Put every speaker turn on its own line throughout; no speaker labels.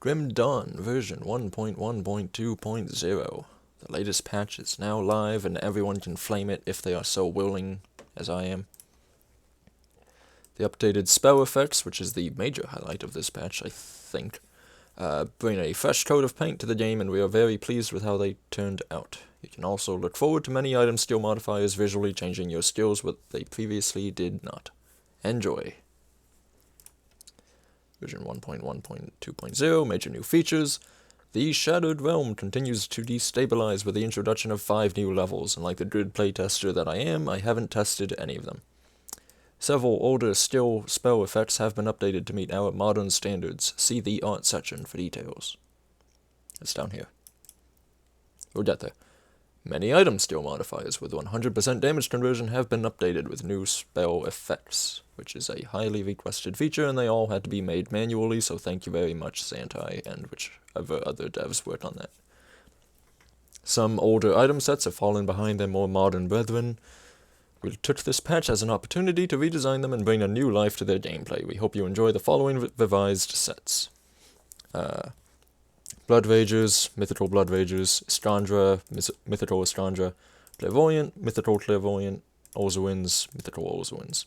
Grim Dawn version 1.1.2.0. The latest patch is now live and everyone can flame it if they are so willing, as I am. The updated spell effects, which is the major highlight of this patch, I think, bring a fresh coat of paint to the game, and we are very pleased with how they turned out. You can also look forward to many item skill modifiers visually changing your skills what they previously did not. Enjoy! Version 1.1.2.0, major new features. The Shattered Realm continues to destabilize with the introduction of 5 new levels, and like the good playtester that I am, I haven't tested any of them. Several older skill spell effects have been updated to meet our modern standards. See the art section for details. It's down here. We'll get there. Many item skill modifiers with 100% damage conversion have been updated with new spell effects, which is a highly requested feature, and they all had to be made manually, so thank you very much, Santai, and whichever other devs work on that. Some older item sets have fallen behind their more modern brethren. We took this patch as an opportunity to redesign them and bring a new life to their gameplay. We hope you enjoy the following revised sets. Blood Ragers, Mythical Blood Ragers, Estrandra, Mythical Estrandra, Clairvoyant, Mythical Clairvoyant, Olzuins, Mythical Olzuins.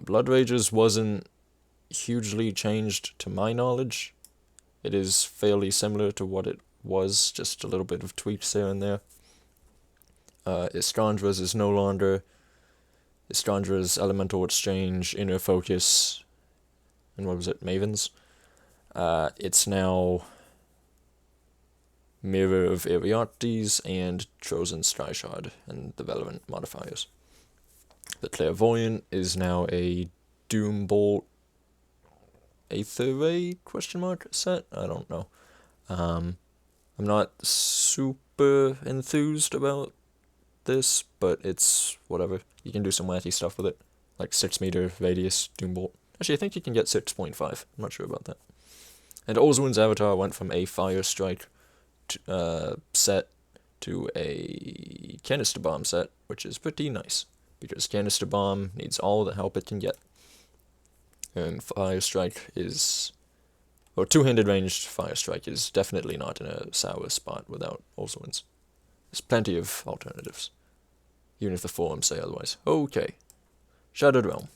Blood Ragers wasn't hugely changed to my knowledge. It is fairly similar to what it was, just a little bit of tweaks here and there. Estrandra's is no longer Estrandra's Elemental Exchange, Inner Focus, and what was it, Mavens? It's now Mirror of Ariadnes and Trojan Stryshard, and the relevant modifiers. The Clairvoyant is now a Doombolt Aether Ray set? I don't know. I'm not super enthused about this, but it's whatever. You can do some wacky stuff with it, like 6 meter radius Doombolt. Actually, I think you can get 6.5. I'm not sure about that. And Olzuin's avatar went from a Fire Strike set to a Canister Bomb set, which is pretty nice, because Canister Bomb needs all the help it can get. And Fire Strike is... or two-handed ranged Fire Strike is definitely not in a sour spot without Olzuin's. There's plenty of alternatives, even if the forums say otherwise. Okay. Shattered Realm.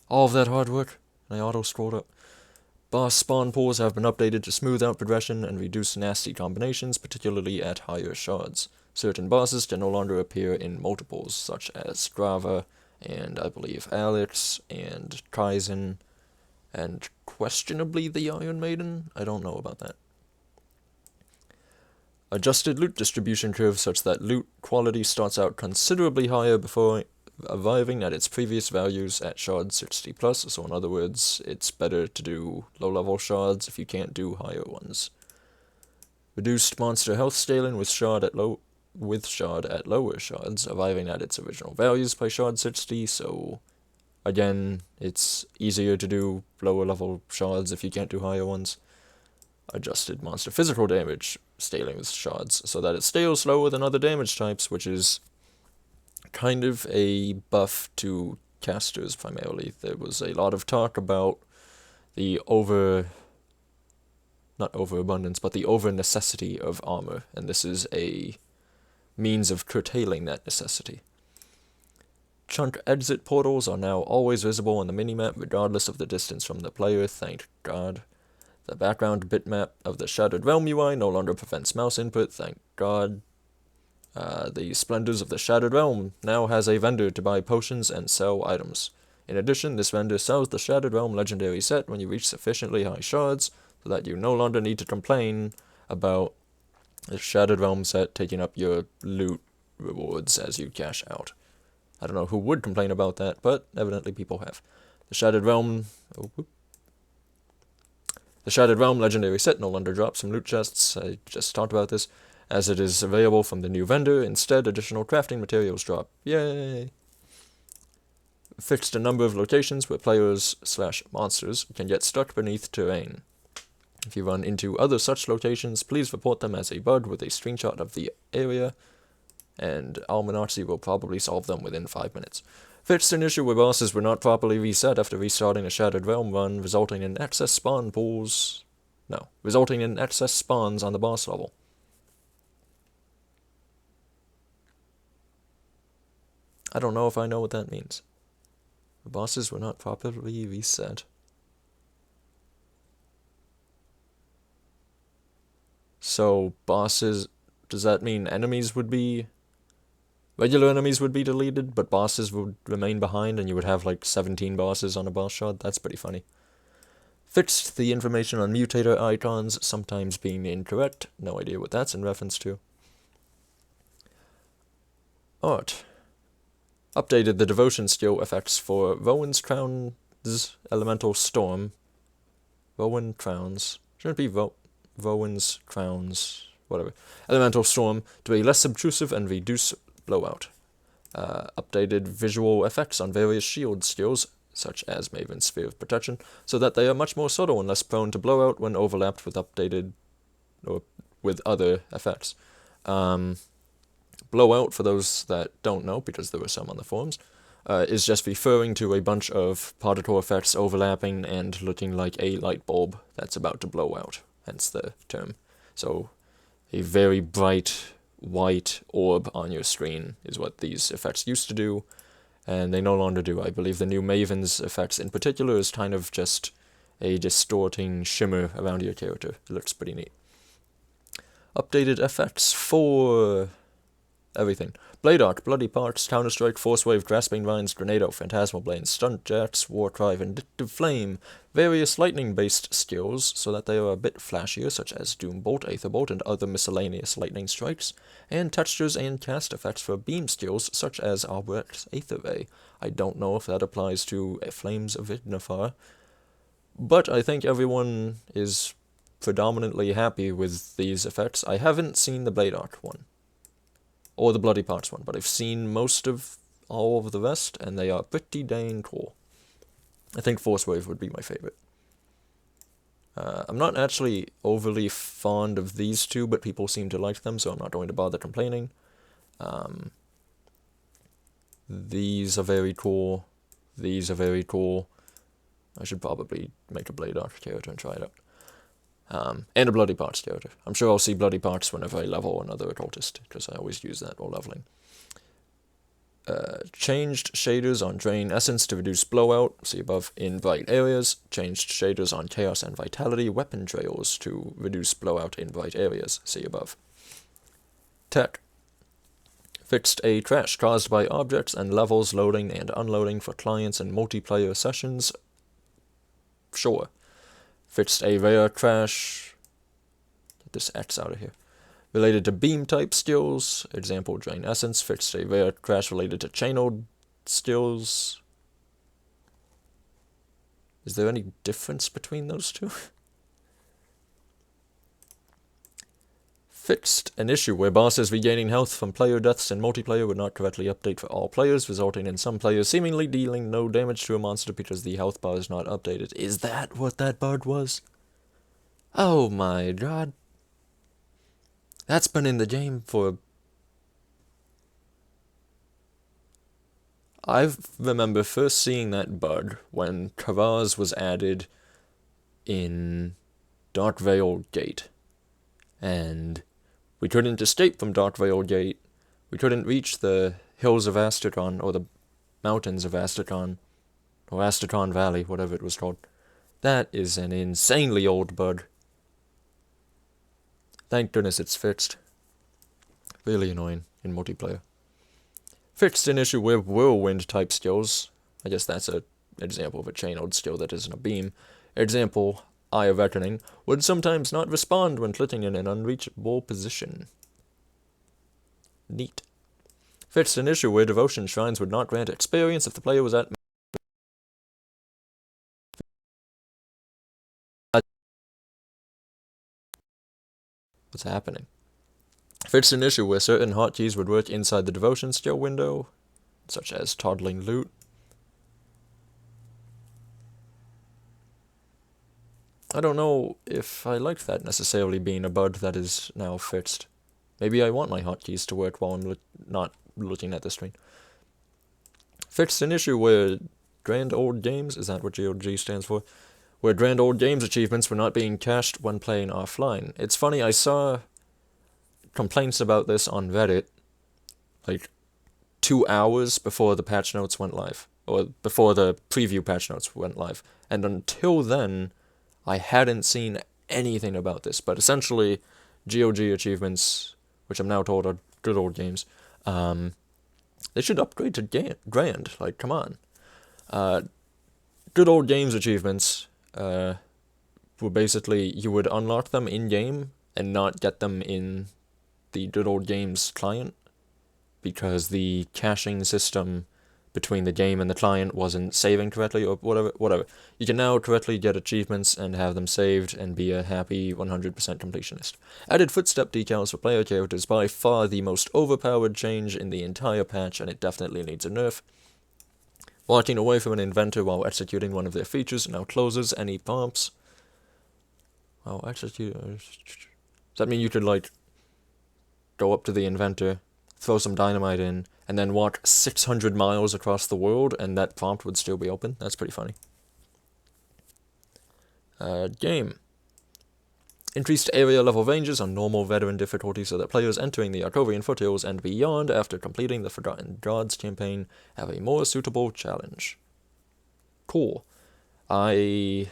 All of that hard work, and I auto-scrolled up. Boss spawn pools have been updated to smooth out progression and reduce nasty combinations, particularly at higher shards. Certain bosses can no longer appear in multiples, such as Grava, and I believe Alex, and Kaizen, and questionably the Iron Maiden? I don't know about that. Adjusted loot distribution curve such that loot quality starts out considerably higher before arriving at its previous values at shard 60+, so in other words, it's better to do low-level shards if you can't do higher ones. Reduced monster health scaling with shard at lower shards, arriving at its original values by shard 60, so again, it's easier to do lower-level shards if you can't do higher ones. Adjusted monster physical damage scaling with shards, so that it scales slower than other damage types, which is kind of a buff to casters primarily. There was a lot of talk about the not overabundance, but the over-necessity of armor, and this is a means of curtailing that necessity. Chunk exit portals are now always visible on the minimap, regardless of the distance from the player, thank God. The background bitmap of the Shattered Realm UI no longer prevents mouse input, thank God. The Splendors of the Shattered Realm now has a vendor to buy potions and sell items. In addition, this vendor sells the Shattered Realm legendary set when you reach sufficiently high shards, so that you no longer need to complain about the Shattered Realm set taking up your loot rewards as you cash out. I don't know who would complain about that, but evidently people have. The Shattered Realm legendary set no longer drops from loot chests. I just talked about this, as it is available from the new vendor. Instead, additional crafting materials drop. Yay! Fixed a number of locations where players/monsters can get stuck beneath terrain. If you run into other such locations, please report them as a bug with a screenshot of the area, and Almanaxi will probably solve them within 5 minutes. Fixed an issue where bosses were not properly reset after restarting a Shattered Realm run, resulting in excess spawn pools. No, resulting in excess spawns on the boss level. I don't know if I know what that means. The bosses were not properly reset. So, bosses... Does that mean enemies would be... Regular enemies would be deleted, but bosses would remain behind, and you would have like 17 bosses on a boss shot? That's pretty funny. Fixed the information on mutator icons sometimes being incorrect. No idea what that's in reference to. Art. Updated the devotion skill effects for Rowan's Crown's Elemental Storm. Rowan Crowns. Shouldn't it be Rowan's Crowns. Whatever. Elemental Storm to be less obtrusive and reduce blowout. Updated visual effects on various shield skills, such as Maven's Sphere of Protection, so that they are much more subtle and less prone to blowout when overlapped with updated or with other effects. Blowout, for those that don't know, because there were some on the forums, is just referring to a bunch of particle effects overlapping and looking like a light bulb that's about to blow out, hence the term. So, a very bright white orb on your screen is what these effects used to do, and they no longer do. I believe the new Maven's effects in particular is kind of just a distorting shimmer around your character. It looks pretty neat. Updated effects for everything. Blade Arc, Bloody Parts, Counter-Strike, Force Wave, Grasping Vines, Grenado, Phantasmal Blade, Stunt Jacks, Warcry, Vindictive Flame, various lightning-based skills so that they are a bit flashier, such as Doom Bolt, Aether Bolt, and other miscellaneous lightning strikes, and textures and cast effects for beam skills such as Albrecht's Aether Ray. I don't know if that applies to Flames of Ignifar, but I think everyone is predominantly happy with these effects. I haven't seen the Blade Arc one, or the Bloody Parts one, but I've seen most of all of the rest, and they are pretty dang cool. I think Force Wave would be my favorite. I'm not actually overly fond of these two, but people seem to like them, so I'm not going to bother complaining. These are very cool. These are very cool. I should probably make a Blade Arc character and try it out. And a Bloody Parts character. I'm sure I'll see Bloody Parts whenever I level another occultist, because I always use that while leveling. Changed shaders on Drain Essence to reduce blowout, see above, in bright areas. Changed shaders on Chaos and Vitality weapon trails to reduce blowout in bright areas, see above. Tech. Fixed a crash caused by objects and levels loading and unloading for clients and multiplayer sessions. Sure. Fixed a rare crash. Get this X out of here. Related to beam type skills. Example, Drain Essence. Fixed a rare crash related to channeled skills. Is there any difference between those two? Fixed an issue where bosses regaining health from player deaths in multiplayer would not correctly update for all players, resulting in some players seemingly dealing no damage to a monster because the health bar is not updated. Is that what that bug was? Oh my god. That's been in the game for... I remember first seeing that bug when Karaz was added in Dark Veil Gate. And we couldn't escape from Dark Veil Gate. We couldn't reach the hills of Astrakhan, or the mountains of Astrakhan, or Astrakhan Valley, whatever it was called. That is an insanely old bug. Thank goodness it's fixed. Really annoying in multiplayer. Fixed an issue with whirlwind type skills. I guess that's an example of a channeled skill that isn't a beam. Example, Eye of Reckoning, would sometimes not respond when clicking in an unreachable position. Neat. Fixed an issue where devotion shrines would not grant experience if the player was at... What's happening? Fixed an issue where certain hotkeys would work inside the devotion skill window, such as toddling loot. I don't know if I like that necessarily being a bug that is now fixed. Maybe I want my hotkeys to work while I'm not looking at the screen. Fixed an issue where Grand Old Games, is that what GOG stands for? Where Grand Old Games achievements were not being cached when playing offline. It's funny, I saw complaints about this on Reddit, like 2 hours before the patch notes went live, or before the preview patch notes went live. And until then, I hadn't seen anything about this. But essentially, GOG achievements, which I'm now told are good old games, they should upgrade to Grand. Like, come on. Good old games achievements were basically, you would unlock them in-game and not get them in the good old games client, because the caching system between the game and the client wasn't saving correctly, or whatever. You can now correctly get achievements and have them saved and be a happy 100% completionist. Added footstep decals for player characters, by far the most overpowered change in the entire patch, and it definitely needs a nerf. Walking away from an inventor while executing one of their features now closes any prompts. Well, does that mean you could, like, go up to the inventor, throw some dynamite in, and then walk 600 miles across the world, and that prompt would still be open? That's pretty funny. Game. Increased area level ranges on normal veteran difficulty so that players entering the Arkovian foothills and beyond after completing the Forgotten Gods campaign have a more suitable challenge. Cool. I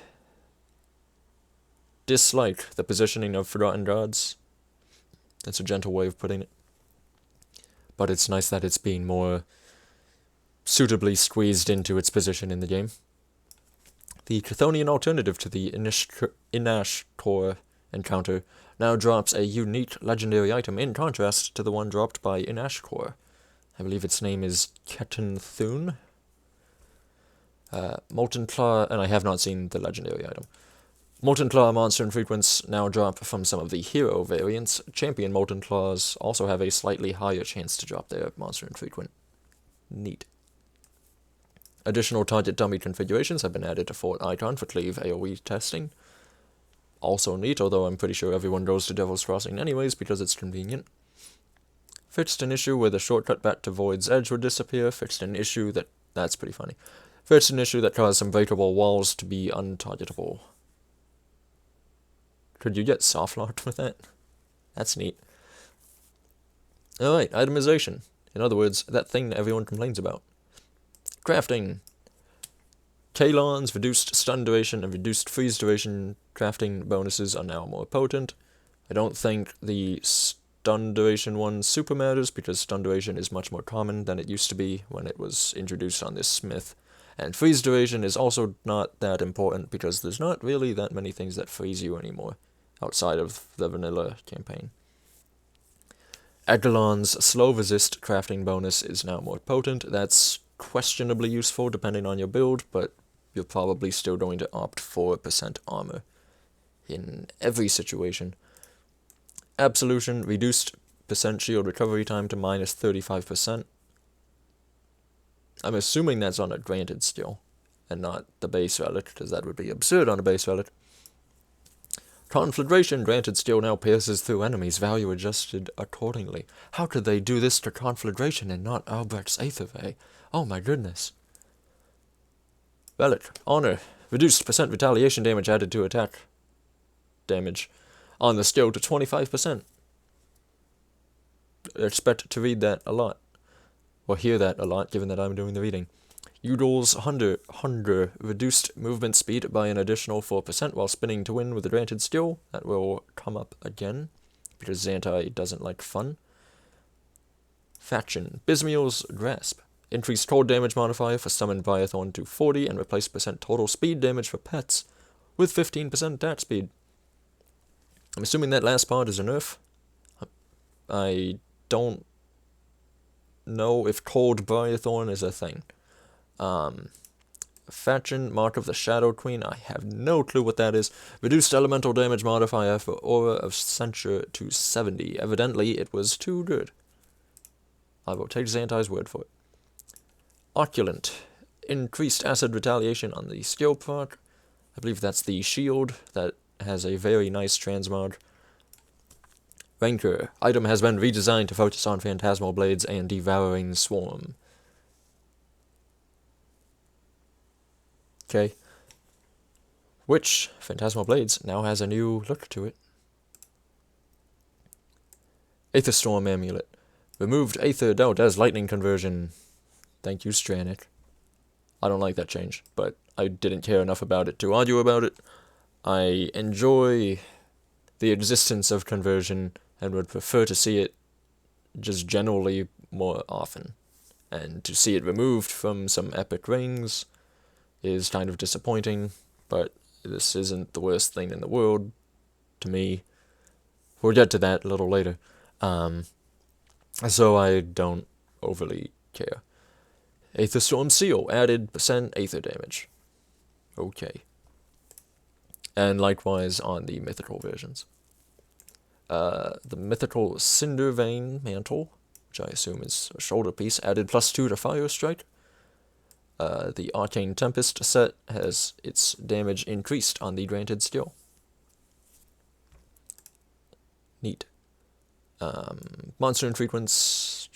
dislike the positioning of Forgotten Gods. That's a gentle way of putting it. But it's nice that it's being more suitably squeezed into its position in the game. The Chthonian alternative to the Inash core encounter now drops a unique legendary item in contrast to the one dropped by Inash core. I believe its name is Ketan Thune. Molten Claw, and I have not seen the legendary item. Molten Claw monster infrequents now drop from some of the hero variants. Champion Molten Claws also have a slightly higher chance to drop their monster infrequent. Neat. Additional target dummy configurations have been added to Fort Icon for Cleave AoE testing. Also neat, although I'm pretty sure everyone goes to Devil's Crossing anyways because it's convenient. Fixed an issue where the shortcut back to Void's Edge would disappear. Fixed an issue that's pretty funny. Fixed an issue that caused some breakable walls to be untargetable. Could you get soft locked with that? That's neat. Alright, itemization. In other words, that thing that everyone complains about. Crafting. Kalon's reduced stun duration and reduced freeze duration crafting bonuses are now more potent. I don't think the stun duration one super matters, because stun duration is much more common than it used to be when it was introduced on this smith. And freeze duration is also not that important, because there's not really that many things that freeze you anymore, outside of the vanilla campaign. Agalon's slow resist crafting bonus is now more potent. That's questionably useful depending on your build, but you're probably still going to opt for % armor in every situation. Absolution reduced % shield recovery time to minus 35%. I'm assuming that's on a granted skill, and not the base relic, because that would be absurd on a base relic. Conflagration granted skill now pierces through enemies, value adjusted accordingly. How could they do this to Conflagration and not Albrecht's Aether Ray? Oh my goodness. Relic. Honor. Reduced % retaliation damage added to attack damage on the skill to 25%. Expect to read that a lot. Or hear that a lot, given that I'm doing the reading. Udol's Hunger reduced movement speed by an additional 4% while spinning to win with a granted skill. That will come up again, because Xantai doesn't like fun. Faction. Bismiel's Grasp. Increased cold damage modifier for summoned Viathorn to 40 and replace % total speed damage for pets with 15% attack speed. I'm assuming that last part is a nerf. I don't know if cold Viathorn is a thing. Faction, Mark of the Shadow Queen, I have no clue what that is. Reduced elemental damage modifier for Aura of Censure to 70. Evidently, it was too good. I will take Xantai's word for it. Oculent. Increased acid retaliation on the skill proc. I believe that's the shield that has a very nice transmog. Rancor. Item has been redesigned to focus on Phantasmal Blades and Devouring Swarm. Okay. Which Phantasmal Blades now has a new look to it. Aether Storm Amulet. Removed Aether Doubt as lightning conversion. Thank you, Stranic. I don't like that change, but I didn't care enough about it to argue about it. I enjoy the existence of conversion and would prefer to see it just generally more often. And to see it removed from some epic rings is kind of disappointing, but this isn't the worst thing in the world to me. We'll get to that a little later. So I don't overly care. Aether Storm Seal, added % Aether damage. Okay. And likewise on the mythical versions. The mythical Cinder Vein Mantle, which I assume is a shoulder piece, added +2 to Fire Strike. The Arcane Tempest set has its damage increased on the granted skill. Neat. Monster Infrequence.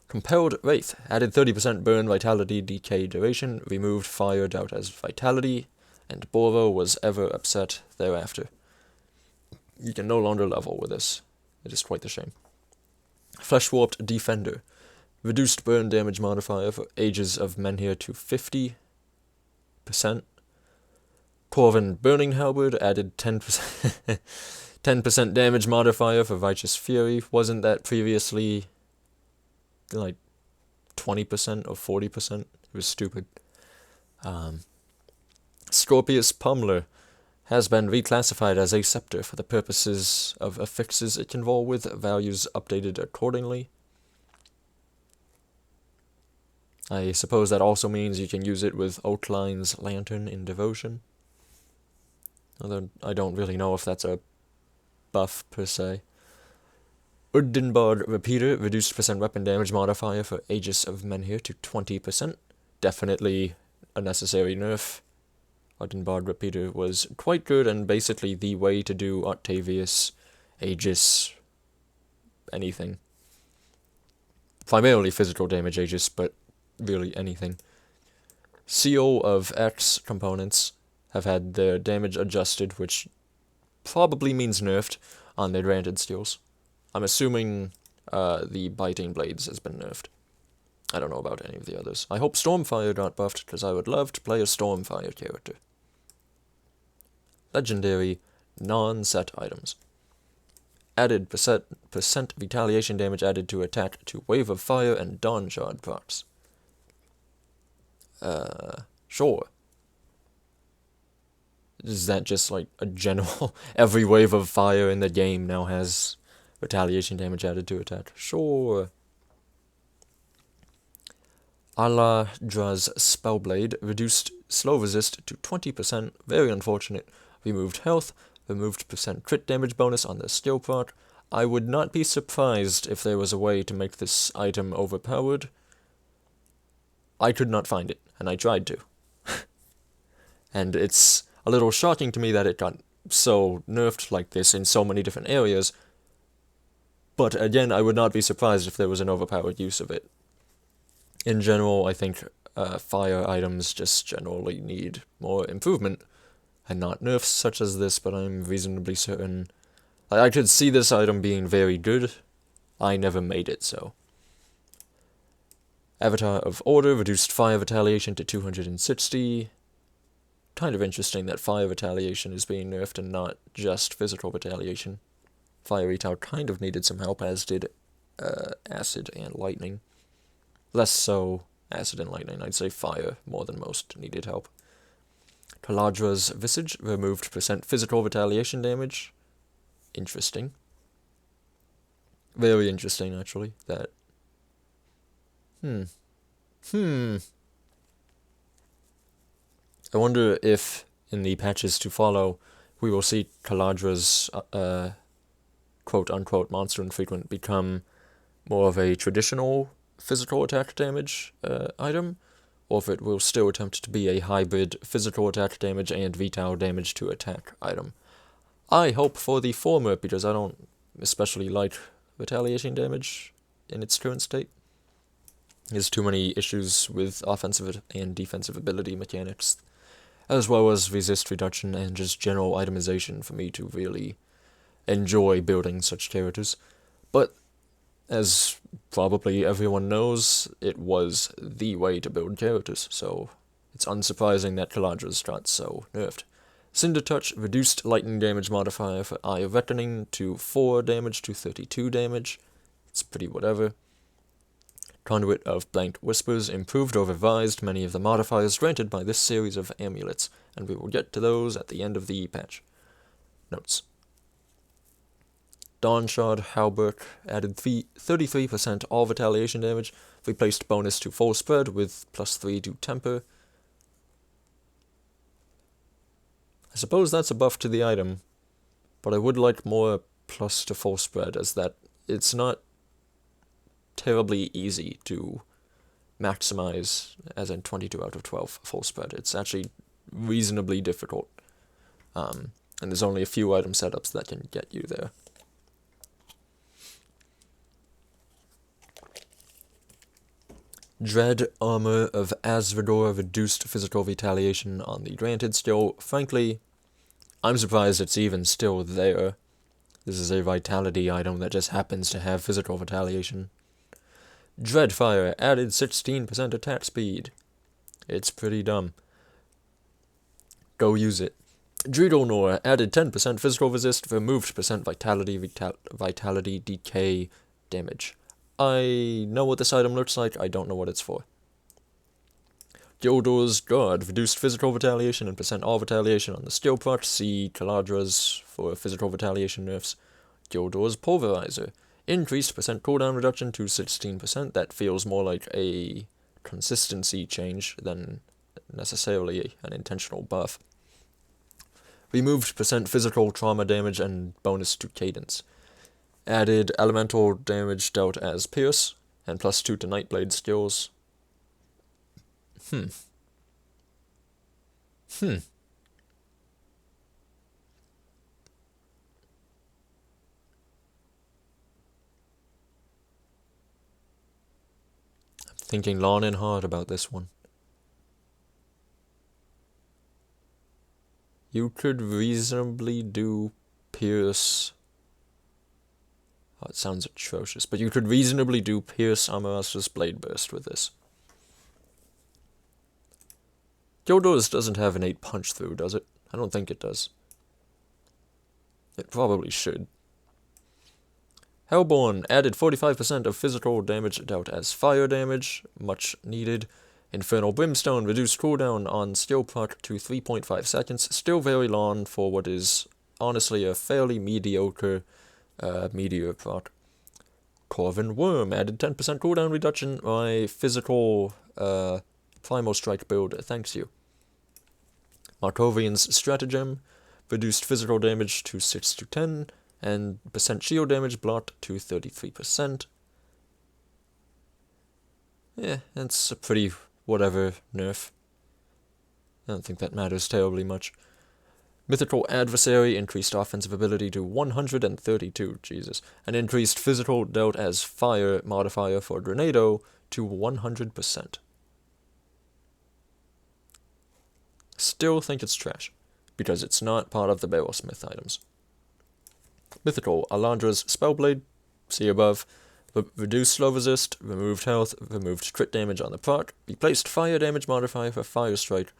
Compelled Wraith, added 30% burn, vitality, decay, duration, removed fire, doubt as vitality, and Boro was ever upset thereafter. You can no longer level with this. It is quite the shame. Flesh Warped Defender, reduced burn damage modifier for Ages of Menhir to 50%. Corvin Burning Halberd, added 10%, 10% damage modifier for Righteous Fury. Wasn't that previously like 20% or 40%? It was stupid. Scorpius Pummeler has been reclassified as a scepter for the purposes of affixes it can roll with, values updated accordingly. I suppose that also means you can use it with Oakline's Lantern in Devotion. Although I don't really know if that's a buff per se. Urdenbard Repeater, reduced % weapon damage modifier for Aegis of Menhir to 20%. Definitely a necessary nerf. Urdenbard Repeater was quite good and basically the way to do Octavius, Aegis, anything. Primarily physical damage Aegis, but really anything. Seal of X components have had their damage adjusted, which probably means nerfed on their granted skills. I'm assuming the Biting Blades has been nerfed. I don't know about any of the others. I hope Stormfire got buffed, because I would love to play a Stormfire character. Legendary non-set items. Added % retaliation damage added to attack to Wave of Fire and Dawn Shard procs. Sure. Is that just like a general... Every wave of fire in the game now has retaliation damage added to attack? Sure. Aladra's Spellblade reduced slow resist to 20%. Very unfortunate. Removed health. Removed % crit damage bonus on the skill proc. I would not be surprised if there was a way to make this item overpowered. I could not find it, and I tried to. And it's a little shocking to me that it got so nerfed like this in so many different areas. But again, I would not be surprised if there was an overpowered use of it. In general, I think fire items just generally need more improvement, and not nerfs such as this, but I'm reasonably certain... I could see this item being very good. I never made it, so... Avatar of Order reduced fire retaliation to 260. Kind of interesting that fire retaliation is being nerfed and not just physical retaliation. Fire Retal kind of needed some help, as did Acid and Lightning. Less so Acid and Lightning. I'd say Fire more than most needed help. Kaladra's Visage removed % physical retaliation damage. Interesting. Very interesting, actually. That. I wonder if, in the patches to follow, we will see Kaladra's quote-unquote monster infrequent become more of a traditional physical attack damage item, or if it will still attempt to be a hybrid physical attack damage and vital damage to attack item. I hope for the former, because I don't especially like retaliation damage in its current state. There's too many issues with offensive and defensive ability mechanics, as well as resist reduction and just general itemization for me to really enjoy building such characters. But as probably everyone knows, it was the way to build characters, so it's unsurprising that Kaladra's got so nerfed. Cinder Touch reduced lightning damage modifier for Eye of Reckoning to 4 damage to 32 damage. It's pretty whatever. Conduit of Blanked Whispers improved or revised many of the modifiers granted by this series of amulets, and we will get to those at the end of the patch. Notes. Dawnshard Halberd added 33% all retaliation damage, replaced bonus to full spread with +3 to temper. I suppose that's a buff to the item, but I would like more plus to full spread, as that it's not terribly easy to maximize, as in 22 out of 12 full spread. It's actually reasonably difficult, and there's only a few item setups that can get you there. Dread Armor of Asvedor reduced physical retaliation on the granted skill. Frankly, I'm surprised it's even still there. This is a vitality item that just happens to have physical retaliation. Dreadfire added 16% attack speed. It's pretty dumb. Go use it. Dreidolnor added 10% physical resist, removed % vitality decay damage. I know what this item looks like, I don't know what it's for. Gildor's Guard reduced physical retaliation and % all retaliation on the skill proc. See Kaladra's for physical retaliation nerfs. Gildor's Pulverizer increased % cooldown reduction to 16%. That feels more like a consistency change than necessarily an intentional buff. Removed % physical trauma damage and bonus to cadence. Added elemental damage dealt as Pierce, and +2 to Nightblade skills. I'm thinking long and hard about this one. You could reasonably do Pierce. Oh, it sounds atrocious, but you could reasonably do Pierce Amarasa's Blade Burst with this. Gildor's doesn't have an 8 punch through, does it? I don't think it does. It probably should. Hellborn added 45% of physical damage dealt as fire damage, much needed. Infernal Brimstone reduced cooldown on skill proc to 3.5 seconds, still very long for what is honestly a fairly mediocre meteor proc. Corvin Worm added 10% cooldown reduction. My physical Primal Strike build thanks you. Markovian's Stratagem reduced physical damage to 6 to 10, and % shield damage blocked to 33%. Yeah, that's a pretty whatever nerf. I don't think that matters terribly much. Mythical Adversary increased offensive ability to 132, Jesus, and increased physical dealt as fire modifier for Grenado to 100%. Still think it's trash, because it's not part of the Barrelsmith items. Mythical Alandra's Spellblade, see above, reduced slow resist, removed health, removed crit damage on the proc, replaced fire damage modifier for Fire Strike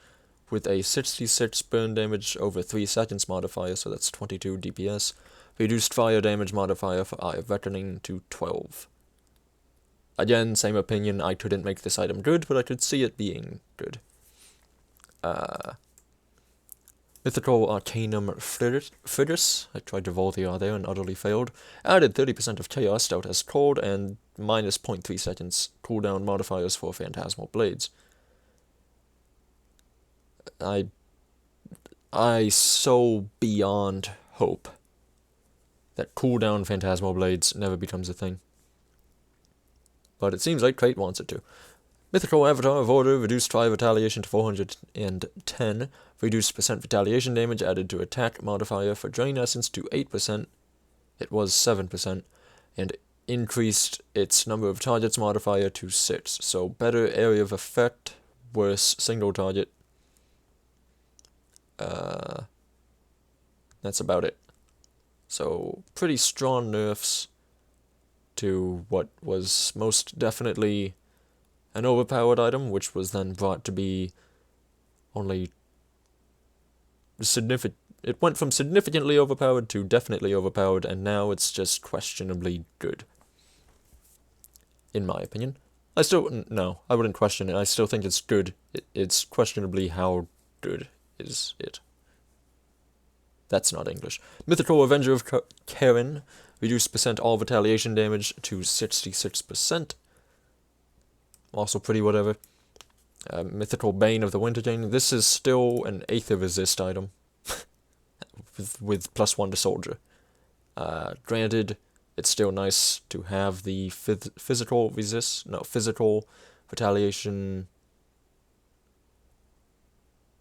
with a 66 burn damage over 3 seconds modifier, so that's 22 DPS, reduced fire damage modifier for Eye of Reckoning to 12. Again, same opinion, I couldn't make this item good, but I could see it being good. Mythical Arcanum Frigus, I tried to roll the R there and utterly failed, added 30% of Chaos dealt as cold and minus 0.3 seconds cooldown modifiers for Phantasmal Blades. I so beyond hope that cooldown Phantasmal Blades never becomes a thing. But it seems like Crate wants it to. Mythical Avatar of Order reduced fire retaliation to 410, reduced % retaliation damage added to attack modifier for Drain Essence to 8%, it was 7%, and increased its number of targets modifier to 6. So better area of effect, worse single target. That's about it. So pretty strong nerfs to what was most definitely an overpowered item, which was then brought to be only significant. It went from significantly overpowered to definitely overpowered, and now it's just questionably good. In my opinion. No, I wouldn't question it. I still think it's good. It's questionably how good is it. That's not English. Mythical Avenger of Karen. Reduced percent all retaliation damage to 66%. Also pretty whatever. Mythical Bane of the Winter King. This is still an Aether Resist item. with +1 to Soldier. Granted, it's still nice to have the physical retaliation.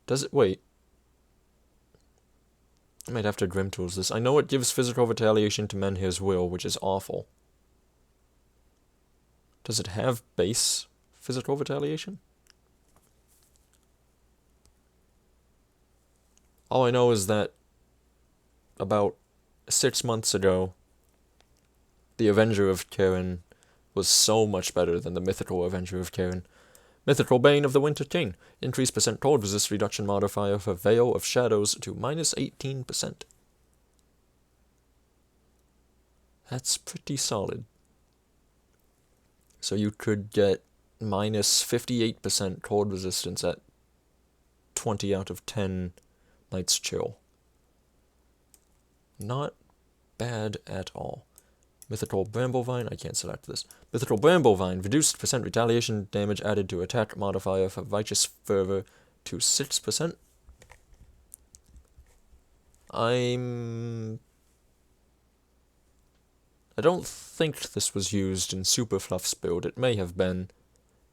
Does it? Wait. I might have to Grim Tools this. I know it gives physical retaliation to Menhir's Will, which is awful. Does it have base physical retaliation? All I know is that about 6 months ago, the Avenger of Karen was so much better than the Mythical Avenger of Karen. Mythical Bane of the Winter King. Increased percent cold resist reduction modifier for Veil of Shadows to -18%. That's pretty solid. So you could get -58% cold resistance at 20 out of 10 Night's Chill. Not bad at all. Mythical Bramblevine, I can't select this. Mythical Bramblevine, reduced percent retaliation damage added to attack modifier for Righteous Fervor to 6%. I don't think this was used in Superfluff's build. It may have been,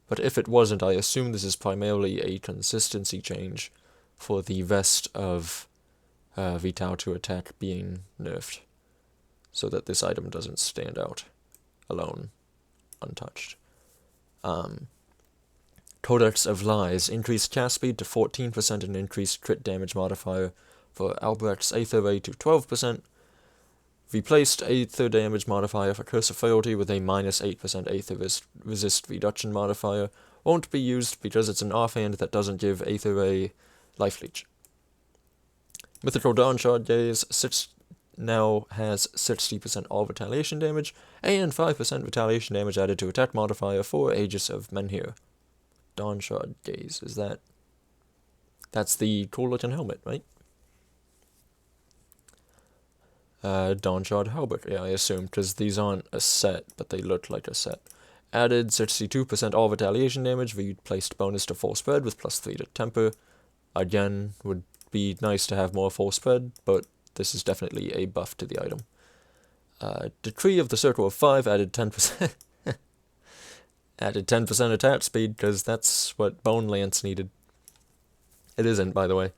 but if it wasn't, I assume this is primarily a consistency change for the rest of Vital to attack being nerfed, so that this item doesn't stand out alone, untouched. Codex of Lies. Increased cast speed to 14% and increased crit damage modifier for Albrecht's Aether Ray to 12%. Replaced Aether damage modifier for Curse of Frailty with a -8% Aether resist reduction modifier. Won't be used because it's an offhand that doesn't give Aether Ray life leech. Mythical Dawnshard Gaze now has 60% all retaliation damage, and 5% retaliation damage added to attack modifier for Aegis of Menhir. Dawnshard Gaze, is that... That's the cool looking helmet, right? Dawnshard Halberd, yeah, I assume, because these aren't a set, but they look like a set. Added 62% all retaliation damage, replaced bonus to full spread with +3 to temper. Again, would be nice to have more full spread, but this is definitely a buff to the item. Decree of the Circle of 5 added 10%. Added 10% attack speed, because that's what Bone Lance needed. It isn't, by the way.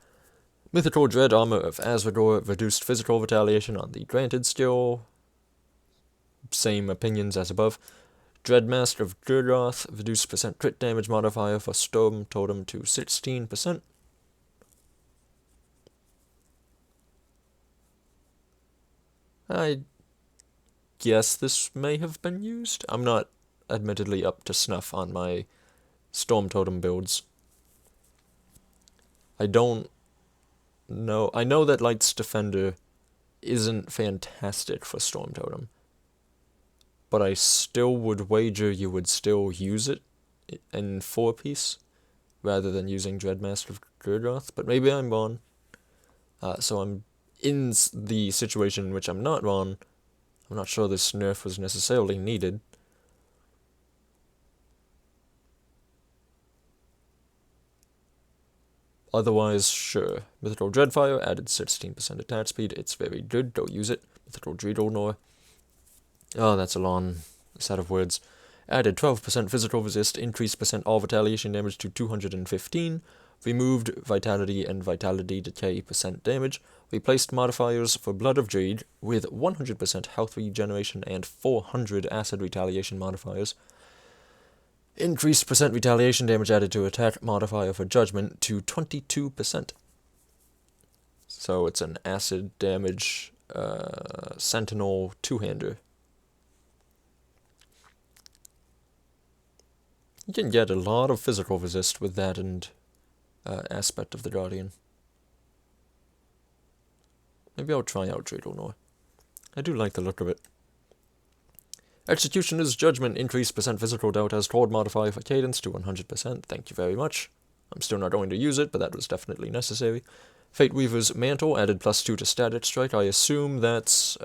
Mythical Dread Armor of Azragor reduced physical retaliation on the granted skill. Same opinions as above. Dread Mask of Gurgoth reduced percent crit damage modifier for Storm Totem to 16%. I guess this may have been used. I'm not admittedly up to snuff on my Storm Totem builds. I don't know. I know that Light's Defender isn't fantastic for Storm Totem, but I still would wager you would still use it in 4-piece rather than using Dreadmaster of Gurgoth, but maybe I'm wrong. So I'm in the situation in which I'm not wrong. I'm not sure this nerf was necessarily needed. Otherwise, sure. Mythical Dreadfire added 16% attack speed. It's very good. Go use it. Mythical Dreidolnor. Oh, that's a long set of words. Added 12% physical resist, increased percent all retaliation damage to 215. Removed vitality and vitality decay percent damage. Replaced modifiers for Blood of Jade with 100% health regeneration and 400 acid retaliation modifiers. Increased percent retaliation damage added to attack modifier for Judgment to 22%. So it's an acid damage Sentinel two-hander. You can get a lot of physical resist with that and aspect of the Guardian. Maybe I'll try out Dragonor. I do like the look of it. Executioner's Judgment increased percent physical doubt as Cold modifier for Cadence to 100%. Thank you very much. I'm still not going to use it, but that was definitely necessary. Fate Weaver's Mantle added +2 to Static Strike. I assume that's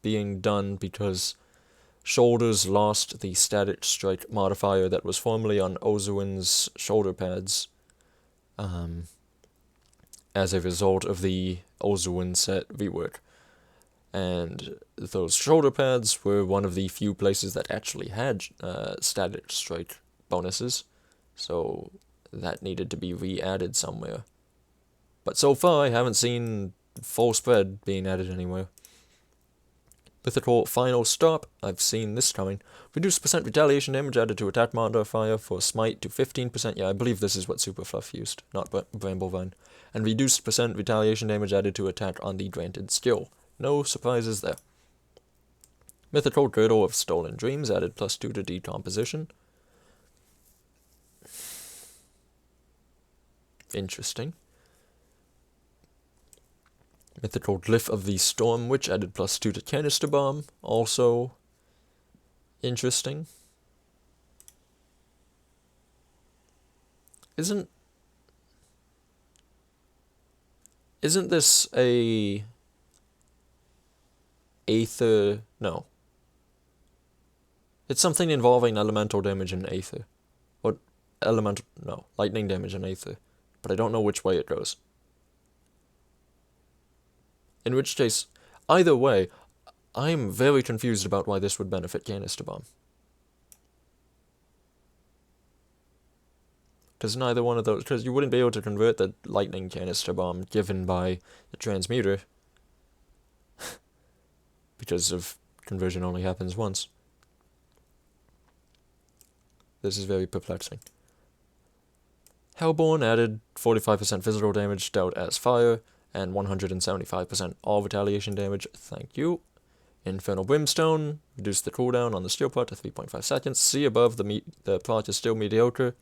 being done because Shoulders lost the Static Strike modifier that was formerly on Ozuin's shoulder pads as a result of the Ozuin set rework. And those shoulder pads were one of the few places that actually had Static Strike bonuses, so that needed to be re-added somewhere. But so far, I haven't seen full spread being added anywhere. Mythical Final Stop, I've seen this coming. Reduced percent retaliation damage added to attack modifier for Smite to 15%. Yeah, I believe this is what Super Fluff used, not Bramblevine. And reduced percent retaliation damage added to attack on the granted skill. No surprises there. Mythical Girdle of Stolen Dreams added +2 to decomposition. Interesting. Mythical Glyph of the Storm Witch added +2 to Canister Bomb. Also interesting. Isn't this a Aether? No. It's something involving elemental damage and Aether. Or lightning damage and Aether. But I don't know which way it goes. In which case, either way, I'm very confused about why this would benefit Canister Bomb. Because neither one of those, because you wouldn't be able to convert the lightning Canister Bomb given by the transmuter. Because of conversion only happens once. This is very perplexing. Hellborn added 45% physical damage dealt as fire, and 175% all retaliation damage, thank you. Infernal Brimstone reduced the cooldown on the steel part to 3.5 seconds. See above, the part is still mediocre.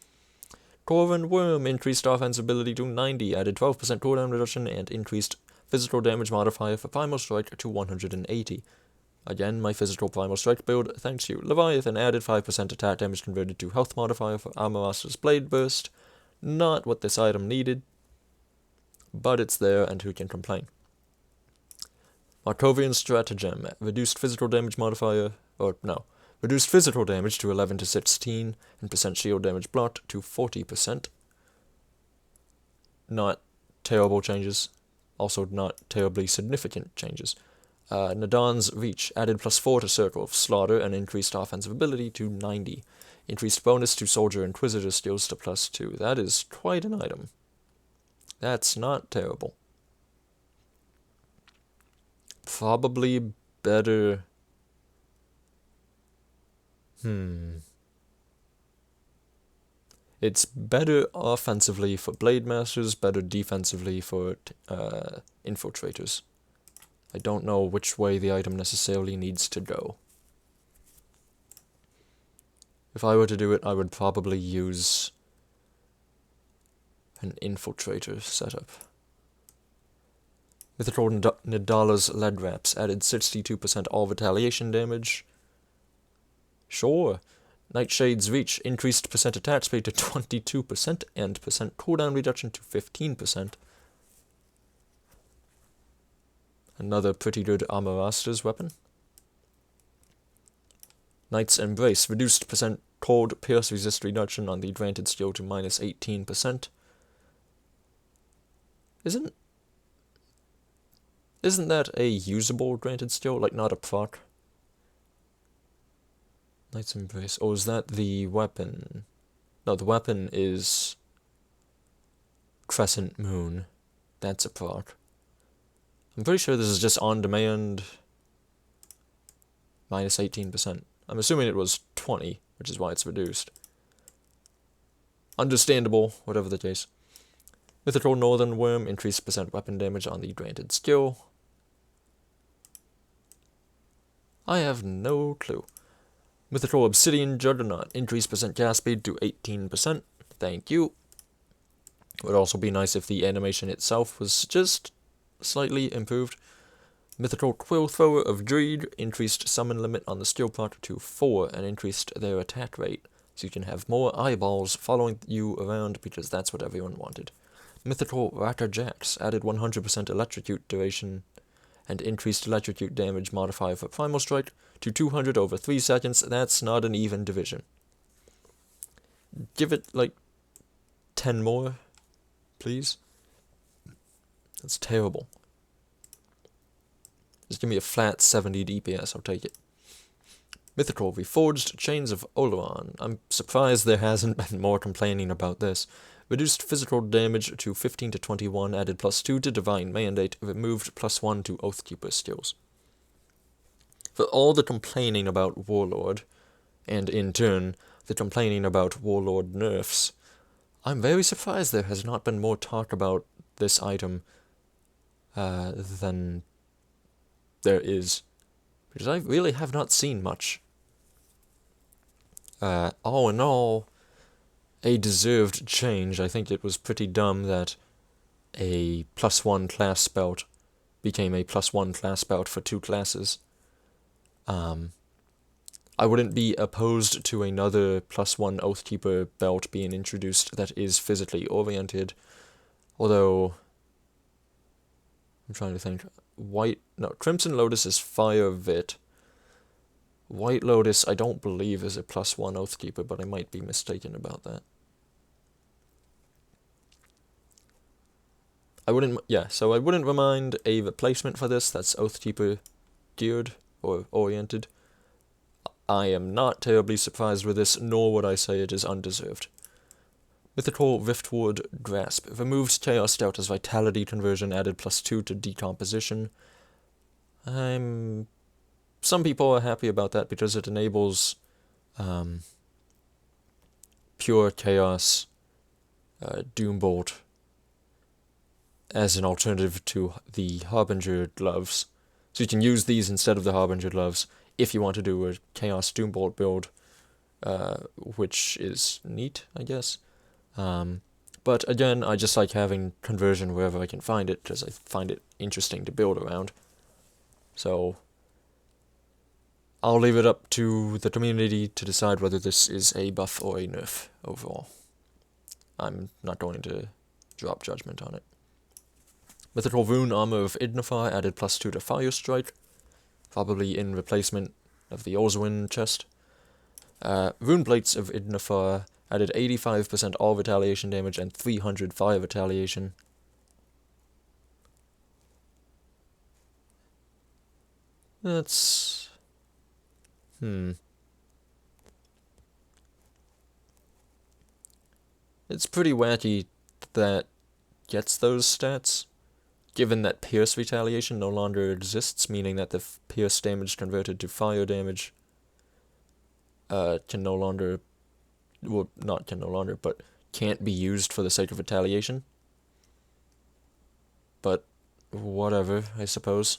Corvin Worm increased offense ability to 90, added 12% cooldown reduction, and increased physical damage modifier for Primal Strike to 180. Again, my physical Primal Strike build, thanks you. Leviathan added 5% attack damage converted to health modifier for Amaras's Blade Burst. Not what this item needed, but it's there, and who can complain? Markovian Stratagem, reduced physical damage modifier, reduced physical damage to 11 to 16, and percent shield damage blocked to 40%. Not terrible changes, also not terribly significant changes. Nadon's Reach added +4 to Circle of Slaughter and increased offensive ability to 90. Increased bonus to Soldier Inquisitor skills to +2. That is quite an item. That's not terrible. Probably better. It's better offensively for Blade Masters, better defensively for Infiltrators. I don't know which way the item necessarily needs to go. If I were to do it, I would probably use an Infiltrator setup. Mythical Nidala's Lead Wraps added 62% all retaliation damage. Sure. Nightshade's Reach increased percent attack speed to 22% and percent cooldown reduction to 15%. Another pretty good Amarasta's weapon. Knight's Embrace reduced percent cold pierce resist reduction on the granted skill to -18%. Isn't that a usable granted skill, like not a proc? Knight's Embrace. Or is that the weapon? No, the weapon is Crescent Moon. That's a proc. I'm pretty sure this is just on demand minus 18%. I'm assuming it was 20, which is why it's reduced. Understandable, whatever the case. Mythical Northern Worm, increased percent weapon damage on the granted skill. I have no clue. Mythical Obsidian Juggernaut, increased percent cast speed to 18%. Thank you. Would also be nice if the animation itself was just slightly improved. Mythical Quill Thrower of Dreed, increased summon limit on the skill part to 4 and increased their attack rate, so you can have more eyeballs following you around because that's what everyone wanted. Mythical Ratterjax, added 100% electrocute duration and increased electrocute damage modifier for Primal Strike to 200 over 3 seconds. That's not an even division. Give it, like, 10 more, please. That's terrible. Just give me a flat 70 DPS, I'll take it. Mythical Reforged Chains of Oleron. I'm surprised there hasn't been more complaining about this. Reduced physical damage to 15 to 21, added +2 to Divine Mandate, removed +1 to Oathkeeper skills. For all the complaining about Warlord, and in turn, the complaining about Warlord nerfs, I'm very surprised there has not been more talk about this item than there is, because I really have not seen much. All in all, a deserved change. I think it was pretty dumb that a +1 class belt became a +1 class belt for 2 classes. I wouldn't be opposed to another +1 Oathkeeper belt being introduced that is physically oriented, although I'm trying to think. Crimson Lotus is Fire Vit. White Lotus, I don't believe, is a +1 Oathkeeper, but I might be mistaken about that. I wouldn't remind a replacement for this that's Oathkeeper geared or oriented. I am not terribly surprised with this, nor would I say it is undeserved. Mythical Riftward Grasp. Removed Chaos Delta's Vitality conversion, added +2 to Decomposition. Some people are happy about that because it enables pure Chaos Doombolt as an alternative to the Harbinger Gloves. So you can use these instead of the Harbinger Gloves if you want to do a Chaos Doombolt build, which is neat, I guess. But again, I just like having conversion wherever I can find it, because I find it interesting to build around. So I'll leave it up to the community to decide whether this is a buff or a nerf overall. I'm not going to drop judgment on it. Mythical Rune Armor of Ignifar, added +2 to Fire Strike, probably in replacement of the Olzwin chest. Rune Plates of Ignifar, added 85% all retaliation damage and 300 fire retaliation. That's... It's pretty wacky that gets those stats, given that Pierce retaliation no longer exists, meaning that the Pierce damage converted to fire damage can no longer... Well, not can no longer, but can't be used for the sake of retaliation. But whatever, I suppose.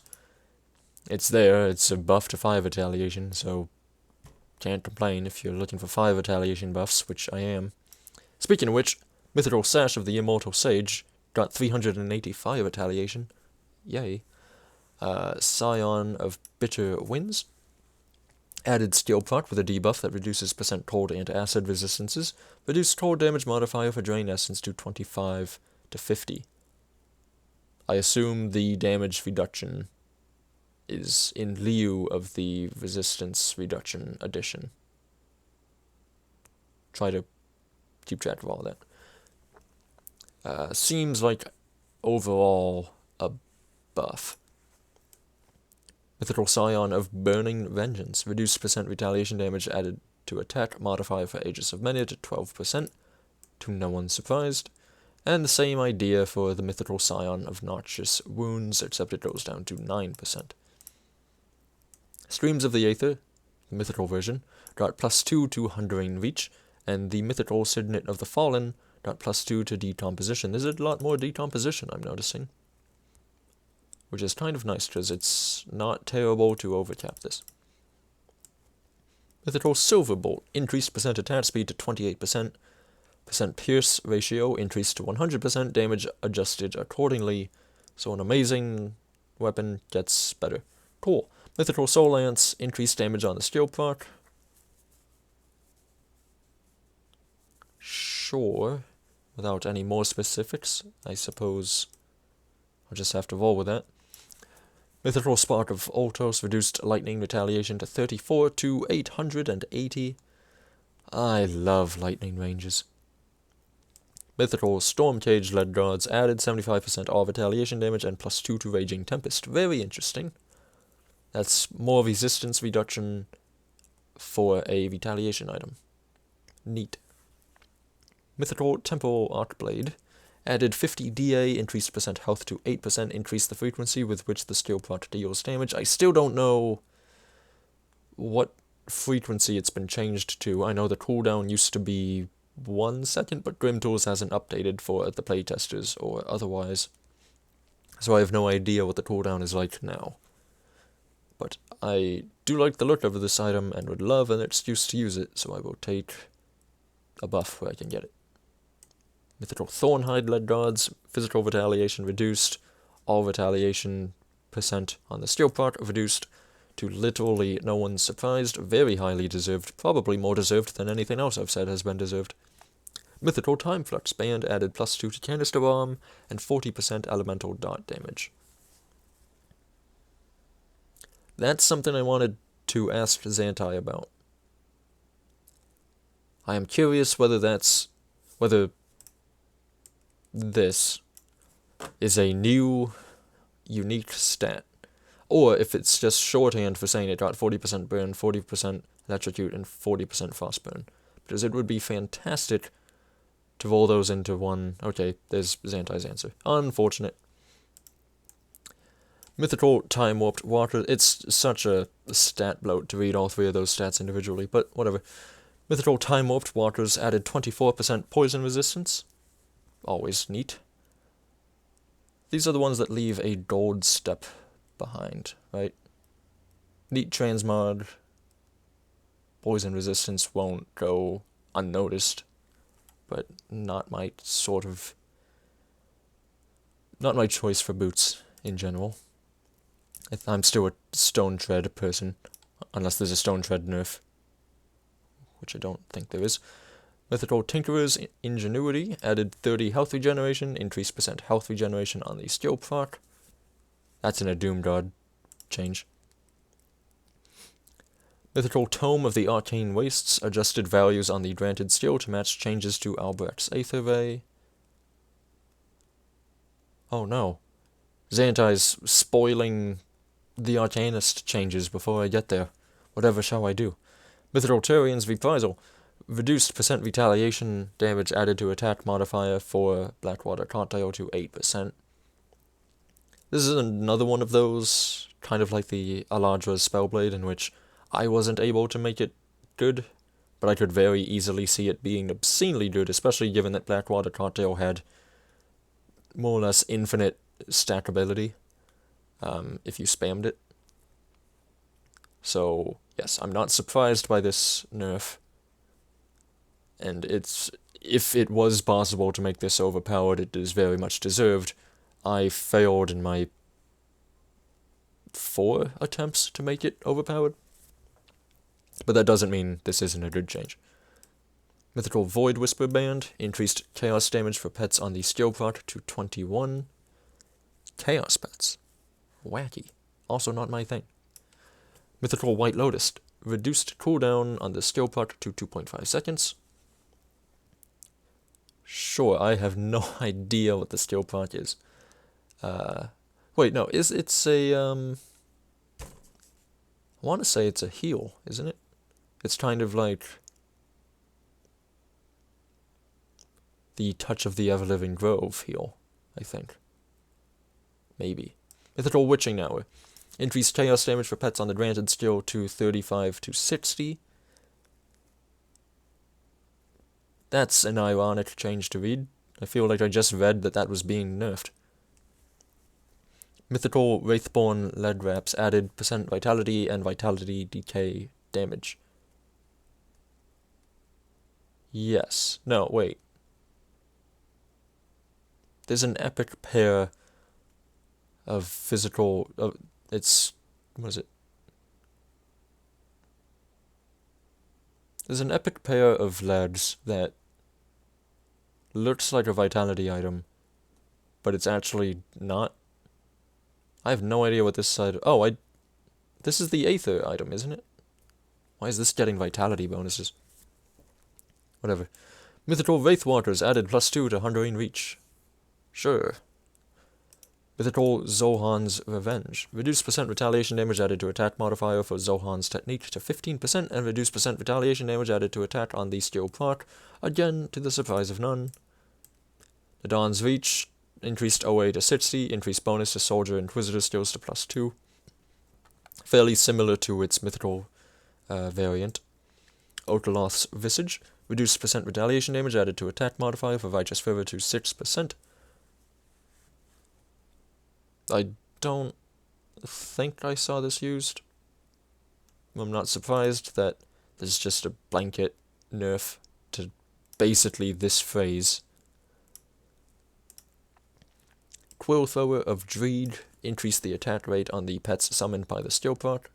It's there, it's a buff to fire retaliation, so can't complain if you're looking for fire retaliation buffs, which I am. Speaking of which, Mythical Sash of the Immortal Sage got 380 fire retaliation. Yay. Scion of Bitter Winds. Added skill proc with a debuff that reduces % cold and acid resistances. Reduced cold damage modifier for Drain Essence to 25 to 50. I assume the damage reduction is in lieu of the resistance reduction addition. Try to keep track of all that. Seems like overall a buff. Mythical Scion of Burning Vengeance. Reduced % retaliation damage added to attack modifier for Aegis of Many to 12%, to no one's surprised. And the same idea for the Mythical Scion of Noxious Wounds, except it goes down to 9%. Streams of the Aether, the mythical version, got +2 to Hungering Reach, and the Mythical Signet of the Fallen got +2 to Decomposition. There's a lot more decomposition, I'm noticing. Which is kind of nice, because it's not terrible to overtap this. Mythical Silverbolt increased percent attack speed to 28%, percent pierce ratio increased to 100%, damage adjusted accordingly, so an amazing weapon gets better. Cool. Mythical Soul Lance, increased damage on the skill proc. Sure. Without any more specifics, I suppose I'll just have to roll with that. Mythical Spark of Ultos reduced lightning retaliation to 34 to 880. I love lightning ranges. Mythical Storm Cage Lead Guards added 75% all retaliation damage and +2 to Raging Tempest. Very interesting. That's more resistance reduction for a retaliation item. Neat. Mythical Temporal Arcblade added 50 DA, increased percent health to 8%, increased the frequency with which the skill proc deals damage. I still don't know what frequency it's been changed to. I know the cooldown used to be 1 second, but Grim Tools hasn't updated for the playtesters or otherwise. So I have no idea what the cooldown is like now. But I do like the look of this item and would love an excuse to use it, so I will take a buff where I can get it. Mythical Thornhide Lead Guards, physical retaliation reduced, all retaliation percent on the skill proc reduced to literally no one's surprised, very highly deserved, probably more deserved than anything else I've said has been deserved. Mythical Time Flux Band added +2 to Canister Bomb and 40% elemental dot damage. That's something I wanted to ask Xantai about. I am curious whether this is a new, unique stat, or if it's just shorthand for saying it got 40% burn, 40% electrocute, and 40% frostburn. Because it would be fantastic to roll those into one. Okay, there's Xantai's answer. Unfortunate. Mythical Time Warped Walker. It's such a stat bloat to read all three of those stats individually, but whatever. Mythical Time Warped Walkers added 24% poison resistance. Always neat. These are the ones that leave a gold step behind, right? Neat transmog. Poison resistance won't go unnoticed, but not my choice for boots in general. I'm still a Stone Tread person, unless there's a Stone Tread nerf, which I don't think there is. Mythical Tinkerer's Ingenuity added 30 health regeneration, increased percent health regeneration on the skill proc. That's in a Doom God change. Mythical Tome of the Arcane Wastes adjusted values on the granted skill to match changes to Albrecht's Aether Ray. Oh no. Xantai's spoiling the Arcanist changes before I get there. Whatever shall I do? Mythical Turian's Reprisal. Reduced percent retaliation damage added to attack modifier for Blackwater Cocktail to 8%. This is another one of those, kind of like the Aladra's Spellblade, in which I wasn't able to make it good, but I could very easily see it being obscenely good, especially given that Blackwater Cocktail had more or less infinite stackability if you spammed it. So, yes, I'm not surprised by this nerf. And if it was possible to make this overpowered, it is very much deserved. I failed in my 4 attempts to make it overpowered. But that doesn't mean this isn't a good change. Mythical Void Whisper Band increased chaos damage for pets on the skill proc to 21. Chaos pets. Wacky. Also not my thing. Mythical White Lotus reduced cooldown on the skill proc to 2.5 seconds. Sure, I have no idea what the skill proc is. Wait, no, it's a, I want to say it's a heal, isn't it? It's kind of like the Touch of the Ever-Living Grove heal, I think. Maybe. Mythical Witching Hour. Increased chaos damage for pets on the granted skill to 35 to 60. That's an ironic change to read. I feel like I just read that that was being nerfed. Mythical Wraithborn Lead Wraps added % vitality and vitality decay damage. Yes. No, wait. There's an epic pair of physical... it's... what is it? There's an epic pair of leads that looks like a vitality item, but it's actually not. I have no idea what this side... Oh, this is the Aether item, isn't it? Why is this getting vitality bonuses? Whatever. Mythical Wraithwalkers added +2 to Hungering Reach. Sure. Mythical Zohan's Revenge. Reduced % retaliation damage added to attack modifier for Zohan's technique to 15%, and reduced % retaliation damage added to attack on the skill proc, again to the surprise of none. The Dawn's Reach. Increased OA to 60, increased bonus to Soldier Inquisitor skills to +2. Fairly similar to its mythical variant. Oakaloth's Visage. Reduced % retaliation damage added to attack modifier for Righteous Fervor to 6%. I don't think I saw this used. I'm not surprised that there's just a blanket nerf to basically this phrase. Quill Thrower of Dreed increased the attack rate on the pets summoned by the skill proc.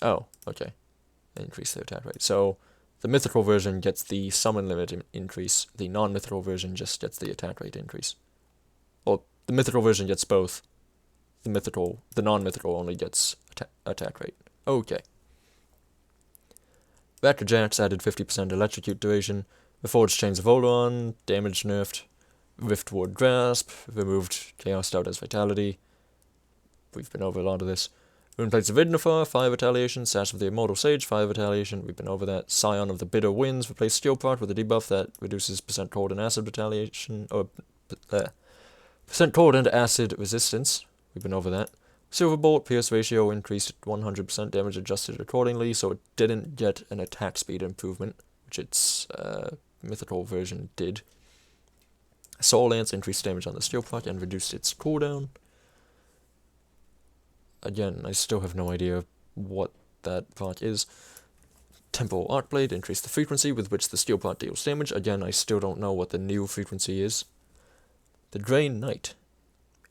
Oh, okay. Increase the attack rate. So the mythical version gets the summon limit increase. The non-mythical version just gets the attack rate increase. Well, the mythical version gets both. The non-mythical only gets attack rate. Okay. Ratchetjacks added 50% electrocute duration. The Forged Chains of Oleron, damage nerfed. Riftward Grasp, removed Chaos Doubt as vitality. We've been over a lot of this. Runeplates of Ignifar, 5 retaliation. Sash of the Immortal Sage, 5 retaliation. We've been over that. Scion of the Bitter Winds, replace skill proc with a debuff that reduces % cold and acid retaliation, or % cold and acid resistance. We've been over that. Silverbolt, Pierce ratio increased 100% damage adjusted accordingly, so it didn't get an attack speed improvement, which its mythical version did. Soul Lance increased damage on the steel proc and reduced its cooldown. Again, I still have no idea what that proc is. Temporal Arcblade increased the frequency with which the steel proc deals damage. Again, I still don't know what the new frequency is. The Grey Knight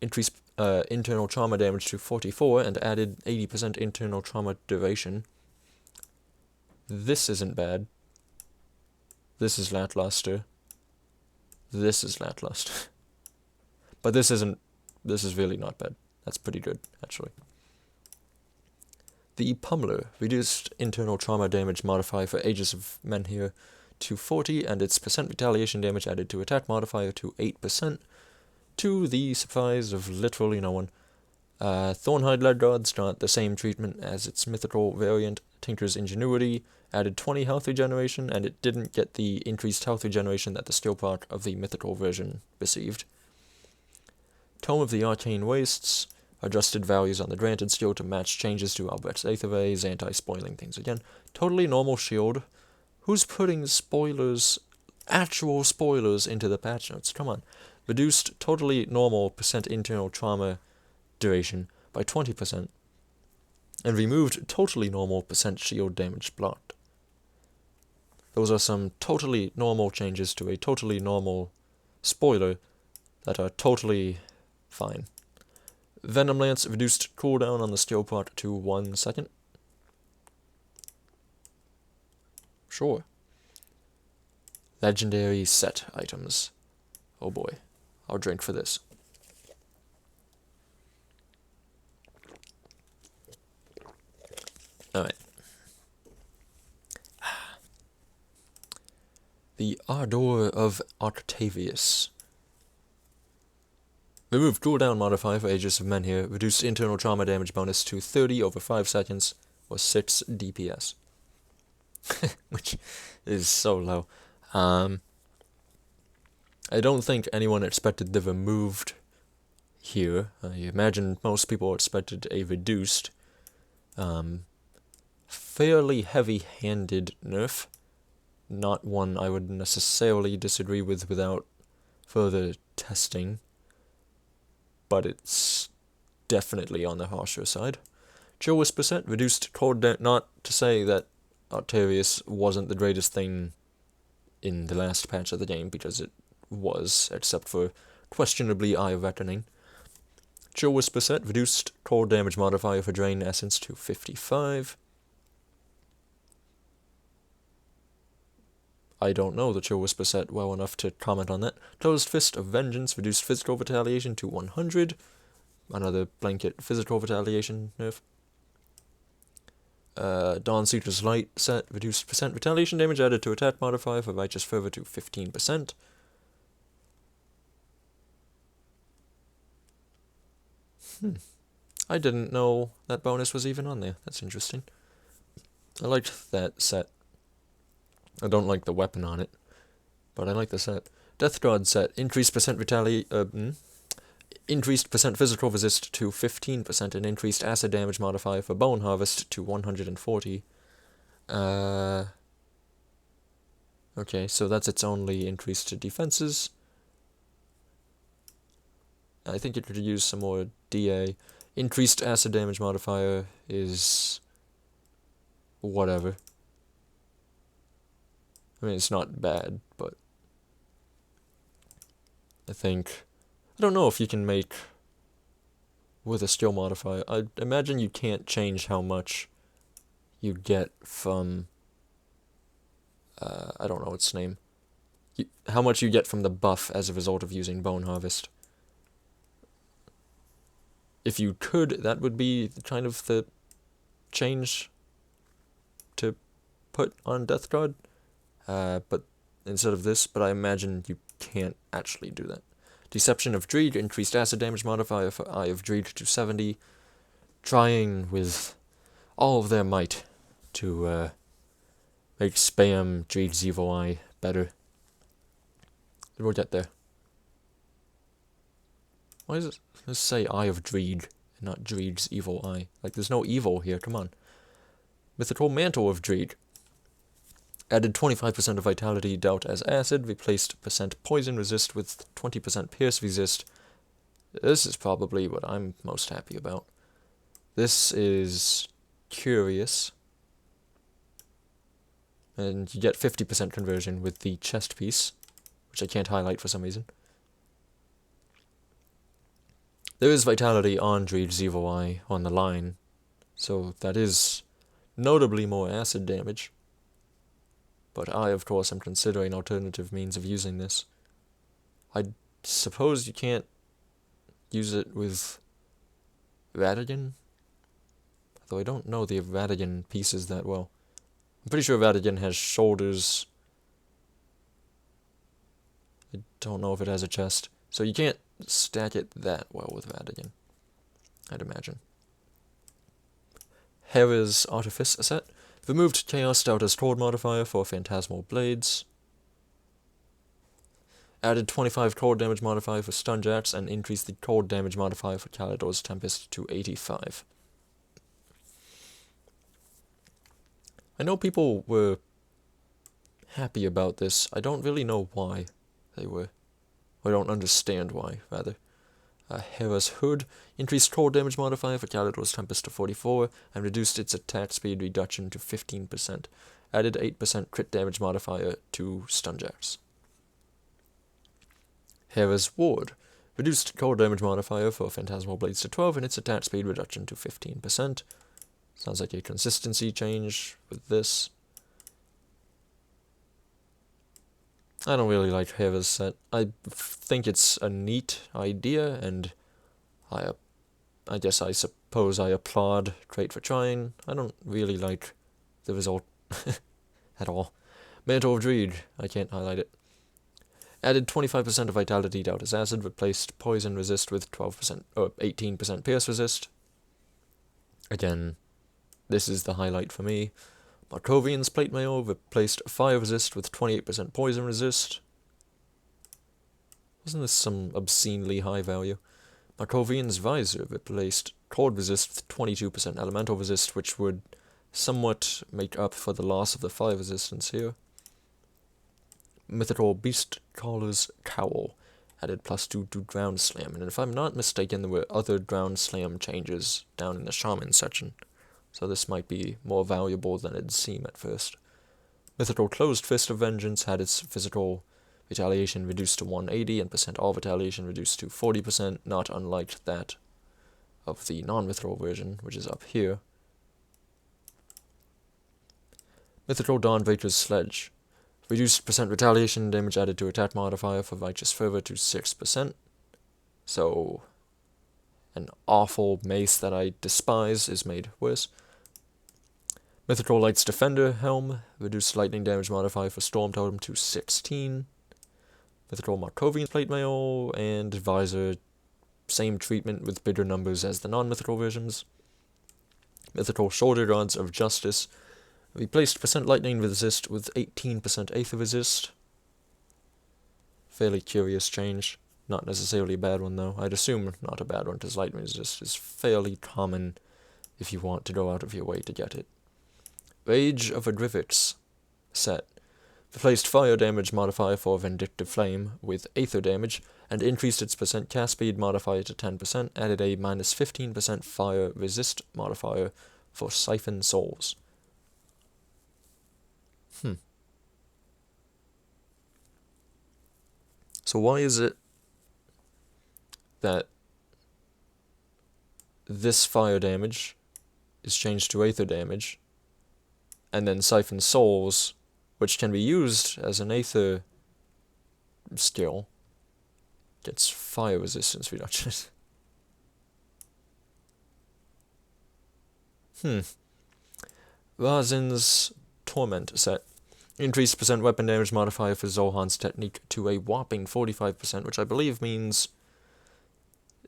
increased internal trauma damage to 44 and added 80% internal trauma duration. This isn't bad. This is lackluster. This is lackluster. But this is really not bad. That's pretty good, actually. The Pummeler reduced internal trauma damage modifier for Aegis of Menhir to 40, and its % retaliation damage added to attack modifier to 8%, to the surprise of literally no one. Thornhide Leadguards got the same treatment as its mythical variant. Tinker's Ingenuity added 20 health regeneration, and it didn't get the increased health regeneration that the skill proc of the mythical version received. Tome of the Arcane Wastes adjusted values on the granted skill to match changes to Albrecht's Aether Rays, anti-spoiling things again. Totally normal shield. Who's putting spoilers, actual spoilers, into the patch notes? Come on. Reduced totally normal % internal trauma duration by 20%, and removed totally normal % shield damage blocked. Those are some totally normal changes to a totally normal spoiler that are totally fine. Venom Lance reduced cooldown on the skill proc to 1 second. Sure. Legendary set items. Oh boy. I'll drink for this. Alright. The Ardor of Octavius. Removed cooldown modifier for Aegis of Menhir. Reduced internal trauma damage bonus to 30 over 5 seconds. for 6 DPS, which is so low. I don't think anyone expected the removed here. I imagine most people expected a reduced, fairly heavy-handed nerf. Not one I would necessarily disagree with without further testing, but it's definitely on the harsher side. Chill Whisper set reduced cold damage. Not to say that Arterius wasn't the greatest thing in the last patch of the game, because it was, except for questionably Eye of Reckoning. Chill Whisper set reduced cold damage modifier for Drain Essence to 55. I don't know the Chill Whisper set well enough to comment on that. Closed Fist of Vengeance reduced physical retaliation to 100. Another blanket physical retaliation nerf. Dawn Seeker's Light set reduced percent retaliation damage added to attack modifier for Righteous Fervor to 15%. I didn't know that bonus was even on there. That's interesting. I liked that set. I don't like the weapon on it, but I like the set. Death God set increased percent increased percent physical resist to 15% and increased acid damage modifier for Bone Harvest to 140. Okay, so that's its only increase to defenses. I think it could use some more DA. Increased acid damage modifier is whatever. I mean, it's not bad, but I don't know if you can make with a skill modifier. I imagine you can't change how much you get from, I don't know its name, how much you get from the buff as a result of using Bone Harvest. If you could, that would be kind of the change to put on Death Guard. But instead of this, but I imagine you can't actually do that. Deception of Dreed increased acid damage modifier for Eye of Dreed to 70, trying with all of their might to make spam Dreed's Evil Eye better. We'll get there. Why does it let's say Eye of Dreed and not Dreed's Evil Eye? Like, there's no evil here, come on. Mythical Mantle of Dreed. Added 25% of Vitality Doubt as Acid, replaced percent Poison Resist with 20% Pierce Resist. This is probably what I'm most happy about. This is curious. And you get 50% conversion with the chest piece, which I can't highlight for some reason. There is Vitality on Dreed's Evil Eye on the line, so that is notably more acid damage. But I, of course, am considering alternative means of using this. I suppose you can't use it with Radigan? Though I don't know the Radigan pieces that well. I'm pretty sure Radigan has shoulders. I don't know if it has a chest. So you can't stack it that well with Radigan, I'd imagine. Hera's Artifice set. Removed Chaos Doubter's Cold modifier for Phantasmal Blades. Added 25 cold damage modifier for Stun Jacks and increased the cold damage modifier for Calidor's Tempest to 85. I know people were happy about this. I don't really know why they were. I don't understand why, rather. Hera's Hood increased cold damage modifier for Calidor's Tempest to 44 and reduced its attack speed reduction to 15%. Added 8% crit damage modifier to Stun Jacks. Hera's Ward reduced cold damage modifier for Phantasmal Blades to 12 and its attack speed reduction to 15%. Sounds like a consistency change with this. I don't really like Hera's set. I think it's a neat idea, and I suppose I applaud Crate for trying. I don't really like the result at all. Mantle of Dreed, I can't highlight it. Added 25% of Vitality Doubt as Acid, replaced Poison Resist with 18% Pierce Resist. Again, this is the highlight for me. Markovian's plate mail replaced fire resist with 28% poison resist. Wasn't this some obscenely high value? Markovian's visor replaced cold resist with 22% elemental resist, which would somewhat make up for the loss of the fire resistance here. Mythical Beast Caller's Cowl added +2 to Ground Slam, and if I'm not mistaken, there were other Ground Slam changes down in the Shaman section, so this might be more valuable than it'd seem at first. Mythical Closed Fist of Vengeance had its physical retaliation reduced to 180 and percent all retaliation reduced to 40%, not unlike that of the non-mythical version, which is up here. Mythical Dawnbreaker's Sledge. Reduced percent retaliation damage added to attack modifier for Righteous Fervor to 6%. So, an awful mace that I despise is made worse. Mythical Light's Defender Helm. Reduced lightning damage modifier for Storm Totem to 16. Mythical Markovian Plate Mail and Visor. Same treatment with bigger numbers as the non-mythical versions. Mythical Shoulder Guards of Justice. Replaced percent lightning resist with 18% aether resist. Fairly curious change. Not necessarily a bad one, though. I'd assume not a bad one, because lightning resist is fairly common if you want to go out of your way to get it. Rage of Adrivix set. Replaced fire damage modifier for Vindictive Flame with aether damage, and increased its percent cast speed modifier to 10%, added a -15% fire resist modifier for Siphon Souls. So why is it that this fire damage is changed to aether damage, and then Siphon Souls, which can be used as an aether skill, gets fire resistance reduction? Razin's Torment set. Increased percent weapon damage modifier for Zohan's technique to a whopping 45%, which I believe means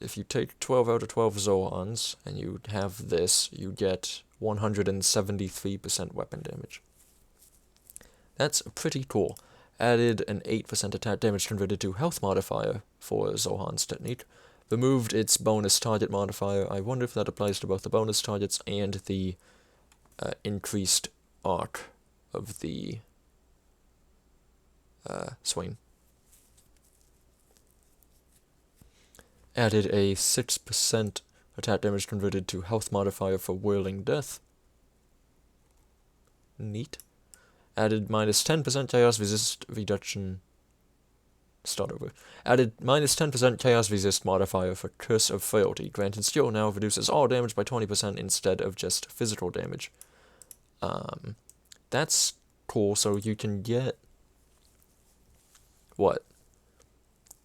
if you take 12 out of 12 Zohans and you have this, you get 173% weapon damage. That's pretty cool. Added an 8% attack damage converted to health modifier for Zohan's technique. Removed its bonus target modifier. I wonder if that applies to both the bonus targets and the increased arc of the Swain. Added a 6% attack damage converted to health modifier for Whirling Death. Neat. Added -10% chaos resist reduction. Start over. Added -10% chaos resist modifier for Curse of Frailty. Granted skill now reduces all damage by 20% instead of just physical damage. That's cool, so you can get what?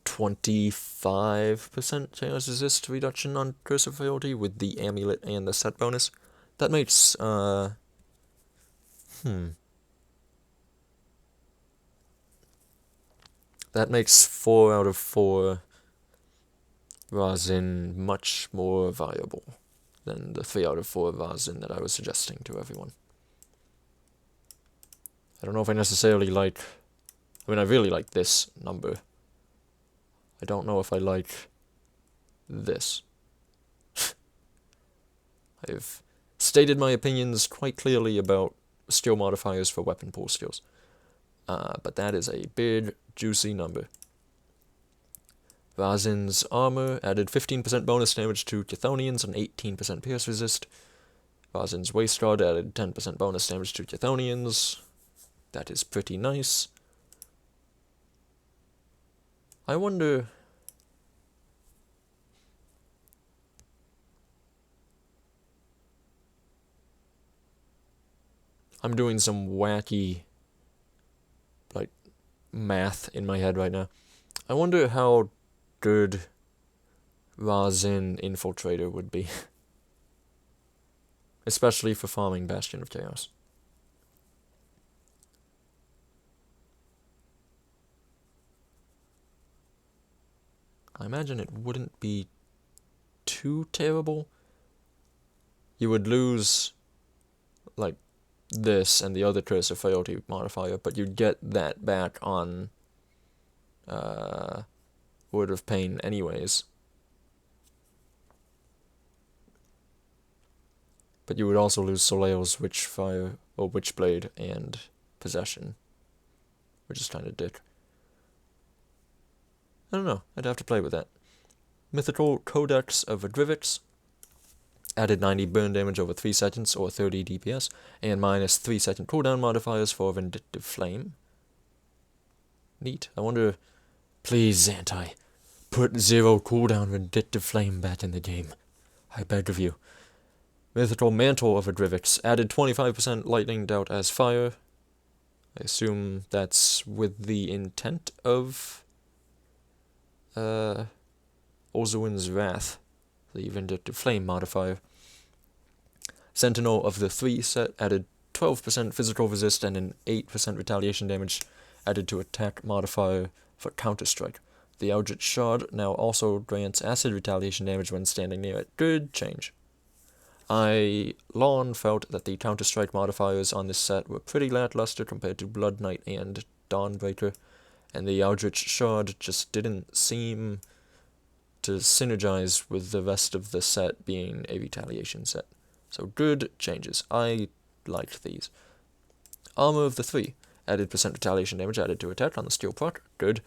25% chaos resist reduction on Curse of Frailty with the amulet and the set bonus. That makes that makes 4 out of 4 Razin much more valuable than the 3 out of 4 Razin that I was suggesting to everyone. I don't know if I necessarily like... I mean, I really like this number. I don't know if I like this. I've stated my opinions quite clearly about skill modifiers for weapon pool skills. But that is a big, juicy number. Razin's armor added 15% bonus damage to Chthonians and 18% pierce resist. Razin's waist guard added 10% bonus damage to Chthonians. That is pretty nice. I wonder... I'm doing some wacky, math in my head right now. I wonder how good Razin Infiltrator would be. Especially for farming Bastion of Chaos. I imagine it wouldn't be too terrible. You would lose like this and the other Curse of Frailty modifier, but you'd get that back on Word of Pain anyways. But you would also lose Soleil's Witchfire, or Witchblade, and Possession, which is kind of dick. I don't know, I'd have to play with that. Mythical Codex of Adrivix added 90 burn damage over 3 seconds, or 30 DPS, and minus 3 second cooldown modifiers for Vindictive Flame. Neat. I wonder... Please, Zantai, put 0 cooldown Vindictive Flame back in the game. I beg of you. Mythical Mantle of Adrivix added 25% Lightning Doubt as fire. I assume that's with the intent of Ozuin's Wrath, the Vindictive Flame modifier. Sentinel of the 3 set added 12% physical resist and an 8% retaliation damage added to attack modifier for Counter-Strike. The Eldritch Shard now also grants acid retaliation damage when standing near it. Good change. I long felt that the Counter-Strike modifiers on this set were pretty lackluster compared to Blood Knight and Dawnbreaker, and the Eldritch Shard just didn't seem to synergize with the rest of the set being a retaliation set. So good changes. I liked these. Armor of the 3 added % retaliation damage added to attack on the steel proc. Good.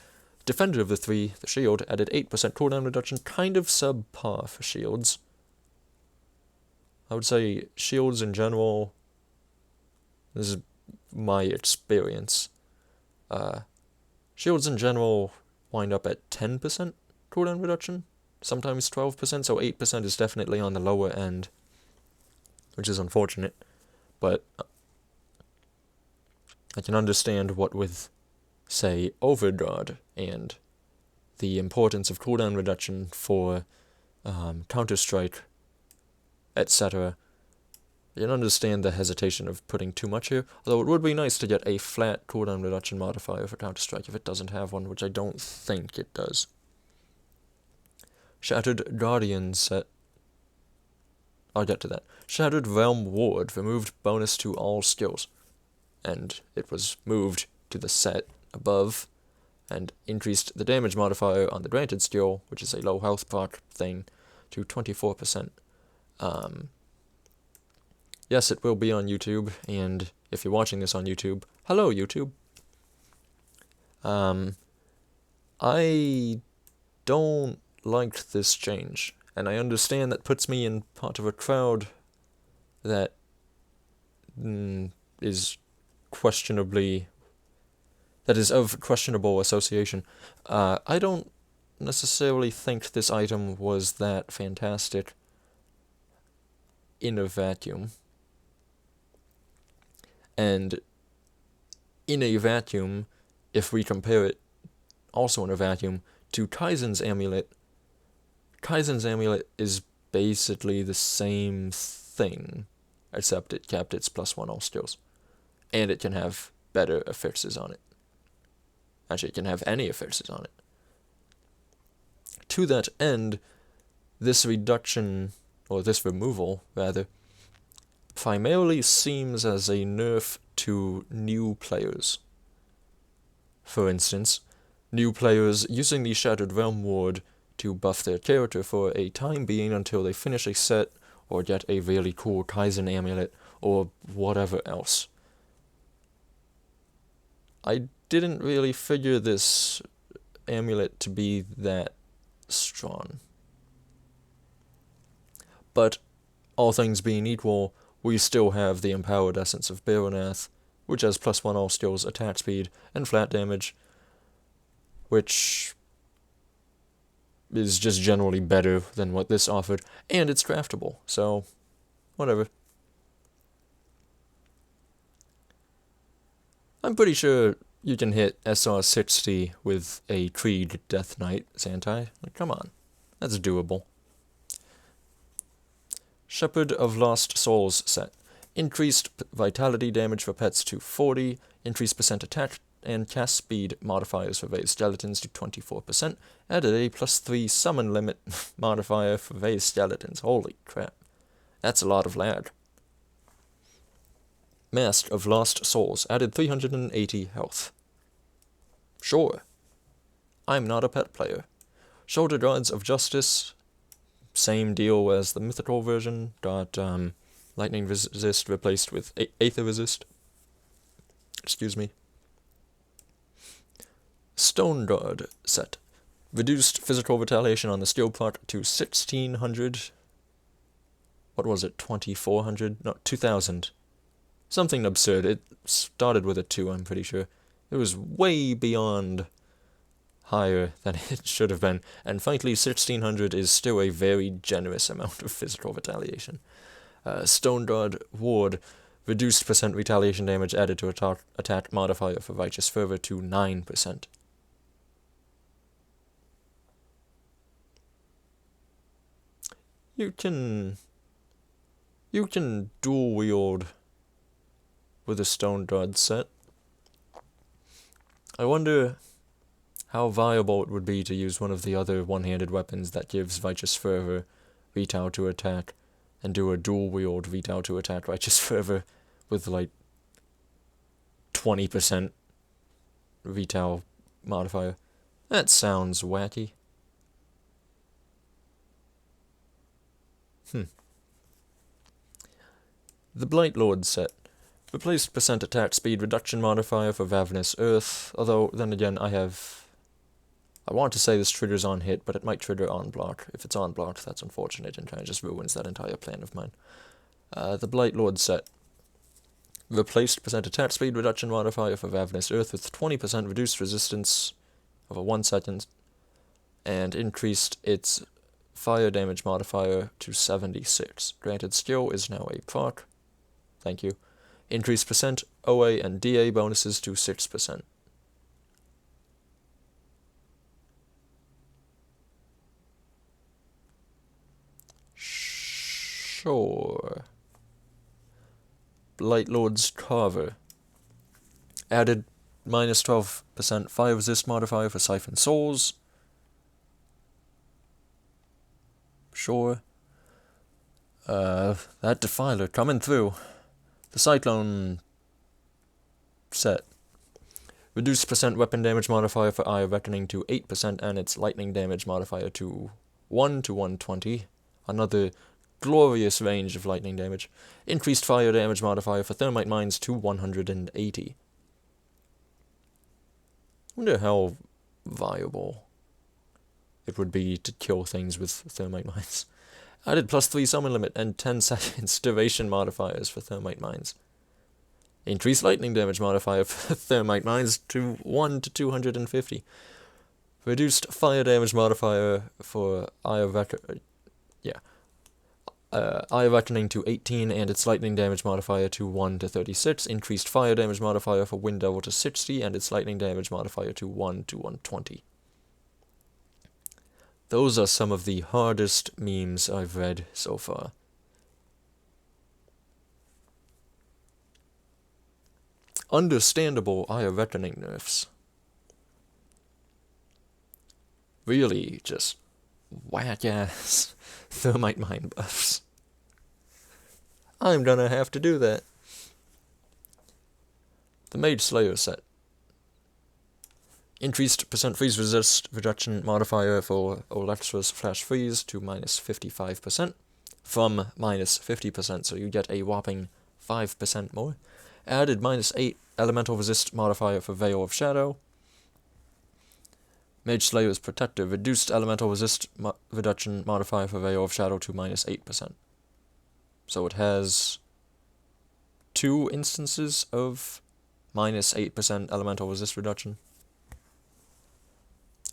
Defender of the 3, the shield, added 8% cooldown reduction, kind of subpar for shields. I would say shields in general, this is my experience, shields in general wind up at 10% cooldown reduction, sometimes 12%, so 8% is definitely on the lower end, which is unfortunate, but I can understand what with, say, Overguard and the importance of cooldown reduction for Counter-Strike, etc. I can understand the hesitation of putting too much here, although it would be nice to get a flat cooldown reduction modifier for Counter-Strike if it doesn't have one, which I don't think it does. Shattered Guardian set. I'll get to that. Shattered Realm Ward removed bonus to all skills, and it was moved to the set above, and increased the damage modifier on the granted skill, which is a low health proc thing, to 24%. Yes, it will be on YouTube, and if you're watching this on YouTube, hello YouTube. I don't like this change, and I understand that puts me in part of a crowd that is of questionable association. I don't necessarily think this item was that fantastic in a vacuum. And in a vacuum, if we compare it also in a vacuum to Kaizen's Amulet is basically the same thing, except it kept its +1 all skills. And it can have better affixes on it. Actually, it can have any affixes on it. To that end, this removal, primarily seems as a nerf to new players. For instance, new players using the Shattered Realm Ward to buff their character for a time being until they finish a set or get a really cool Kaizen amulet or whatever else. I didn't really figure this amulet to be that strong. But all things being equal, we still have the Empowered Essence of Baronath, which has +1 all skills, attack speed, and flat damage, which is just generally better than what this offered, and it's craftable, so whatever. I'm pretty sure you can hit SR60 with a Creed Death Knight, Zantai. Like, come on, that's doable. Shepherd of Lost Souls set. Increased vitality damage for pets to 40, increased % attack and cast speed modifiers for raised skeletons to 24%, added a +3 summon limit modifier for raised skeletons. Holy crap. That's a lot of lag. Mask of Lost Souls, added 380 health. Sure. I'm not a pet player. Shoulder Guards of Justice, same deal as the mythical version, got lightning resist replaced with aether resist. Excuse me. Stone Guard set. Reduced physical retaliation on the skill part to 1600. What was it, 2400? No, 2000. Something absurd. It started with a 2, I'm pretty sure. It was way beyond higher than it should have been, and frankly 1600 is still a very generous amount of physical retaliation. Stone Guard Ward, reduced percent retaliation damage added to attack modifier for Righteous Fervor to 9%. You can dual wield with a Stone Guard set. I wonder how viable it would be to use one of the other one-handed weapons that gives Righteous Fervor Retail to attack, and do a dual wield Retail to attack Righteous Fervor with like 20% Retail modifier. That sounds wacky. The Blight Lord set. Replaced percent attack speed reduction modifier for Ravenous Earth, although then again I want to say this triggers on hit, but it might trigger on block. If it's on block, that's unfortunate and kind of just ruins that entire plan of mine. The Blight Lord set. Replaced percent attack speed reduction modifier for Ravenous Earth with 20% reduced resistance over 1 second, and increased its fire damage modifier to 76. Granted skill is now a proc. Thank you. Increased percent OA and DA bonuses to 6%. Sure. Blight Lord's Carver. Added minus 12% fire resist modifier for Siphon Souls. Sure. That Defiler coming through. The Cyclone set. Reduced percent weapon damage modifier for Eye of Reckoning to 8% and its lightning damage modifier to 1 to 120. Another glorious range of lightning damage. Increased fire damage modifier for Thermite Mines to 180. Wonder how viable it would be to kill things with Thermite Mines. Added +3 summon limit and 10 seconds duration modifiers for Thermite Mines. Increased lightning damage modifier for Thermite Mines to 1 to 250. Reduced fire damage modifier for Eye of Reckoning to 18 and its lightning damage modifier to 1 to 36. Increased fire damage modifier for Wind Devil to 60 and its lightning damage modifier to 1 to 120. Those are some of the hardest memes I've read so far. Understandable Eye of Reckoning nerfs. Really just whack-ass Thermite Mine buffs. I'm gonna have to do that. The Mage Slayer set. Increased percent freeze resist reduction modifier for Electra's Flash Freeze to minus 55%, from minus 50%, so you get a whopping 5% more. Added minus 8 elemental resist modifier for Veil of Shadow. Mage Slayer's Protector, reduced elemental resist reduction modifier for Veil of Shadow to minus 8%. So it has 2 instances of minus 8% elemental resist reduction.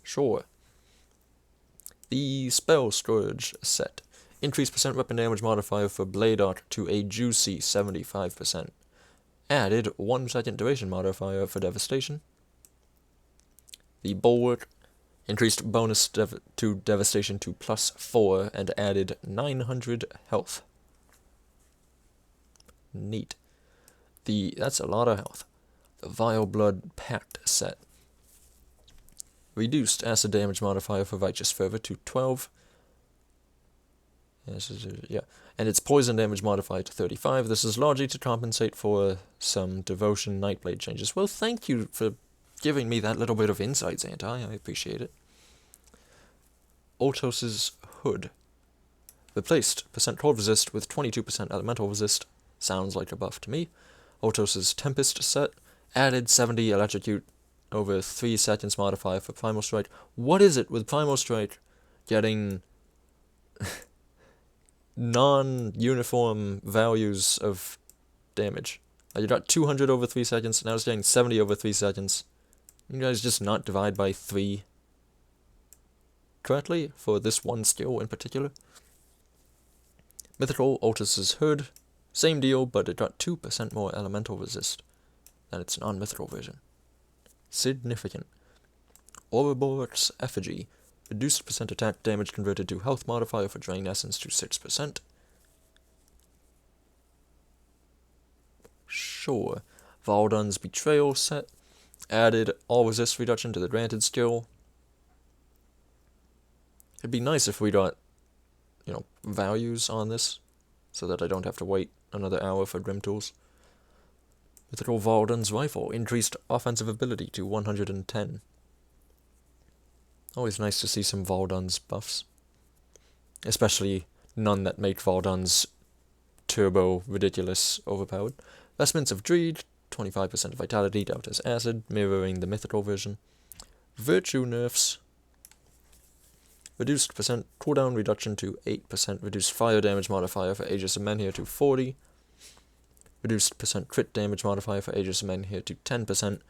Sure. The Spell Scourge set. Increased percent weapon damage modifier for Blade Arc to a juicy 75%. Added 1 second duration modifier for Devastation. The Bulwark. Increased bonus to Devastation to +4 and added 900 health. Neat. That's a lot of health. The Vile Blood Pact set. Reduced acid damage modifier for Righteous Fervor to 12. Yeah, and its poison damage modified to 35. This is largely to compensate for some Devotion Nightblade changes. Well, thank you for giving me that little bit of insight, Xantai. I appreciate it. Ultos's Hood. Replaced %12 resist with 22% elemental resist. Sounds like a buff to me. Ultos's Tempest set. Added 70 electrocute over 3 seconds modifier for Primal Strike. What is it with Primal Strike getting non-uniform values of damage? You got 200 over 3 seconds, now it's getting 70 over 3 seconds. You guys just not divide by 3 correctly for this one skill in particular? Mythical Ultus's Hood. Same deal, but it got 2% more elemental resist than its non-mythical version. Significant. Ouroboros Effigy. Reduced % attack damage converted to health modifier for Drain Essence to 6%. Sure. Valdun's Betrayal set. Added all resist reduction to the granted skill. It'd be nice if we got, values on this, so that I don't have to wait another hour for Grim Tools. Mythical Valdun's Rifle. Increased offensive ability to 110. Always nice to see some Valdun's buffs. Especially none that make Valdun's turbo ridiculous overpowered. Vestments of Dreed. 25% vitality, doubt as acid, mirroring the mythical version. Virtue nerfs. Reduced % cooldown reduction to 8%. Reduced fire damage modifier for Aegis of Menhir to 40. Reduced % crit damage modifier for Aegis of Menhir to 10%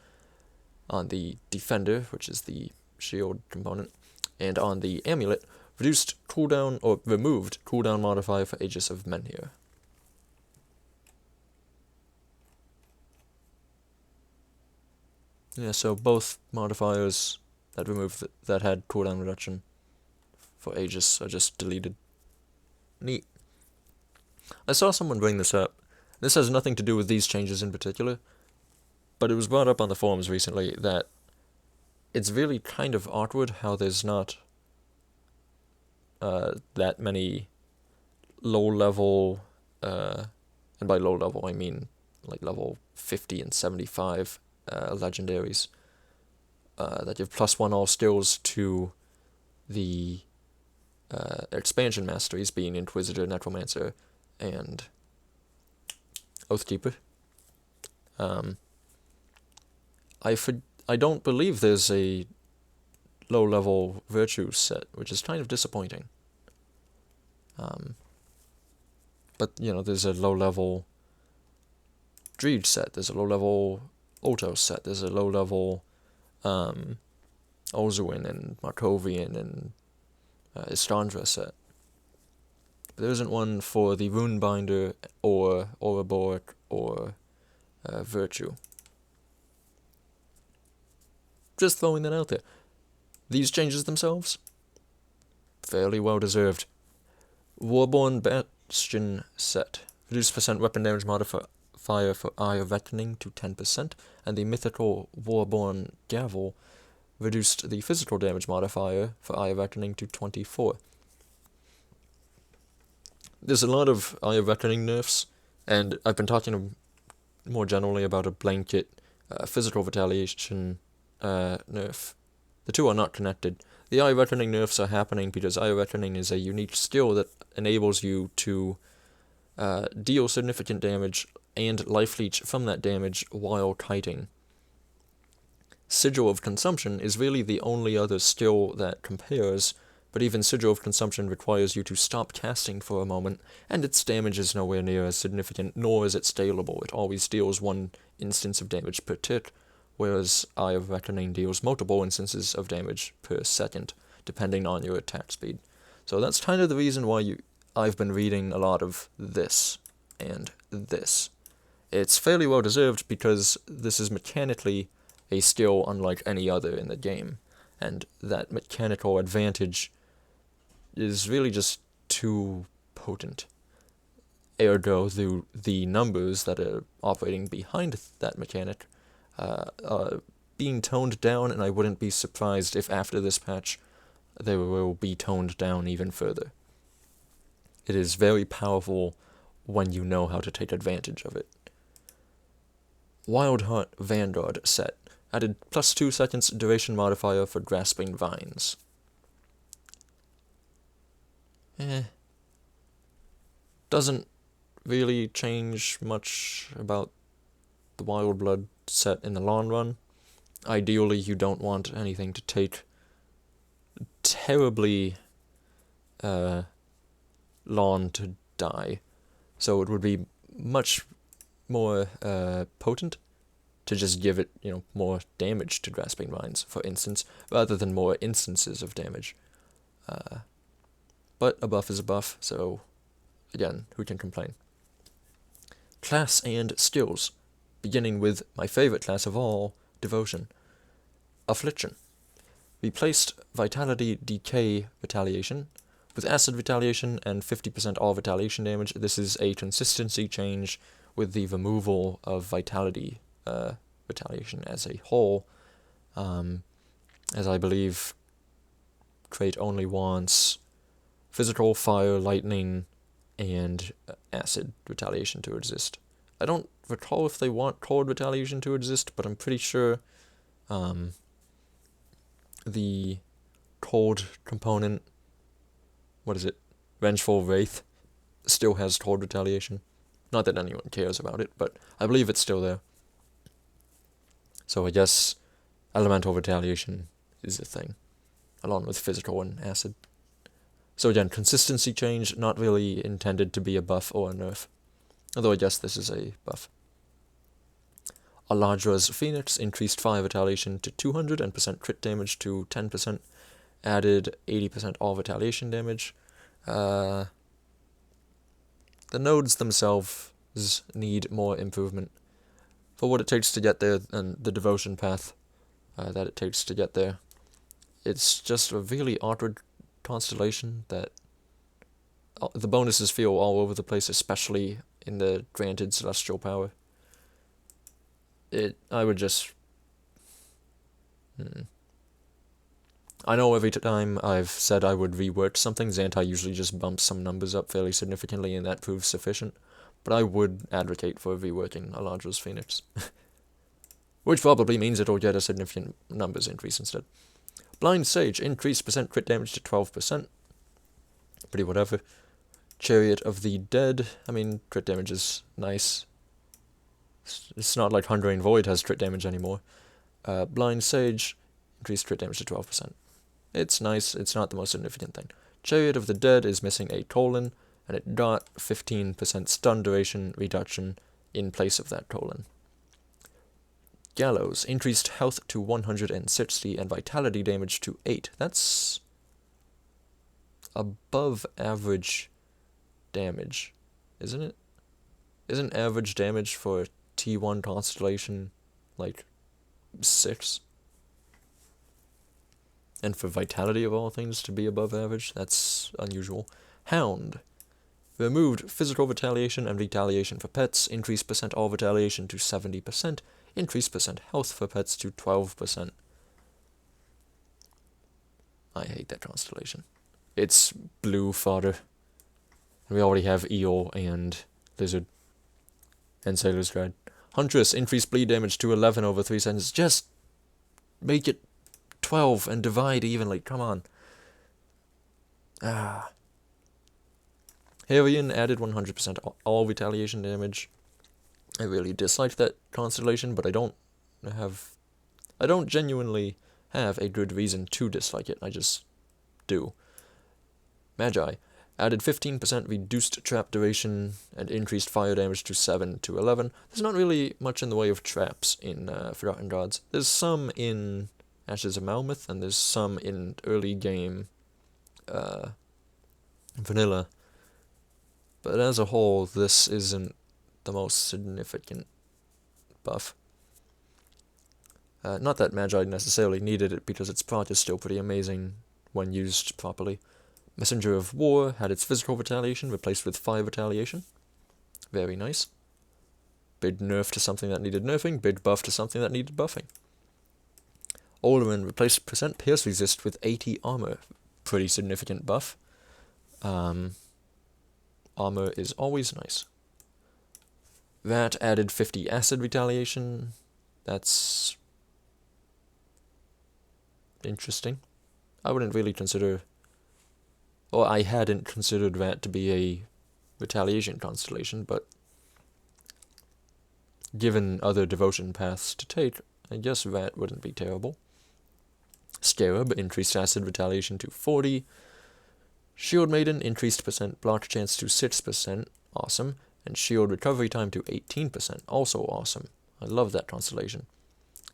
on the Defender, which is the shield component. And on the Amulet, reduced cooldown, or removed cooldown modifier for Aegis of Menhir. Yeah, so both modifiers that removed that had cooldown reduction for Aegis are just deleted. Neat. I saw someone bring this up. This has nothing to do with these changes in particular, but it was brought up on the forums recently that it's really kind of awkward how there's not that many low-level, and by low-level I mean like level 50 and 75 legendaries that give +1 all skills to the expansion masteries, being Inquisitor, Necromancer, and Oathkeeper. I don't believe there's a low-level virtue set, which is kind of disappointing. But, there's a low-level Dreed set, there's a low-level Ultos set, there's a low-level Olzuin and Markovian and Iskandra set. But there isn't one for the Runebinder or Ouroboros or Virtue. Just throwing that out there. These changes themselves, fairly well deserved. Warborn Bastion set. Reduced % weapon damage modifier for Eye of Reckoning to 10%, and the mythical Warborn Gavel reduced the physical damage modifier for Eye of Reckoning to 24. There's a lot of Eye of Reckoning nerfs, and I've been talking more generally about a blanket physical retaliation nerf. The two are not connected. The Eye of Reckoning nerfs are happening because Eye of Reckoning is a unique skill that enables you to deal significant damage and life leech from that damage while kiting. Sigil of Consumption is really the only other skill that compares, but even Sigil of Consumption requires you to stop casting for a moment, and its damage is nowhere near as significant, nor is it scalable. It always deals 1 instance of damage per tick, whereas Eye of Reckoning deals multiple instances of damage per second, depending on your attack speed. So that's kind of the reason why I've been reading a lot of this and this. It's fairly well deserved because this is mechanically a skill unlike any other in the game, and that mechanical advantage is really just too potent. Ergo, the numbers that are operating behind that mechanic are being toned down, and I wouldn't be surprised if after this patch they will be toned down even further. It is very powerful when you know how to take advantage of it. Wild Hunt Vanguard set. Added +2 seconds duration modifier for grasping vines. Doesn't really change much about the Wild Blood set in the long run. Ideally, you don't want anything to take terribly long to die. So it would be much more potent to just give it, more damage to Grasping Vines, for instance, rather than more instances of damage. But a buff is a buff, so again, who can complain? Class and skills, beginning with my favorite class of all, Devotion. Affliction. Replaced Vitality Decay Retaliation with Acid Retaliation and 50% all retaliation damage. This is a consistency change with the removal of Vitality retaliation as a whole, as I believe Crate only wants physical, fire, lightning, and acid retaliation to exist. I don't recall if they want cold retaliation to exist, but I'm pretty sure the cold component, Vengeful Wraith, still has cold retaliation. Not that anyone cares about it, but I believe it's still there. So I guess elemental retaliation is a thing, along with physical and acid. So again, consistency change, not really intended to be a buff or a nerf. Although I guess this is a buff. Aladra's Phoenix increased fire retaliation to 200 and % crit damage to 10%. Added 80% all retaliation damage. The nodes themselves need more improvement for what it takes to get there, and the devotion path that it takes to get there. It's just a really awkward constellation that the bonuses feel all over the place, especially in the granted celestial power. I would just... I know every time I've said I would rework something, Xantai usually just bumps some numbers up fairly significantly, and that proves sufficient. But I would advocate for reworking Aladra's Phoenix. Which probably means it'll get a significant numbers increase instead. Blind Sage, increased % crit damage to 12%. Pretty whatever. Chariot of the Dead, crit damage is nice. It's not like Hungering Void has crit damage anymore. Blind Sage, increased crit damage to 12%. It's nice, it's not the most significant thing. Chariot of the Dead is missing a colon, and it got 15% stun duration reduction in place of that colon. Gallows, increased health to 160 and vitality damage to 8. That's above average damage, isn't it? Isn't average damage for T1 constellation like 6? And for vitality of all things to be above average, that's unusual. Hound. Removed physical retaliation and retaliation for pets, increased % all retaliation to 70%, increased % health for pets to 12%. I hate that constellation. It's blue fodder. We already have Eel and Lizard. And Sailor's Guide. Huntress, increased bleed damage to 11 over 3 seconds. Just make it 12 and divide evenly. Come on. Harian added 100% all retaliation damage. I really disliked that constellation, but I don't genuinely have a good reason to dislike it. I just do. Magi added 15% reduced trap duration and increased fire damage to 7 to 11. There's not really much in the way of traps in Forgotten Gods. There's some in Ashes of Malmouth, and there's some in early game vanilla. But as a whole, this isn't the most significant buff. Not that Magi necessarily needed it, because its proc is still pretty amazing when used properly. Messenger of War had its physical retaliation replaced with fire retaliation. Very nice. Big nerf to something that needed nerfing, big buff to something that needed buffing. Alderman replaced % pierce resist with 80 armor. Pretty significant buff. armor is always nice. That added 50 acid retaliation. That's interesting. I wouldn't really consider, or I hadn't considered that to be a retaliation constellation, but given other devotion paths to take, I guess that wouldn't be terrible. Scarab increased acid retaliation to 40. Shield Maiden increased percent block chance to 6%, awesome, and shield recovery time to 18%, also awesome. I love that constellation.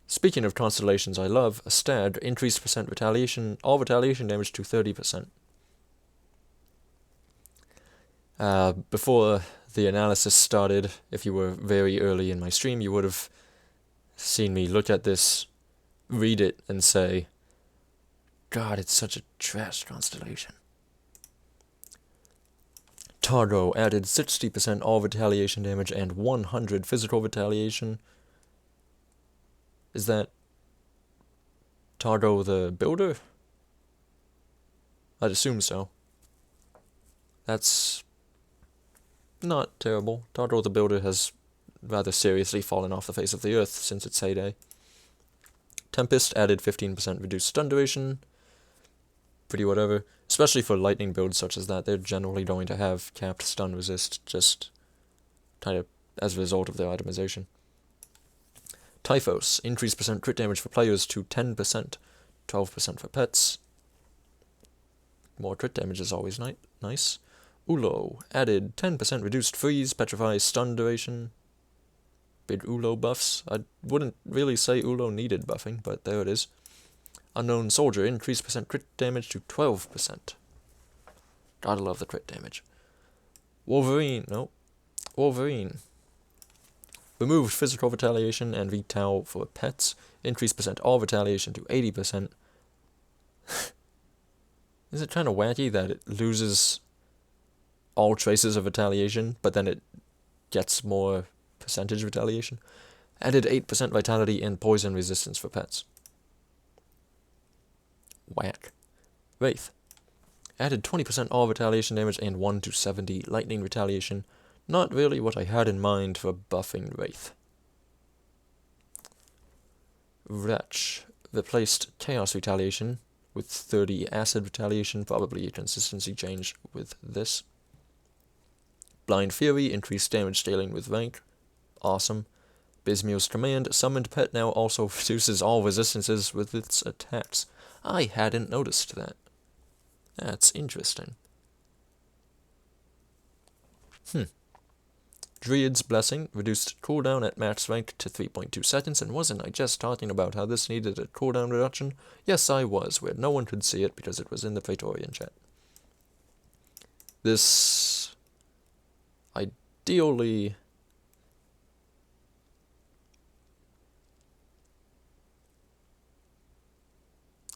Speaking of constellations I love, a stag increased percent retaliation, all retaliation damage to 30%. Before the analysis started, if you were very early in my stream, you would have seen me look at this, read it, and say, God, it's such a trash constellation. Targo added 60% all retaliation damage and 100 physical retaliation. Is that Targo the builder? I'd assume so. That's not terrible. Targo the builder has rather seriously fallen off the face of the earth since its heyday. Tempest added 15% reduced stun duration. Pretty whatever. Especially for lightning builds such as that, they're generally going to have capped stun resist, just kind of as a result of their itemization. Typhos, increased percent crit damage for players to 10%, 12% for pets. More crit damage is always nice. Ulo, added 10% reduced freeze, petrify, stun duration. Big Ulo buffs. I wouldn't really say Ulo needed buffing, but there it is. Unknown Soldier, increased percent crit damage to 12%. Gotta love the crit damage. Wolverine. Removed physical retaliation and retal for pets. Increased percent all retaliation to 80%. Is it kind of wacky that it loses all traces of retaliation, but then it gets more percentage retaliation? Added 8% vitality and poison resistance for pets. Whack. Wraith. Added 20% all retaliation damage and 1 to 70 lightning retaliation. Not really what I had in mind for buffing Wraith. Wretch. Replaced Chaos Retaliation with 30 Acid Retaliation, probably a consistency change with this. Blind Fury, increased damage scaling with rank. Awesome. Bismuth's Command, summoned pet now also reduces all resistances with its attacks. I hadn't noticed that. That's interesting. Druid's Blessing reduced cooldown at max rank to 3.2 seconds, and wasn't I just talking about how this needed a cooldown reduction? Yes, I was, where no one could see it because it was in the Praetorian chat. This ideally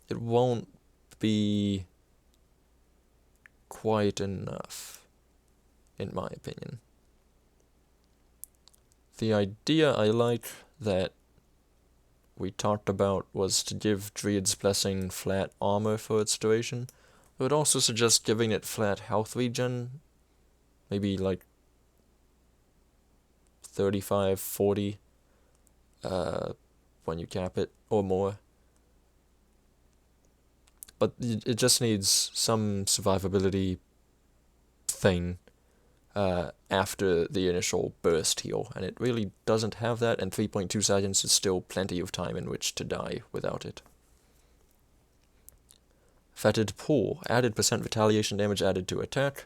it won't be quite enough, in my opinion. The idea I like that we talked about was to give Druid's Blessing flat armor for its duration. I would also suggest giving it flat health regen, maybe like 35, 40 when you cap it, or more. But it just needs some survivability thing after the initial burst heal, and it really doesn't have that, and 3.2 seconds is still plenty of time in which to die without it. Fetid Pool, added percent retaliation damage added to attack.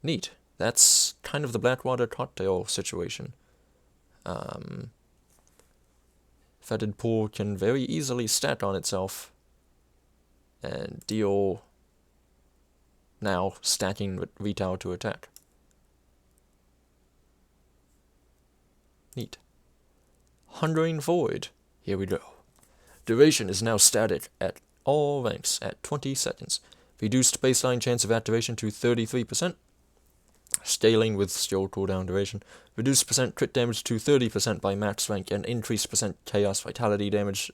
Neat. That's kind of the Blackwater cocktail situation. Fetid Pool can very easily stack on itself and deal now stacking with retail to attack. Neat. Hungering Void. Here we go. Duration is now static at all ranks at 20 seconds. Reduced baseline chance of activation to 33%. Scaling with skill cooldown duration. Reduced percent crit damage to 30% by max rank, and increased percent chaos vitality damage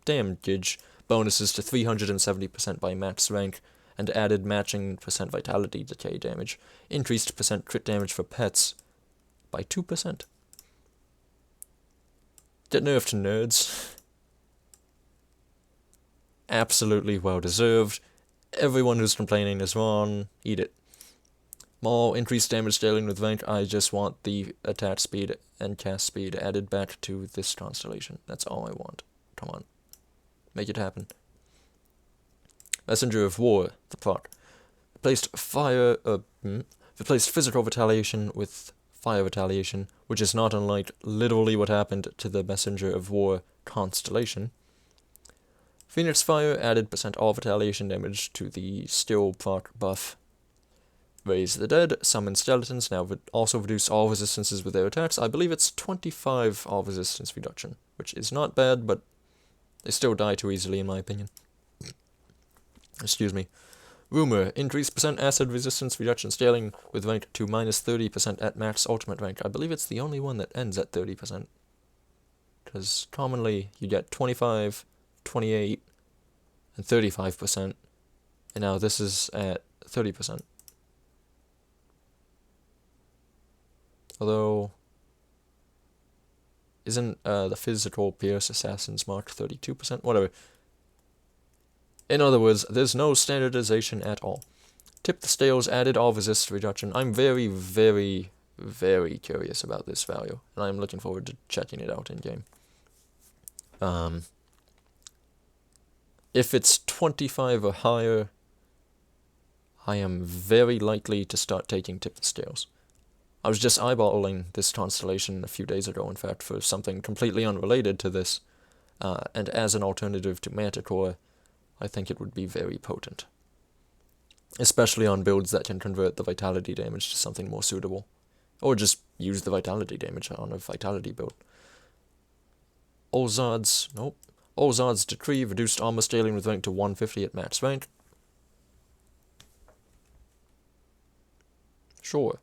damage bonuses to 370% by max rank, and added matching percent vitality decay damage. Increased percent crit damage for pets by 2%. Get nerfed, nerds. Absolutely well deserved. Everyone who's complaining is wrong. Eat it. More increased damage scaling with rank. I just want the attack speed and cast speed added back to this constellation. That's all I want. Come on. Make it happen. Messenger of War, the plot. Replaced physical retaliation with fire retaliation, which is not unlike literally what happened to the Messenger of War constellation. Phoenix Fire added percent all retaliation damage to the Still proc buff. Raise the Dead, summon skeletons, now also reduce all resistances with their attacks. I believe it's 25 all resistance reduction, which is not bad, but they still die too easily in my opinion. Excuse me. Rumor, increased percent acid resistance reduction scaling with rank to minus 30% at max ultimate rank. I believe it's the only one that ends at 30%. Because commonly you get 25, 28, and 35%, and now this is at 30%. Although, isn't the physical Pierce Assassins marked 32%? Whatever. In other words, there's no standardization at all. Tip the Scales added all resist reduction. I'm very, very, very curious about this value, and I'm looking forward to checking it out in game. If it's 25 or higher, I am very likely to start taking Tip the Scales. I was just eyeballing this constellation a few days ago, in fact, for something completely unrelated to this, and as an alternative to Manticore, I think it would be very potent. Especially on builds that can convert the vitality damage to something more suitable. Or just use the vitality damage on a vitality build. Olzad's Decree reduced armor scaling with rank to 150 at max rank. Sure.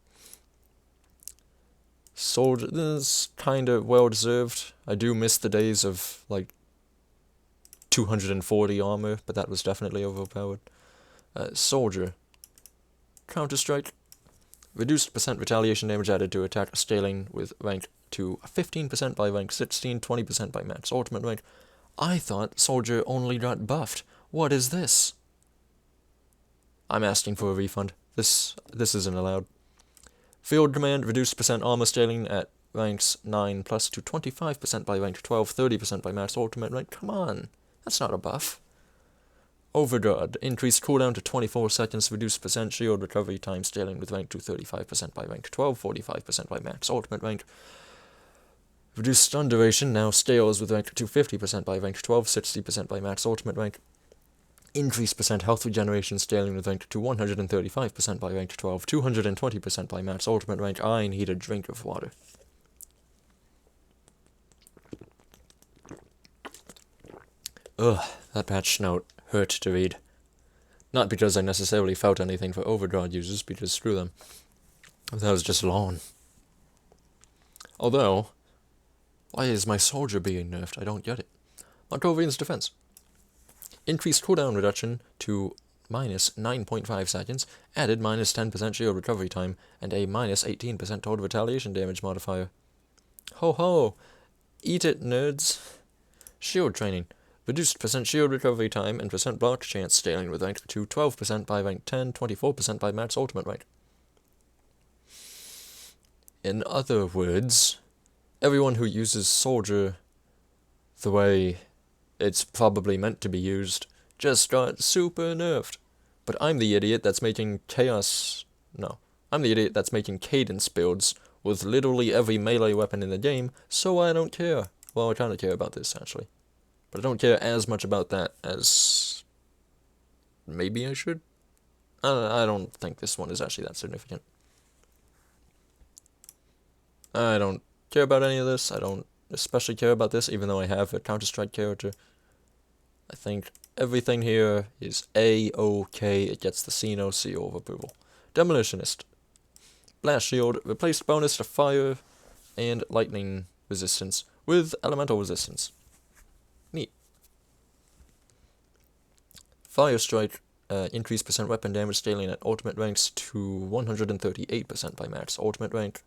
Soldier, this is kinda well deserved. I do miss the days of, like, 240 armor, but that was definitely overpowered. Soldier. Counter-Strike. Reduced percent retaliation damage added to attack scaling with rank to 15% by rank 16, 20% by max ultimate rank. I thought Soldier only got buffed. What is this? I'm asking for a refund. This isn't allowed. Field Command, reduced percent armor scaling at ranks 9 plus to 25% by rank 12, 30% by max ultimate rank. Come on, that's not a buff. Overguard, increased cooldown to 24 seconds, reduced percent shield recovery time scaling with rank to 35% by rank 12, 45% by max ultimate rank. Reduced stun duration, now scales with rank to 50% by rank 12, 60% by max ultimate rank. Increased percent health regeneration scaling with rank to 135% by rank 12, 220% by max ultimate rank. I need a drink of water. Ugh, that patch note hurt to read. Not because I necessarily felt anything for Overguard users, because screw them. That was just long. Although, why is my soldier being nerfed? I don't get it. Montovian's Defense. Increased cooldown reduction to minus 9.5 seconds, added minus 10% shield recovery time, and a minus 18% total retaliation damage modifier. Ho ho! Eat it, nerds! Shield training. Reduced percent shield recovery time and percent block chance scaling with rank to 12% by rank 10, 24% by max ultimate rank. In other words, everyone who uses Soldier the way it's probably meant to be used just got super nerfed. But I'm the idiot that's making cadence builds with literally every melee weapon in the game, so I don't care. Well, I kinda care about this, actually. But I don't care as much about that as maybe I should. I don't think this one is actually that significant. I don't care about any of this. I don't especially care about this, even though I have a Counter-Strike character. I think everything here is A-OK. It gets the C-No seal of approval. Demolitionist. Blast Shield. Replaced bonus to fire and lightning resistance with elemental resistance. Neat. Fire Strike increased percent weapon damage scaling at ultimate ranks to 138% by max ultimate rank.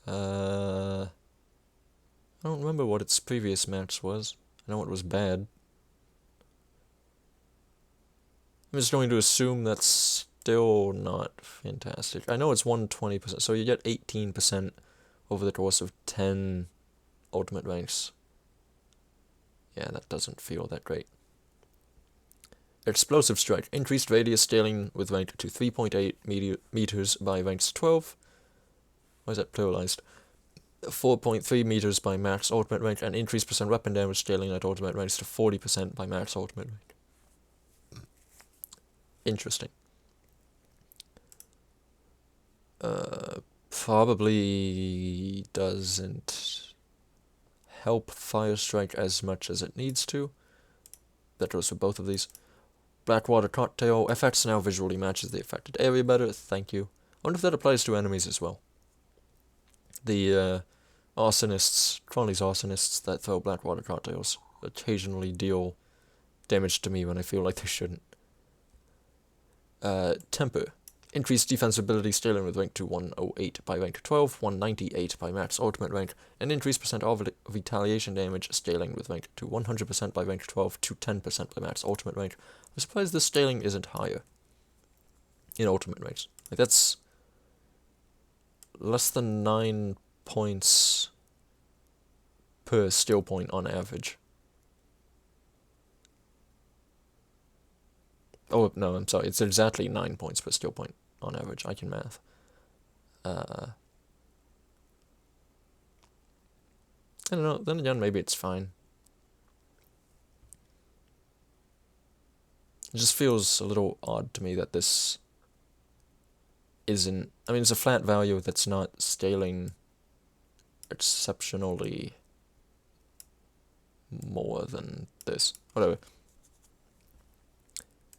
I don't remember what its previous max was. I know it was bad. I'm just going to assume that's still not fantastic. I know it's 120%, so you get 18% over the course of 10 ultimate ranks. Yeah, that doesn't feel that great. Explosive Strike. Increased radius scaling with rank to 3.8 meters by ranks 12. Why is that pluralized? 4.3 meters by max ultimate rank, and increased percent weapon damage scaling at ultimate ranks to 40% by max ultimate rank. Interesting. Probably doesn't help Fire Strike as much as it needs to. That goes for both of these. Blackwater Cocktail. Effects now visually matches the affected area better. Thank you. I wonder if that applies to enemies as well. The arsonists, Crawley's arsonists that throw Blackwater Cocktails occasionally deal damage to me when I feel like they shouldn't. Temper. Increased defensibility scaling with rank to 108 by rank 12, 198 by max ultimate rank, and increased percent of retaliation damage scaling with rank to 100% by rank 12 to 10% by max ultimate rank. I'm surprised this scaling isn't higher in ultimate ranks. Like, that's less than 9 points per skill point on average. Oh, no, I'm sorry. It's exactly 9 points per skill point on average. I can math. I don't know. Then again, maybe it's fine. It just feels a little odd to me that this isn't... I mean, it's a flat value that's not scaling exceptionally more than this. Whatever.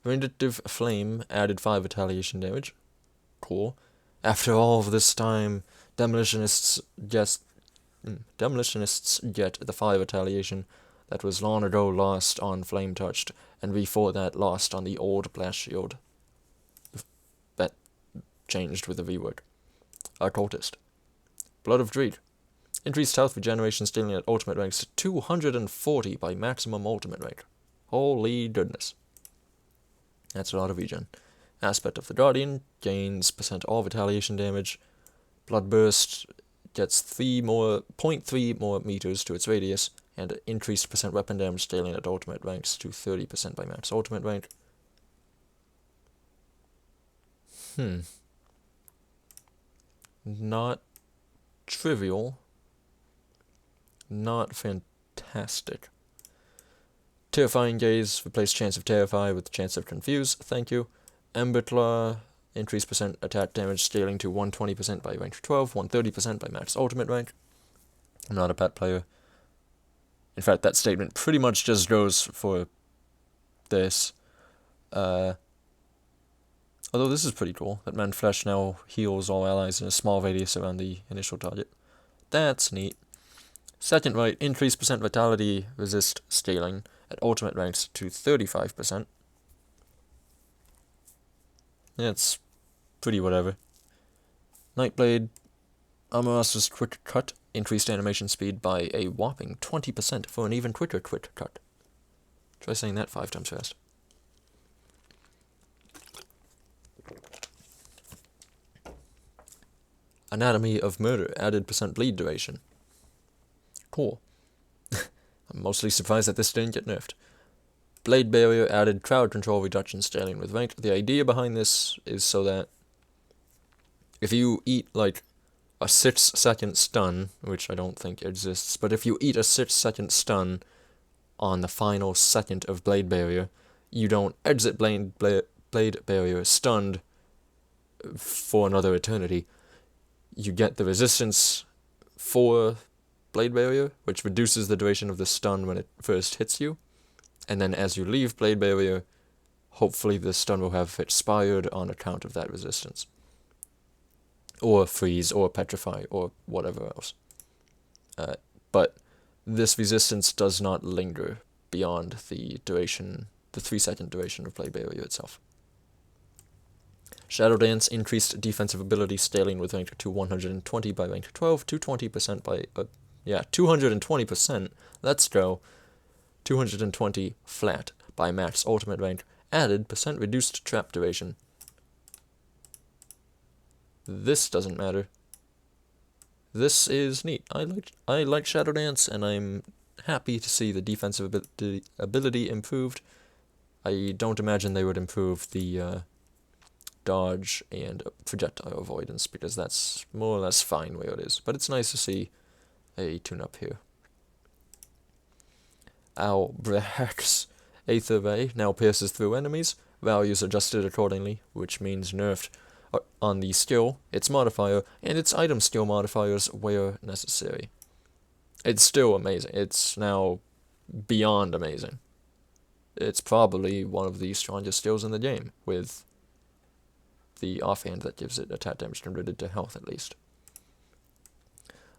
Vindictive Flame added 5 retaliation damage. Cool. After all of this time, Demolitionists get the 5 retaliation that was long ago lost on Flame Touched, and before that lost on the old Blast Shield. That changed with the rework. Occultist. Blood of Dread. Increased health regeneration scaling at ultimate ranks to 240 by maximum ultimate rank. Holy goodness. That's a lot of regen. Aspect of the Guardian gains percent all retaliation damage. Bloodburst gets 0.3 more meters to its radius, and increased percent weapon damage scaling at ultimate ranks to 30% by max ultimate rank. Not trivial. Not fantastic. Terrifying Gaze, replace Chance of Terrify with Chance of Confuse, thank you. Ember Claw, increase percent attack damage scaling to 120% by rank 12, 130% by max ultimate rank. I'm not a pet player. In fact, that statement pretty much just goes for this. Although this is pretty cool, that Man Flesh now heals all allies in a small radius around the initial target. That's neat. Second right, increase percent vitality resist scaling at ultimate ranks to 35%. Yeah, it's pretty whatever. Nightblade, Armor Master's Quick Cut, increased animation speed by a whopping 20% for an even quicker quick cut. Try saying that 5 times fast. Anatomy of Murder, added percent bleed duration. Cool. I'm mostly surprised that this didn't get nerfed. Blade Barrier added crowd control reduction scaling with rank. The idea behind this is so that if you eat like a 6-second stun, which I don't think exists, but if you eat a 6-second stun on the final second of Blade Barrier, you don't exit Blade Barrier stunned for another eternity. You get the resistance for Blade Barrier, which reduces the duration of the stun when it first hits you, and then as you leave Blade Barrier, hopefully the stun will have expired on account of that resistance. Or freeze, or petrify, or whatever else. But this resistance does not linger beyond the duration, the 3-second duration of play barrier itself. Shadow Dance increased defensive ability scaling with rank to 120 by rank 12, to 20% by, 220%, let's go, 220 flat by max ultimate rank, added % reduced trap duration. This doesn't matter. This is neat. I like Shadow Dance, and I'm happy to see the defensive ability improved. I don't imagine they would improve the dodge and projectile avoidance, because that's more or less fine where it is. But it's nice to see a tune-up here. Albrecht's Aether Ray now pierces through enemies, values adjusted accordingly, which means nerfed on the skill, its modifier, and its item skill modifiers where necessary. It's still amazing. It's now beyond amazing. It's probably one of the strongest skills in the game, with the offhand that gives it attack damage converted to health at least.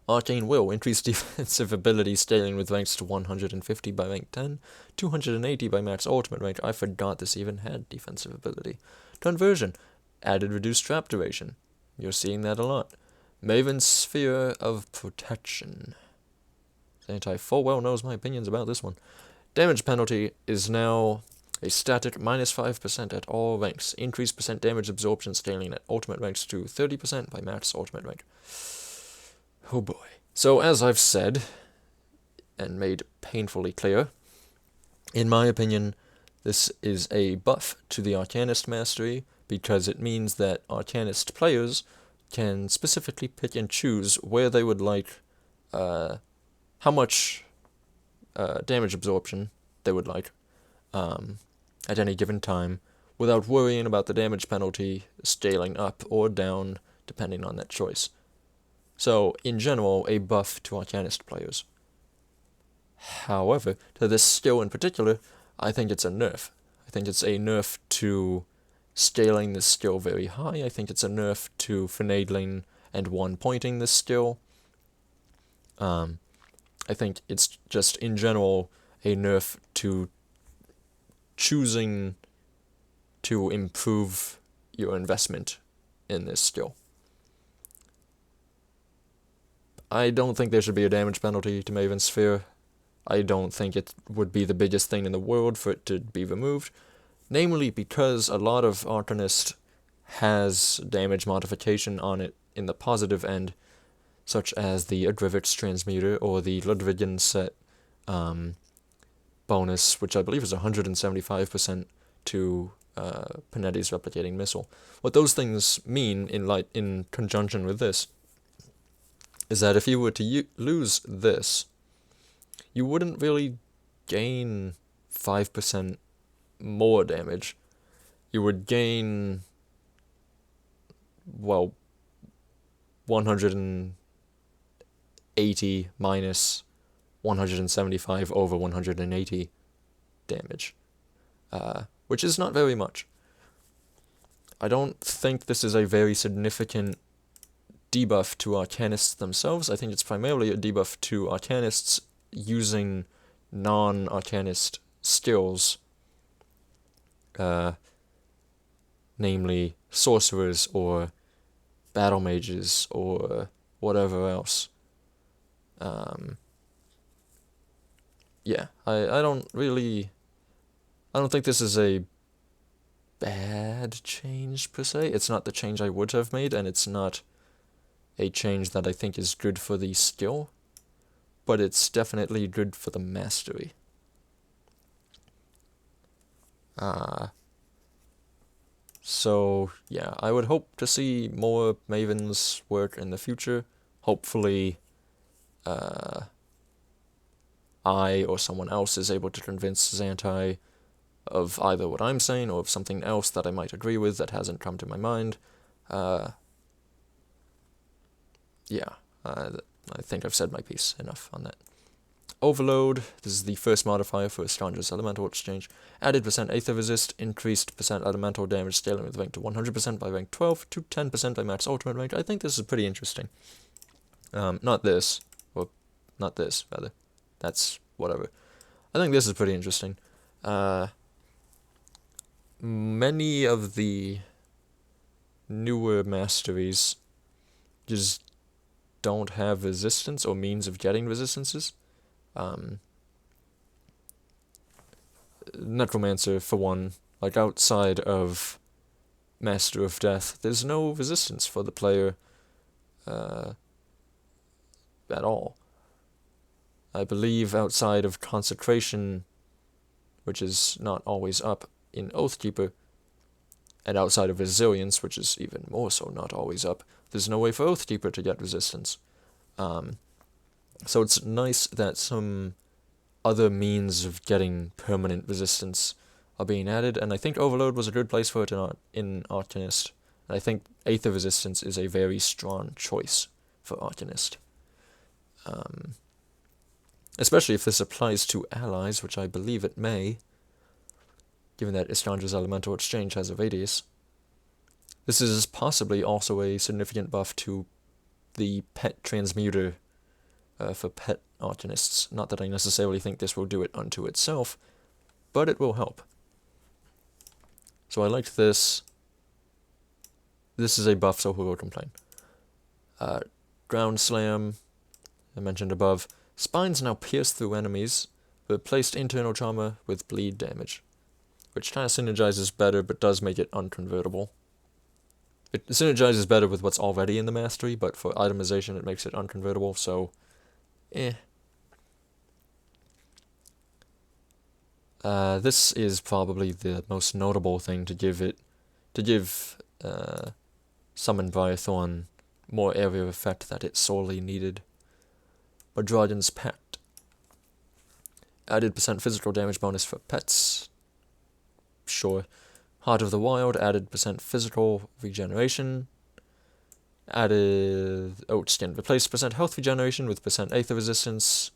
Arcane Will, increased defensive ability scaling with ranks to 150 by rank 10, 280 by max ultimate rank. I forgot this even had defensive ability. Conversion, added reduced trap duration. You're seeing that a lot. Maven's Sphere of Protection. Zantai full well knows my opinions about this one. Damage penalty is now a static -5% at all ranks. Increased % damage absorption scaling at ultimate ranks to 30% by max ultimate rank. Oh boy. So as I've said, and made painfully clear, in my opinion, this is a buff to the Arcanist mastery, because it means that Arcanist players can specifically pick and choose where they would like, how much damage absorption they would like at any given time, without worrying about the damage penalty scaling up or down, depending on that choice. So, in general, a buff to Arcanist players. However, to this skill in particular, I think it's a nerf. I think it's a nerf to scaling this skill very high. I think it's a nerf to finagling and one-pointing this skill. I think it's just, in general, a nerf to choosing to improve your investment in this skill. I don't think there should be a damage penalty to Maven's Sphere. I don't think it would be the biggest thing in the world for it to be removed. Namely because a lot of Arcanist has damage modification on it in the positive end, such as the Agrivix Transmuter or the Ludwigian set bonus, which I believe is 175% to Panetti's Replicating Missile. What those things mean in conjunction with this is that if you were to lose this, you wouldn't really gain 5% more damage. You would gain, well, 180 minus 175 over 180 damage, which is not very much. I don't think this is a very significant debuff to Arcanists themselves. I think it's primarily a debuff to Arcanists using non-Arcanist skills, namely sorcerers or battle mages or whatever else. I don't think this is a bad change per se. It's not the change I would have made, and it's not a change that I think is good for the skill, but it's definitely good for the mastery. So, yeah, I would hope to see more Maven's work in the future. Hopefully, I or someone else is able to convince Zantai of either what I'm saying or of something else that I might agree with that hasn't come to my mind. I think I've said my piece enough on that. Overload, this is the first modifier for Estranger's Elemental Exchange. Added % Aether Resist, increased % Elemental Damage scaling with rank to 100% by rank 12 to 10% by max ultimate rank. I think this is pretty interesting. Not this, rather. That's whatever. I think this is pretty interesting. Many of the newer masteries just don't have resistance or means of getting resistances. Necromancer, for one, like outside of Master of Death, there's no resistance for the player at all. I believe outside of Consecration, which is not always up in Oathkeeper, and outside of Resilience, which is even more so not always up, there's no way for Oathkeeper to get resistance. So it's nice that some other means of getting permanent resistance are being added, and I think Overload was a good place for it in Arcanist. And I think Aether Resistance is a very strong choice for Arcanist. Especially if this applies to allies, which I believe it may, given that Istrandra's Elemental Exchange has a radius. This is possibly also a significant buff to the pet transmuter for pet Arcanists. Not that I necessarily think this will do it unto itself, but it will help. So I liked this. This is a buff, so who will complain? Ground Slam, I mentioned above. Spines now pierce through enemies, replaced internal trauma with bleed damage, which kind of synergizes better, but does make it unconvertible. It synergizes better with what's already in the mastery, but for itemization it makes it unconvertible, so this is probably the most notable thing to give Summon Briarthorn more area effect that it sorely needed. Dragon's Pact. Added % physical damage bonus for pets. Sure. Heart of the Wild, added % physical regeneration. Added Oat Skin. Replaced % health regeneration with % Aether resistance.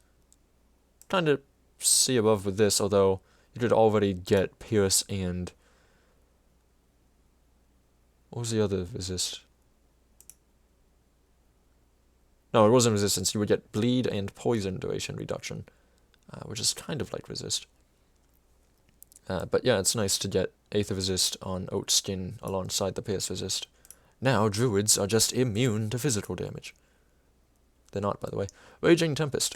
Kinda see above with this, although you could already get Pierce and... What was the other resist? No, it wasn't resistance. You would get bleed and poison duration reduction, which is kind of like resist. But yeah, it's nice to get Aether resist on Oat Skin alongside the Pierce resist. Now druids are just immune to physical damage. They're not, by the way. Raging Tempest.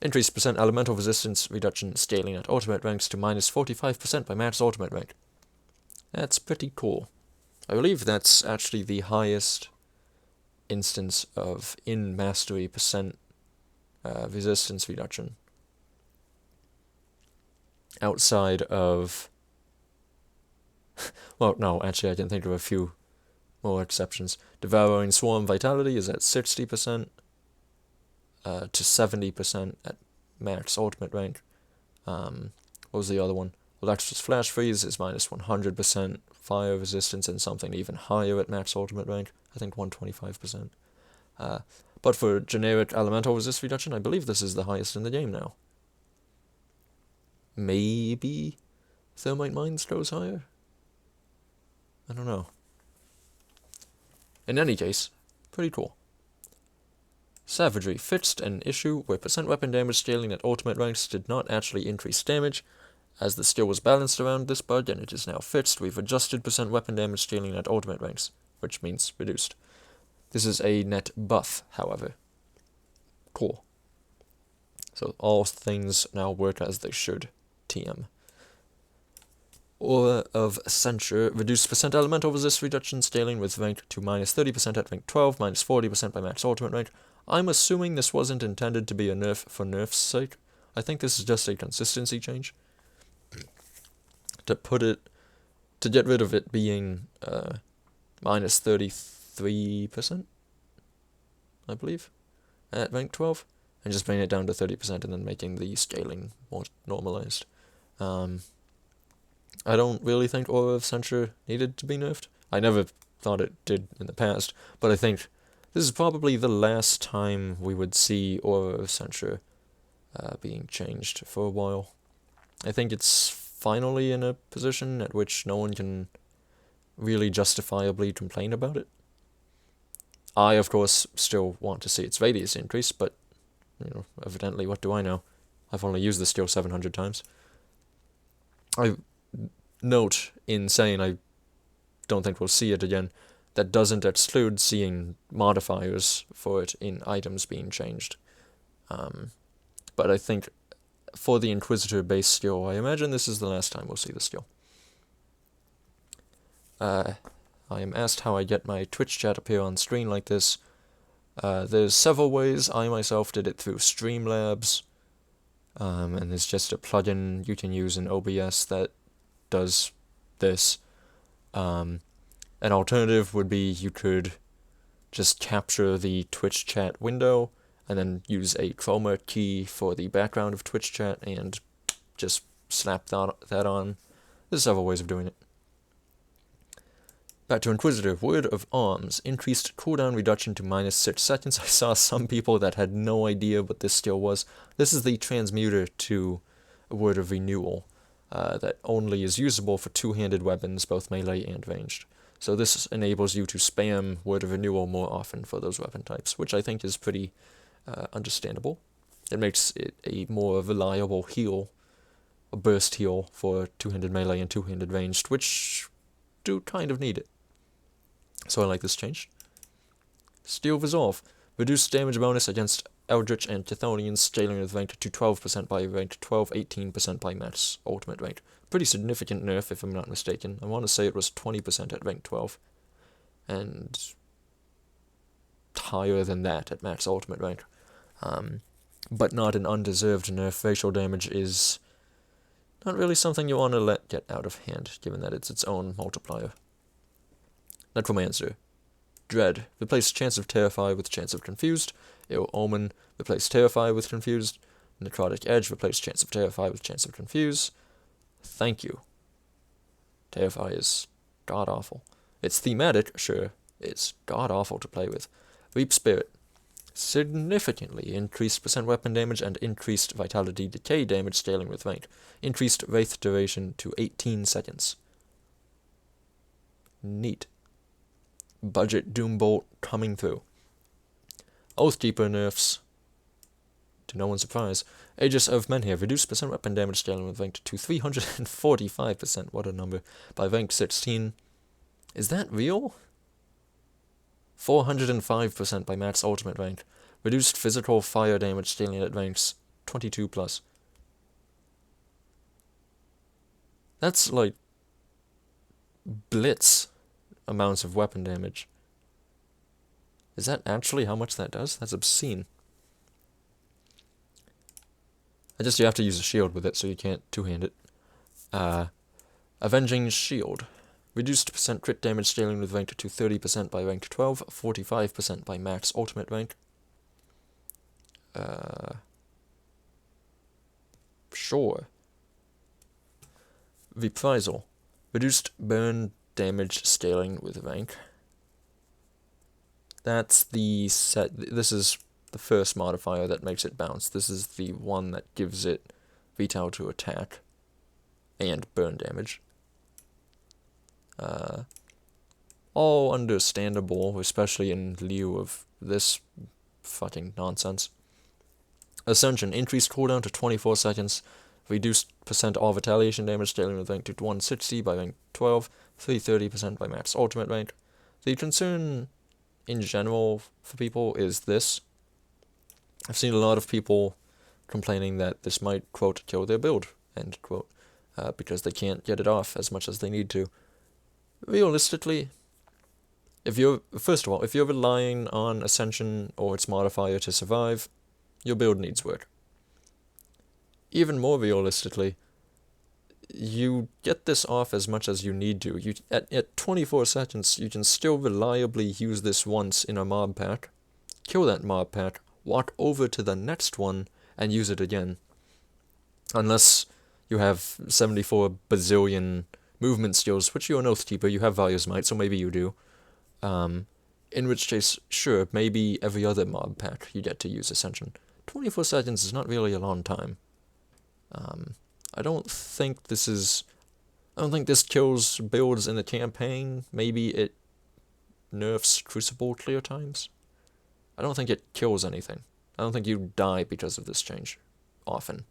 Increased % elemental resistance reduction scaling at ultimate ranks to minus 45% by max ultimate rank. That's pretty cool. I believe that's actually the highest instance of in mastery % resistance reduction outside of well, no, actually I can think of a few more exceptions. Devouring Swarm Vitality is at 60% to 70% at max ultimate rank. What was the other one? Electra's Flash Freeze is minus 100% fire resistance and something even higher at max ultimate rank. I think 125%. But for generic elemental resist reduction, I believe this is the highest in the game now. Maybe Thermite Mines goes higher? I don't know. In any case, pretty cool. Savagery fixed an issue where % weapon damage scaling at ultimate ranks did not actually increase damage. As the skill was balanced around this bug and it is now fixed, we've adjusted % weapon damage scaling at ultimate ranks, which means reduced. This is a net buff, however. Cool. So all things now work as they should. TM. Aura of Censure. Reduced % elemental resist reduction scaling with rank to minus 30% at rank 12, minus 40% by max ultimate rank. I'm assuming this wasn't intended to be a nerf for nerf's sake. I think this is just a consistency change. To get rid of it being minus 33%, I believe, at rank 12, and just bring it down to 30% and then making the scaling more normalized. I don't really think Aura of Censure needed to be nerfed. I never thought it did in the past, but I think this is probably the last time we would see Aura of Censure being changed for a while. I think it's finally in a position at which no one can really justifiably complain about it. I, of course, still want to see its radius increase, but, evidently, what do I know? I've only used the steel 700 times. I note in saying I don't think we'll see it again, that doesn't exclude seeing modifiers for it in items being changed. But I think for the Inquisitor base skill, I imagine this is the last time we'll see the skill. I am asked how I get my Twitch chat appear on screen like this. There's several ways. I myself did it through Streamlabs, and there's just a plugin you can use in OBS that does this. An alternative would be you could just capture the Twitch chat window and then use a chroma key for the background of Twitch chat and just snap that on. There's several ways of doing it. Back to Inquisitor. Word of Arms. Increased cooldown reduction to -6 seconds. I saw some people that had no idea what this skill was. This is the transmuter to a Word of Renewal that only is usable for two-handed weapons, both melee and ranged. So this enables you to spam Word of Renewal more often for those weapon types, which I think is pretty understandable. It makes it a more reliable heal, a burst heal for two-handed melee and two-handed ranged, which do kind of need it. So I like this change. Steel Resolve. Reduced damage bonus against Eldritch and Chthonians, scaling with rank to 12% by rank 12, 18% by max ultimate rank. Pretty significant nerf, if I'm not mistaken. I want to say it was 20% at rank 12. And higher than that at max ultimate rank. But not an undeserved nerf. Facial damage is not really something you want to let get out of hand, given that it's its own multiplier. Necromancer. Dread. Replace Chance of Terrify with Chance of Confused. Ill Omen. Replace Terrify with Confused. Necrotic Edge. Replace Chance of Terrify with Chance of Confuse. Thank you. Terrify is god-awful. It's thematic, sure. It's god-awful to play with. Reap Spirit. Significantly increased percent weapon damage and increased vitality decay damage scaling with rank. Increased wraith duration to 18 seconds. Neat. Budget Doombolt coming through. Oathkeeper nerfs. To no one's surprise. Aegis of Menhir. Reduced percent weapon damage scaling with rank to 345%. What a number. By rank 16. Is that real? 405% by max ultimate rank. Reduced physical fire damage scaling at ranks 22+. That's like blitz amounts of weapon damage. Is that actually how much that does? That's obscene. You have to use a shield with it, so you can't two-hand it. Avenging Shield. Reduced percent crit damage scaling with rank to 30% by rank 12, 45% by max ultimate rank. Sure. Reprisal. Reduced burn damage scaling with rank. That's the set. This is the first modifier that makes it bounce. This is the one that gives it retail to attack and burn damage. All understandable, especially in lieu of this fucking nonsense. Ascension. Increased cooldown to 24 seconds. Reduced percent all retaliation damage scaling with rank to 160 by rank 12. 330% by max ultimate rank. The concern in general for people is this. I've seen a lot of people complaining that this might, quote, kill their build, end quote, because they can't get it off as much as they need to. Realistically, if you're relying on Ascension or its modifier to survive, your build needs work. Even more realistically, you get this off as much as you need to. At 24 seconds, you can still reliably use this once in a mob pack, kill that mob pack, walk over to the next one, and use it again. Unless you have 74 bazillion movement skills, which you're an Oathkeeper, you have Value's Might, so maybe you do. In which case, sure, maybe every other mob pack you get to use Ascension. 24 seconds is not really a long time. I don't think this kills builds in the campaign. Maybe it nerfs Crucible clear times. I don't think it kills anything. I don't think you die because of this change. Often.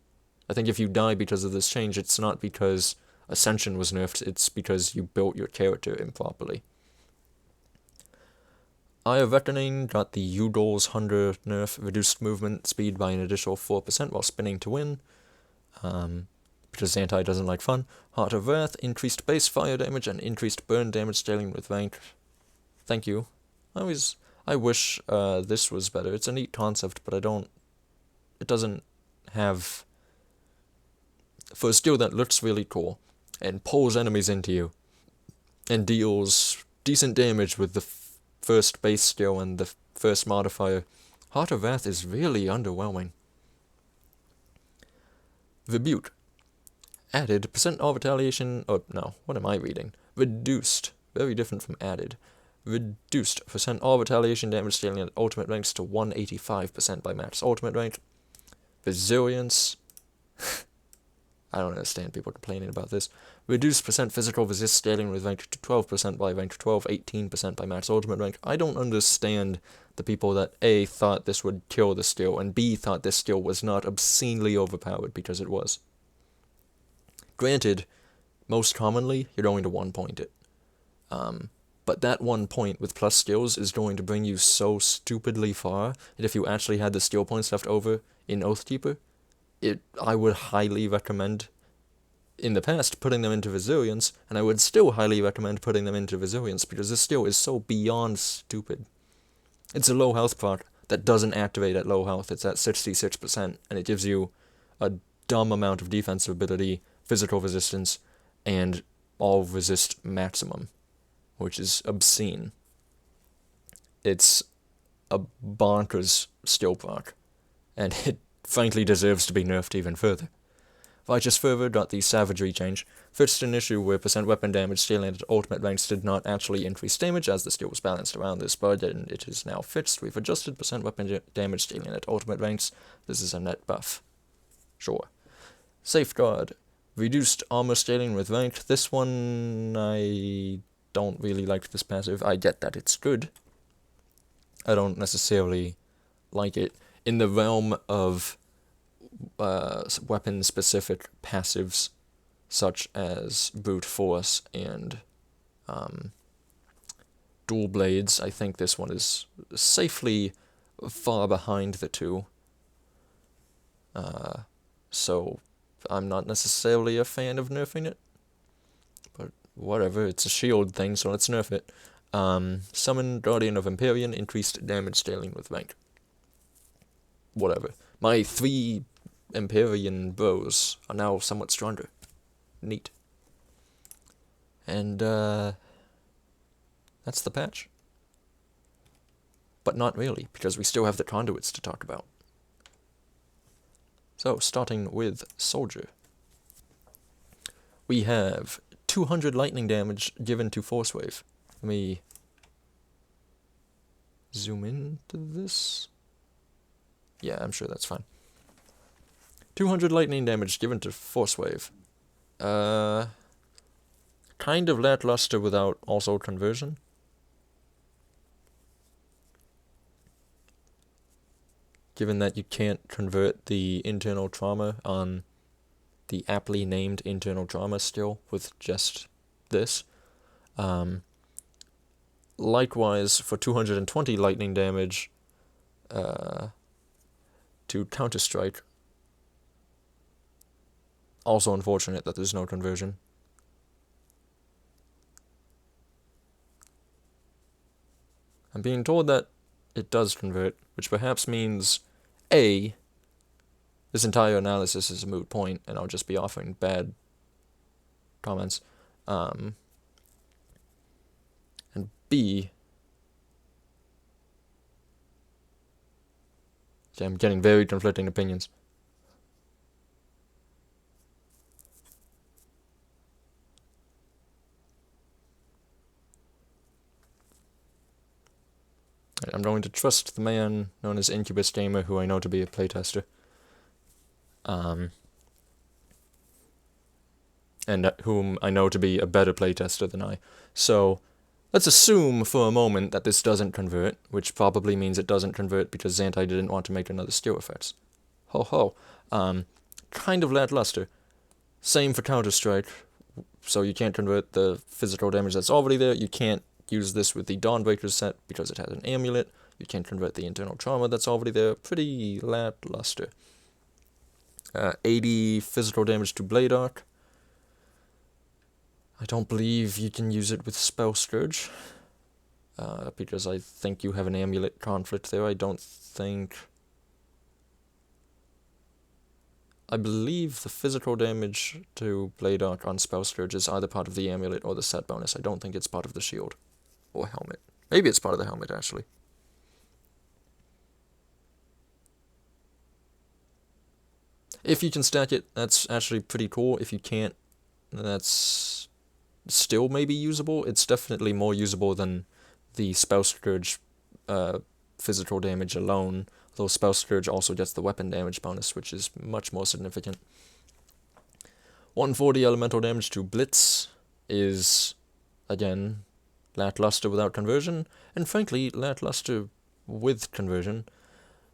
I think if you die because of this change, it's not because Ascension was nerfed, it's because you built your character improperly. Eye of Reckoning got the Udol's Hunger nerf, reduced movement speed by an additional 4% while spinning to win, because Zantai doesn't like fun. Heart of Wrath, increased base fire damage and increased burn damage scaling with rank. Thank you. I wish this was better. It's a neat concept, but it doesn't have... For a skill that looks really cool, and pulls enemies into you, and deals decent damage with the first base skill and the first modifier, Heart of Wrath is really underwhelming. Rebuke. Added, percent of retaliation, oh no, what am I reading? Reduced, very different from added. Reduced percent of retaliation damage scaling at ultimate ranks to 185% by max ultimate rank. Resilience. I don't understand people complaining about this. Reduced percent physical resist scaling with rank to 12% by rank 12, 18% by max ultimate rank. I don't understand the people that A, thought this would kill the skill, and B, thought this skill was not obscenely overpowered, because it was. Granted, most commonly, you're going to 1 point it. But that 1 point with plus skills is going to bring you so stupidly far that if you actually had the skill points left over in Oathkeeper, I would highly recommend, in the past, putting them into Resilience, and I would still highly recommend putting them into Resilience, because this skill is so beyond stupid. It's a low health proc that doesn't activate at low health, it's at 66%, and it gives you a dumb amount of defensive ability, physical resistance, and all resist maximum, which is obscene. It's a bonkers skill proc, and it frankly deserves to be nerfed even further. Righteous Fervor got the Savagery change, fixed an issue where percent weapon damage scaling at ultimate ranks did not actually increase damage as the skill was balanced around this, but it is now fixed. We've adjusted percent weapon damage scaling at ultimate ranks. This is a net buff. Sure. Safeguard. Reduced armor scaling with rank. This one, I don't really like this passive. I get that it's good. I don't necessarily like it. In the realm of weapon-specific passives, such as Brute Force and Dual Blades, I think this one is safely far behind the two. So I'm not necessarily a fan of nerfing it, but whatever, it's a shield thing, so let's nerf it. Summon Guardian of Empyrean, increased damage scaling with rank. Whatever. My 3 Empyrean bows are now somewhat stronger. Neat. And, that's the patch. But not really, because we still have the Conduits to talk about. So, starting with Soldier. We have 200 lightning damage given to Force Wave. Let me zoom into this. Yeah, I'm sure that's fine. 200 lightning damage given to Force Wave. Kind of lackluster without also conversion. Given that you can't convert the internal trauma on the aptly named internal trauma skill with just this. Likewise, for 220 lightning damage, to Counter-Strike. Also unfortunate that there's no conversion. I'm being told that it does convert, which perhaps means, A, this entire analysis is a moot point, and I'll just be offering bad comments. And B, I'm getting very conflicting opinions. I'm going to trust the man known as Incubus Gamer, who I know to be a playtester. And whom I know to be a better playtester than I. So, let's assume for a moment that this doesn't convert, which probably means it doesn't convert because Zantai didn't want to make another skill effects. Ho ho. kind of lackluster. Same for Counter-Strike. So you can't convert the physical damage that's already there. You can't use this with the Dawnbreaker set because it has an amulet. You can't convert the internal trauma that's already there. Pretty lackluster. 80 physical damage to Blade Arc. I don't believe you can use it with Spell Scourge. Because I think you have an amulet conflict there. I believe the physical damage to Blade Arc on Spell Scourge is either part of the amulet or the set bonus. I don't think it's part of the shield or helmet. Maybe it's part of the helmet, actually. If you can stack it, that's actually pretty cool. If you can't, that's still maybe usable. It's definitely more usable than the Spell Scourge physical damage alone, though Spell Scourge also gets the weapon damage bonus, which is much more significant. 140 elemental damage to Blitz is, again, lackluster without conversion, and frankly, lackluster with conversion.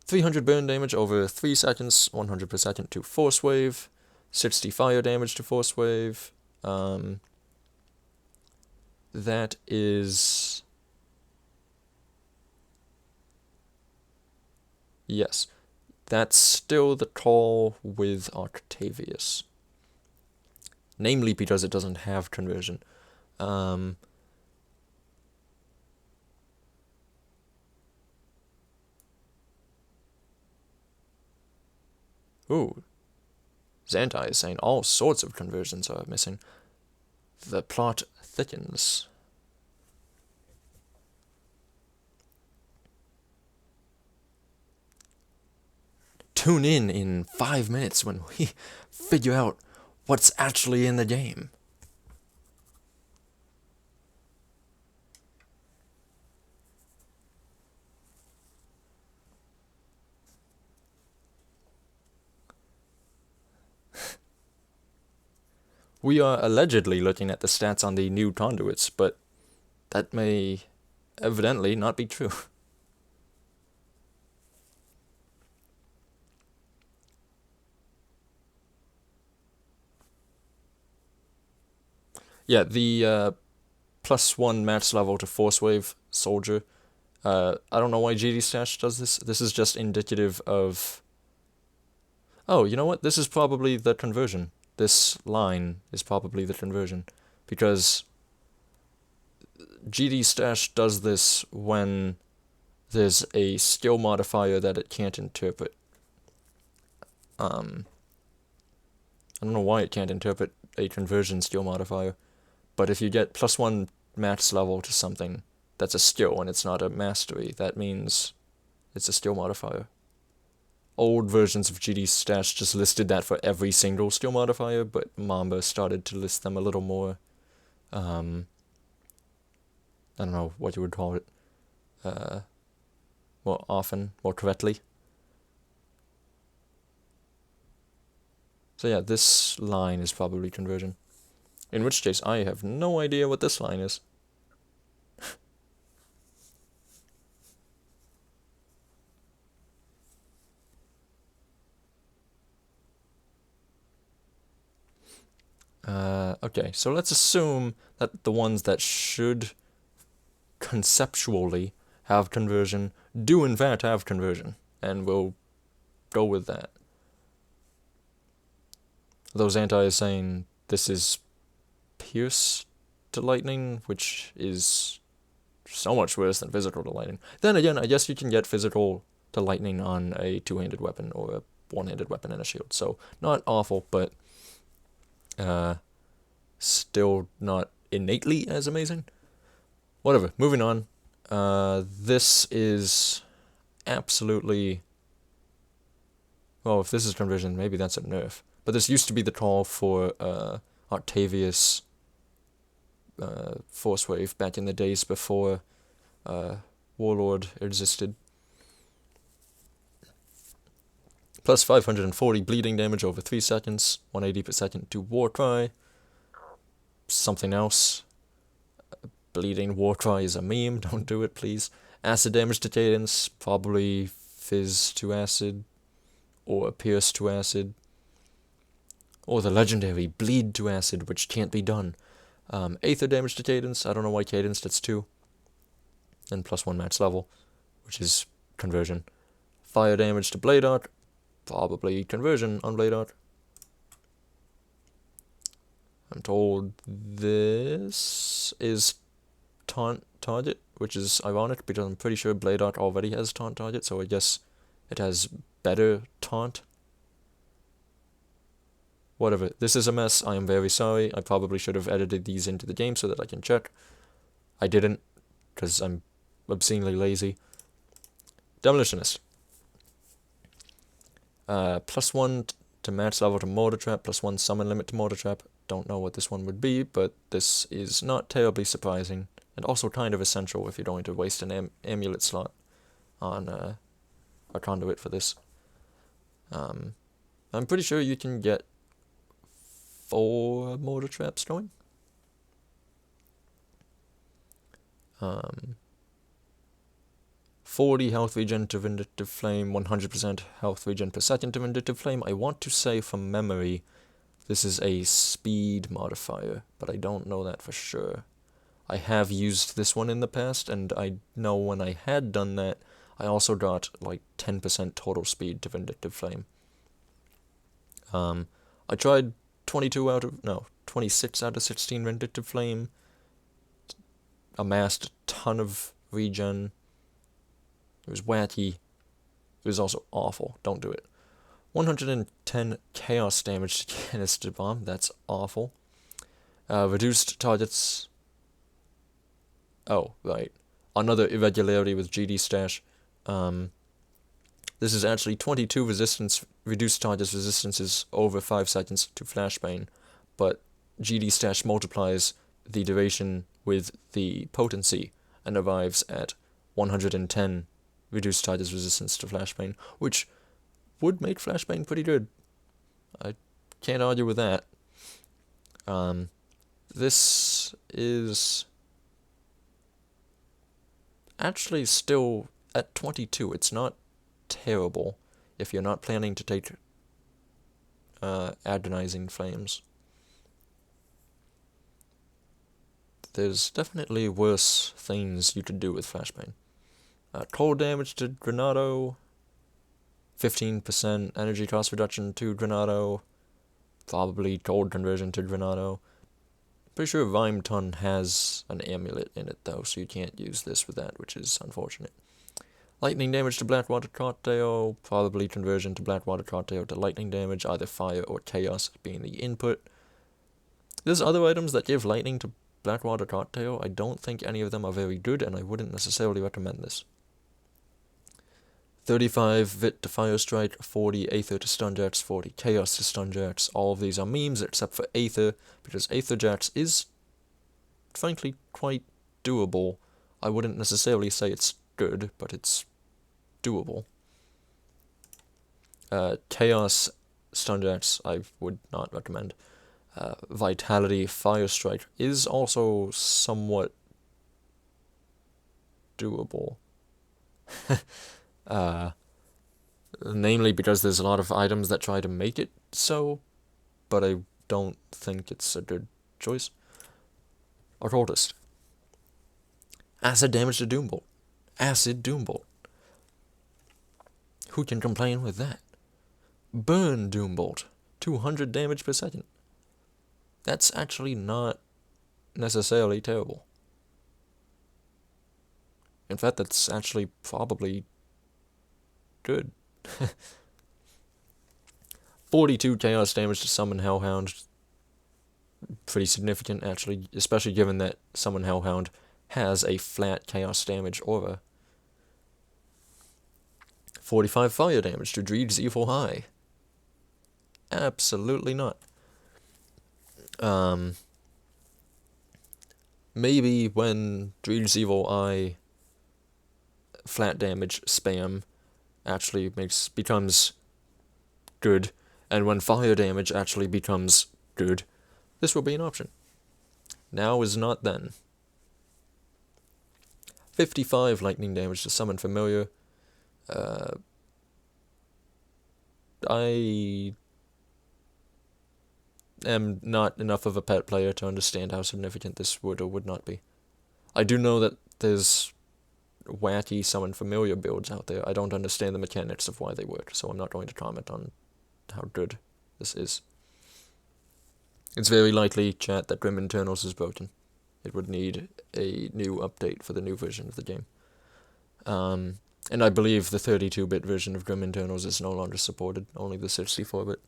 300 burn damage over 3 seconds, 100 per second to Force Wave, 60 fire damage to Force Wave. That is... Yes, that's still the call with Octavius. Namely because it doesn't have conversion. Ooh. Xantai is saying all sorts of conversions are missing. The plot thickens. Tune in 5 minutes when we figure out what's actually in the game. We are allegedly looking at the stats on the new Conduits, but that may evidently not be true. Yeah, the +1 max level to Force Wave Soldier. I don't know why GD Stash does this. This is just indicative of... Oh, you know what? This is probably the conversion. This line is probably the conversion. Because GD Stash does this when there's a skill modifier that it can't interpret. I don't know why it can't interpret a conversion skill modifier. But if you get +1 max level to something that's a skill and it's not a mastery, that means it's a skill modifier. Old versions of GD Stash just listed that for every single skill modifier, but Mamba started to list them a little more, I don't know what you would call it, more often, more correctly. So yeah, this line is probably conversion. In which case, I have no idea what this line is. Okay, so let's assume that the ones that should conceptually have conversion do in fact have conversion, and we'll go with that. Though Xantai is saying this is Pierce to Lightning, which is so much worse than Physical to Lightning. Then again, I guess you can get Physical to Lightning on a two-handed weapon or a one-handed weapon and a shield, so not awful, but still not innately as amazing. Whatever, moving on. This is absolutely... Well, if this is conversion, maybe that's a nerf. But this used to be the call for Octavius Force Wave back in the days before Warlord existed. Plus 540 bleeding damage over 3 seconds, 180 per second to Warcry. Something else. Bleeding Warcry is a meme, don't do it please. Acid damage to Cadence, probably Fizz to Acid, or Pierce to Acid. Or the legendary Bleed to Acid, which can't be done. Aether damage to Cadence, I don't know why Cadence gets 2. And +1 max level, which is conversion. Fire damage to Blade Art, probably conversion on Blade Art. I'm told this is taunt target, which is ironic because I'm pretty sure Blade Art already has taunt target, so I guess it has better taunt. Whatever. This is a mess. I am very sorry. I probably should have edited these into the game so that I can check. I didn't, because I'm obscenely lazy. Demolitionist. +1 to max level to Mortar Trap, +1 summon limit to Mortar Trap. Don't know what this one would be, but this is not terribly surprising, and also kind of essential if you're going to waste an amulet slot on a conduit for this. I'm pretty sure you can get 4 Mortar Traps going. 40 health regen to Vindictive Flame, 100% health regen per second to Vindictive Flame. I want to say from memory this is a speed modifier, but I don't know that for sure. I have used this one in the past, and I know when I had done that, I also got like 10% total speed to Vindictive Flame. I tried 26 out of 16 Vindictive Flame, amassed a ton of regen. It was wacky. It was also awful. Don't do it. 110 chaos damage to Canister Bomb. That's awful. Reduced targets. Oh, right. Another irregularity with GD Stash. This is actually 22 resistance. Reduced targets resistances over 5 seconds to Flashbane, but GD Stash multiplies the duration with the potency and arrives at 110 reduced targets resistance to Flashbane, which would make Flashbane pretty good. I can't argue with that. This is actually still at 22. It's not terrible if you're not planning to take agonizing flames. There's definitely worse things you could do with Flashbane. Cold damage to Granado, 15% energy cost reduction to Granado, probably cold conversion to Granado. Pretty sure Rhyme Ton has an amulet in it though, so you can't use this with that, which is unfortunate. Lightning damage to Blackwater Cocktail, probably conversion to Blackwater Cocktail to lightning damage, either fire or chaos being the input. There's other items that give lightning to Blackwater Cocktail. I don't think any of them are very good, and I wouldn't necessarily recommend this. 35 Vit to Fire Strike, 40 Aether to Stunjax, 40 Chaos to Stunjax. All of these are memes except for Aether, because Aether Jax is, frankly, quite doable. I wouldn't necessarily say it's good, but it's doable. Chaos Stunjax I would not recommend. Vitality Fire Strike is also somewhat doable. Namely because there's a lot of items that try to make it so, but I don't think it's a good choice. Occultist. Acid damage to Doombolt. Acid Doombolt. Who can complain with that? Burn Doombolt. 200 damage per second. That's actually not necessarily terrible. In fact, that's actually probably good. 42 chaos damage to Summon Hellhound. Pretty significant, actually, especially given that Summon Hellhound has a flat chaos damage aura. 45 fire damage to Dreed's Evil High. Absolutely not. Maybe when Dreed's Evil Eye flat damage spam actually becomes good, and when fire damage actually becomes good, this will be an option. Now is not then. 55 lightning damage to Summon Familiar. I am not enough of a pet player to understand how significant this would or would not be. I do know that there's wacky summon familiar builds out there. I don't understand the mechanics of why they work, so I'm not going to comment on how good this is. It's very likely, chat, that Grim Internals is broken. It would need a new update for the new version of the game. And I believe the 32-bit version of Grim Internals is no longer supported, only the 64-bit.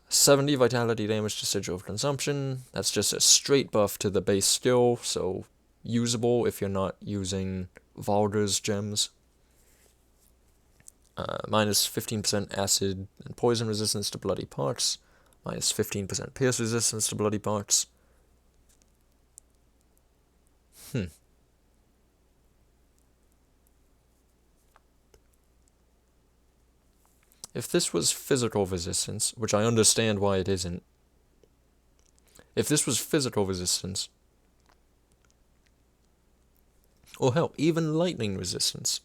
70 vitality damage to Sigil of Consumption. That's just a straight buff to the base skill, so usable if you're not using Valder's gems. Minus 15% acid and poison resistance to bloody parts. Minus 15% pierce resistance to bloody parts. If this was physical resistance, which I understand why it isn't. If this was physical resistance, or hell, even lightning resistance,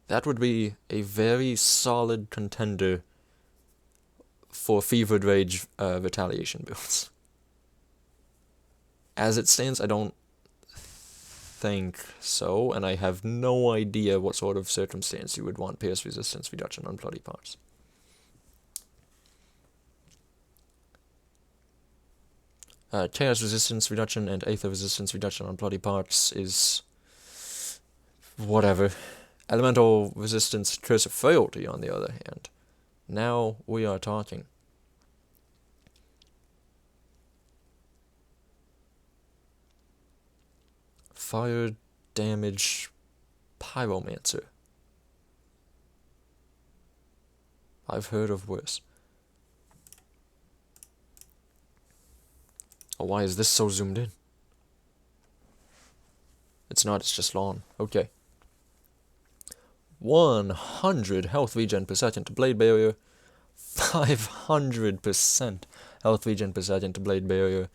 that would be a very solid contender for Fevered Rage retaliation builds. As it stands, I don't think so, and I have no idea what sort of circumstance you would want pierce resistance reduction on bloody parts. Chaos resistance reduction and Aether resistance reduction on bloody parts is whatever. Elemental resistance Curse of Frailty, on the other hand. Now we are talking. Fire damage Pyromancer. I've heard of worse. Oh, why is this so zoomed in? It's not, it's just lawn. Okay. 100 health regen per second to Blade Barrier. 500% health regen per second to Blade Barrier.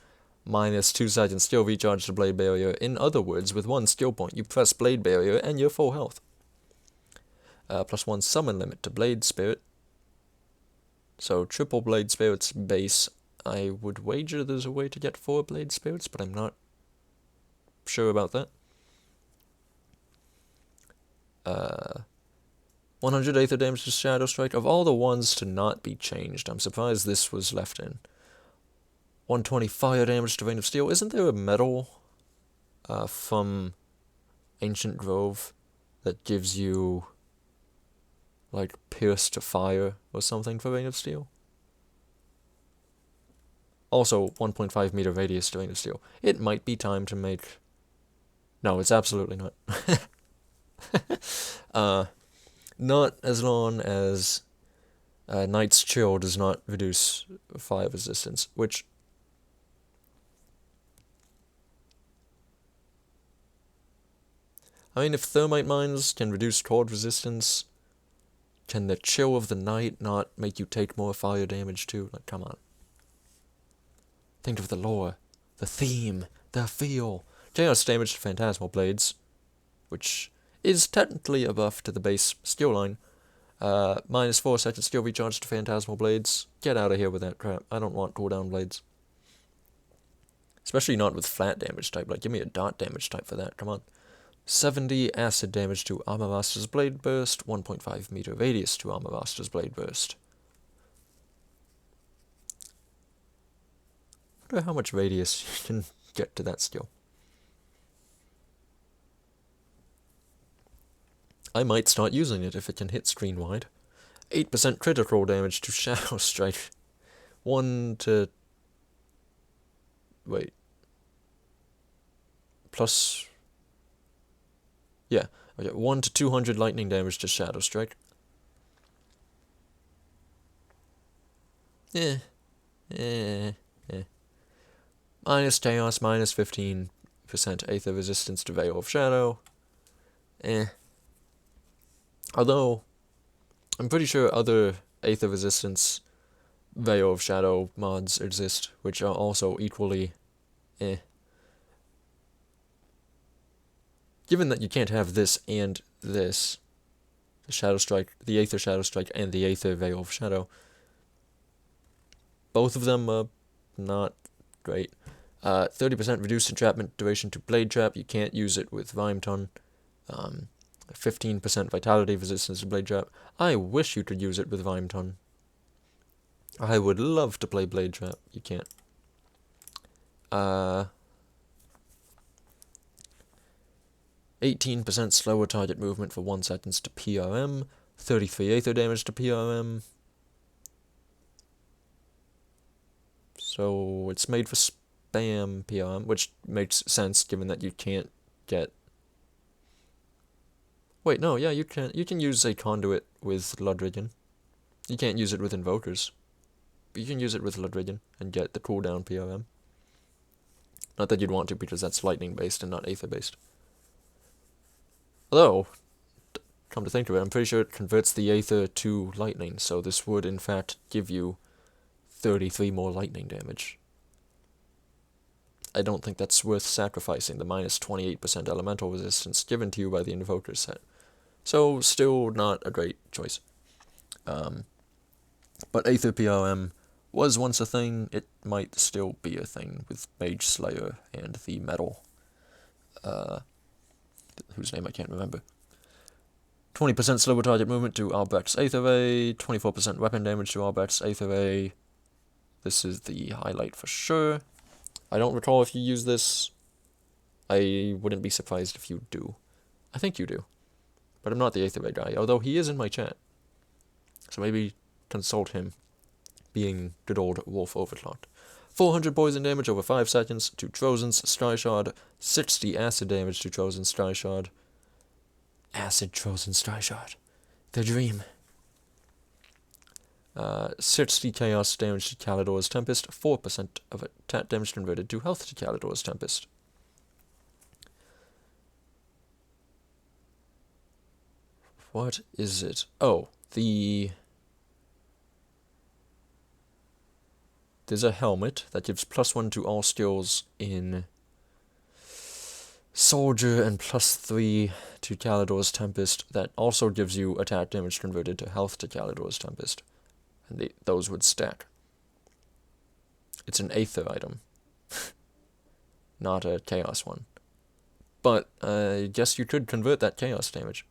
Minus 2 seconds skill recharge to Blade Barrier. In other words, with 1 skill point, you press Blade Barrier and you're full health. Plus 1 summon limit to Blade Spirit. So triple Blade Spirit's base. I would wager there's a way to get 4 Blade Spirits, but I'm not sure about that. 100 Aether damage to Shadow Strike. Of all the ones to not be changed, I'm surprised this was left in. 120 fire damage to Rain of Steel. Isn't there a medal from Ancient Grove that gives you, like, Pierce to Fire or something for Rain of Steel? Also, 1.5 meter radius to Rain of Steel. It might be time to make... No, it's absolutely not. Not as long as Knight's Chill does not reduce fire resistance, which... I mean, if Thermite Mines can reduce cold resistance, can the Chill of the Night not make you take more fire damage too? Like, come on. Think of the lore, the theme, the feel. Chaos damage to Phantasmal Blades, which is technically a buff to the base skill line. Minus 4 seconds skill recharge to Phantasmal Blades. Get out of here with that crap. I don't want cooldown blades. Especially not with flat damage type. Like, give me a dot damage type for that. Come on. 70 acid damage to Armavasta's Blade Burst. 1.5 meter radius to Armavasta's Blade Burst. I wonder how much radius you can get to that skill. I might start using it if it can hit screen wide. 8% critical damage to Shadow Strike. 1 to... Wait. Plus... Yeah. Okay. 1 to 200 lightning damage to Shadow Strike. Minus Chaos, minus 15% Aether resistance to Veil of Shadow. Although, I'm pretty sure other Aether resistance Veil of Shadow mods exist, which are also equally Given that you can't have this and this, the Shadow Strike, the Aether Shadow Strike, and the Aether Veil of Shadow. Both of them not great. 30% reduced entrapment duration to Blade Trap. You can't use it with Vimeton. 15% vitality resistance to Blade Trap. I wish you could use it with Vimeton. I would love to play Blade Trap. You can't. 18% slower target movement for 1 second to PRM. 33 Aether damage to PRM. So it's made for spam PRM, which makes sense given that you can't get... Wait, no, yeah, you can use a Conduit with Ludrigan. You can't use it with Invokers. But you can use it with Ludrigan and get the cooldown PRM. Not that you'd want to, because that's lightning-based and not Aether-based. Although, come to think of it, I'm pretty sure it converts the Aether to lightning, so this would, in fact, give you 33 more lightning damage. I don't think that's worth sacrificing the minus 28% elemental resistance given to you by the Invoker set. So, still not a great choice. But Aether PRM was once a thing. It might still be a thing with Mage Slayer and the metal, whose name I can't remember. 20% slower target movement to Albrecht's Aether Ray, 24% weapon damage to Albrecht's Aether Ray. This is the highlight for sure. I don't recall if you use this. I wouldn't be surprised if you do. I think you do. But I'm not the Aether Ray guy, although he is in my chat. So maybe consult him, being good old Wolf Overclocked. 400 poison damage over 5 seconds to Trozen's Strishard. 60 acid damage to Trozen's Strishard. Acid Trozen Strishard. The dream. 60 chaos damage to Kalidor's Tempest. 4% of attack damage converted to health to Kalidor's Tempest. What is it? Oh, there's a helmet that gives +1 to all skills in Soldier and +3 to Kalidor's Tempest that also gives you attack damage converted to health to Kalidor's Tempest. And those would stack. It's an Aether item, not a Chaos one. But I guess you could convert that Chaos damage.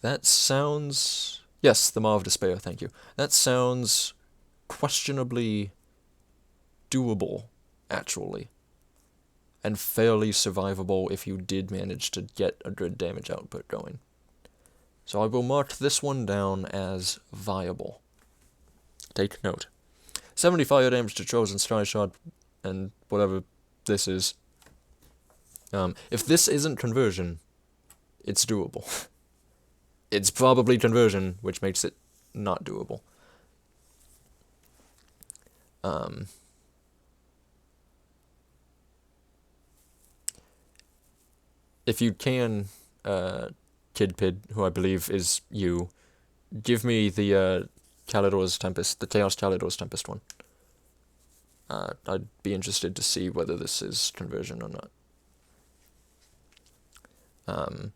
That sounds... Yes, the Maw of Despair, thank you. That sounds questionably doable, actually. And fairly survivable if you did manage to get a good damage output going. So I will mark this one down as viable. Take note. 70 fire damage to Trozen Strishard and whatever this is. If this isn't conversion, it's doable. It's probably conversion, which makes it not doable. If you can, Kidpid, who I believe is you, give me the Kalidor's Tempest, the Chaos Kalidor's Tempest one. I'd be interested to see whether this is conversion or not.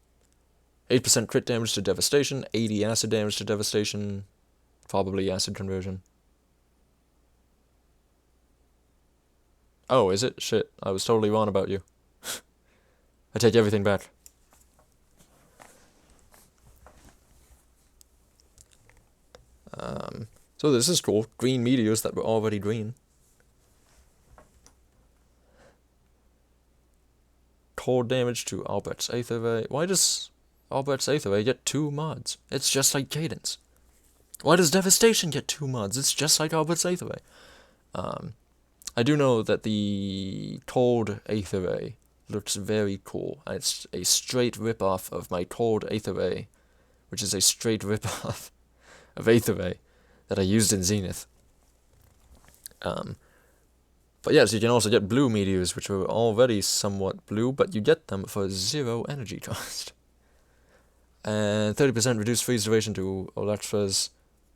8% crit damage to Devastation, 80 acid damage to Devastation, probably acid conversion. Oh, is it? Shit, I was totally wrong about you. I take everything back. So this is cool. Green meteors that were already green. Cold damage to Albrecht's Aether Ray. Why does Albrecht's Aether Ray get 2 mods? It's just like Cadence. Why does Devastation get 2 mods? It's just like Albrecht's Aether Ray. I do know that the Cold Aether Ray looks very cool. It's a straight rip-off of my Cold Aether Ray, which is a straight rip-off of Aether Ray that I used in Zenith. But yes, you can also get blue meteors, which are already somewhat blue, but you get them for 0 energy cost. And 30% reduced freeze duration to Electras,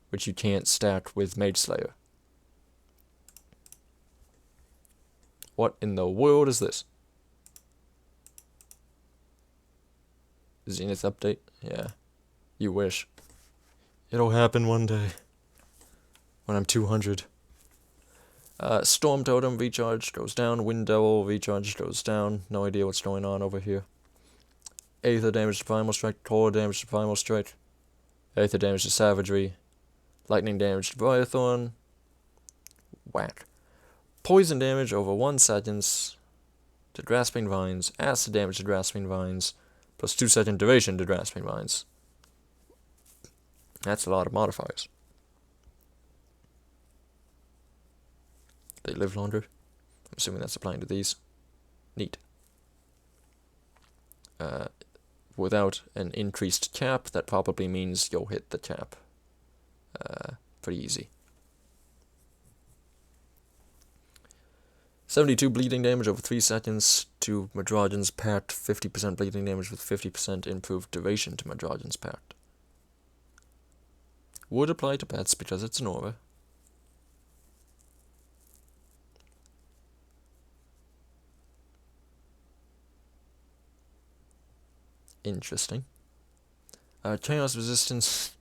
which you can't stack with Mage Slayer. What in the world is this? Zenith update. Yeah. You wish. It'll happen one day. When I'm 200. Storm Totem recharge goes down. Wind Devil recharge goes down. No idea what's going on over here. Aether damage to Primal Strike. Core damage to Primal Strike. Aether damage to Savagery. Lightning damage to Briarthorn. Whack. Poison damage over 1 seconds to Grasping Vines. Acid damage to Grasping Vines. Plus 2 second duration to Grasping Vines. That's a lot of modifiers. They live longer. I'm assuming that's applying to these. Neat. Without an increased cap, that probably means you'll hit the cap. Pretty easy. 72 bleeding damage over 3 seconds to Madrogen's Pact. 50% bleeding damage with 50% improved duration to Madrogen's Pact. Would apply to pets because it's an aura. Interesting. Chaos resistance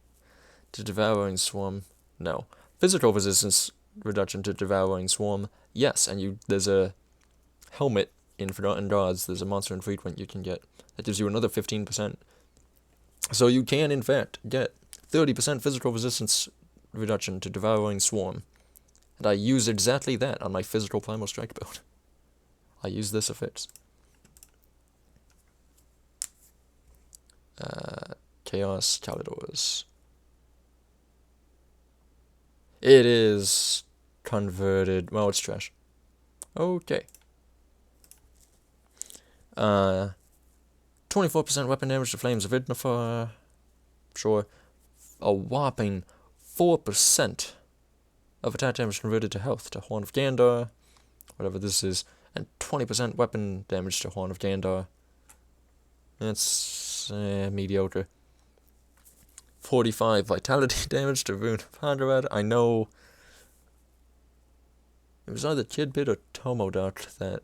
to Devouring Swarm. No. Physical resistance reduction to Devouring Swarm. Yes, and there's a helmet in Forgotten Gods. There's a monster infrequent you can get that gives you another 15%. So you can, in fact, get 30% physical resistance reduction to Devouring Swarm. And I use exactly that on my physical Primal Strike build. I use this if it's. Chaos Calidors. It is converted. Well, it's trash. Okay. 24% weapon damage to Flames of Ignifar. Sure. A whopping 4% of attack damage converted to health to Horn of Gandar. Whatever this is. And 20% weapon damage to Horn of Gandar. That's mediocre. 45 vitality damage to Rune of Hagarad. I know it was either Kidpid or Tomodark that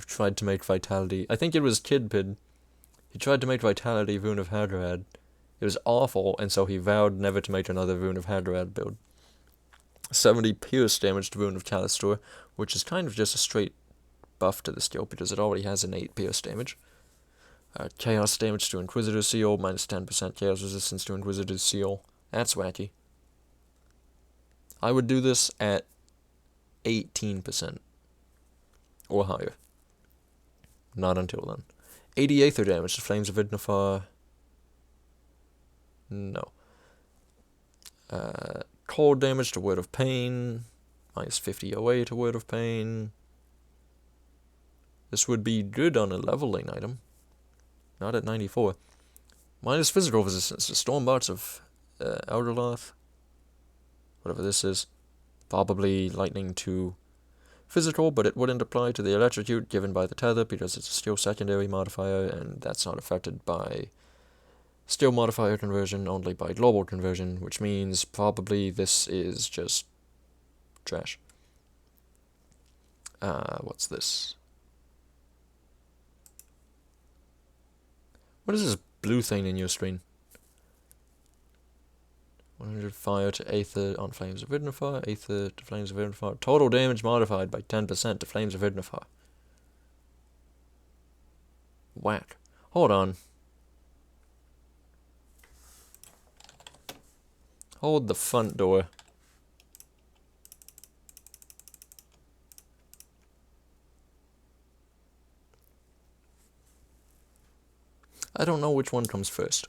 tried to make vitality. I think it was Kidpid. He tried to make vitality Rune of Hagarad. It was awful, and so he vowed never to make another Rune of Hagarad build. 70 pierce damage to Rune of Calistor, which is kind of just a straight buff to the skill because it already has an 8 pierce damage. Chaos damage to Inquisitor's Seal, minus 10% chaos resistance to Inquisitor's Seal. That's wacky. I would do this at 18% or higher. Not until then. 80 Aether damage to Flames of Ignifar. No. Cold damage to Word of Pain. Minus 50 OA to Word of Pain. This would be good on a leveling item. Not at 94. Minus physical resistance to Stormbots of Elderloth. Whatever this is. Probably lightning to physical, but it wouldn't apply to the electrocute given by the tether because it's a skill secondary modifier, and that's not affected by skill modifier conversion, only by global conversion, which means probably this is just trash. What's this? What is this blue thing in your screen? 100 fire to Aether on Flames of Ignifar. Aether to Flames of Ignifar. Total damage modified by 10% to Flames of Ignifar. Whack. Hold on. Hold the front door. I don't know which one comes first.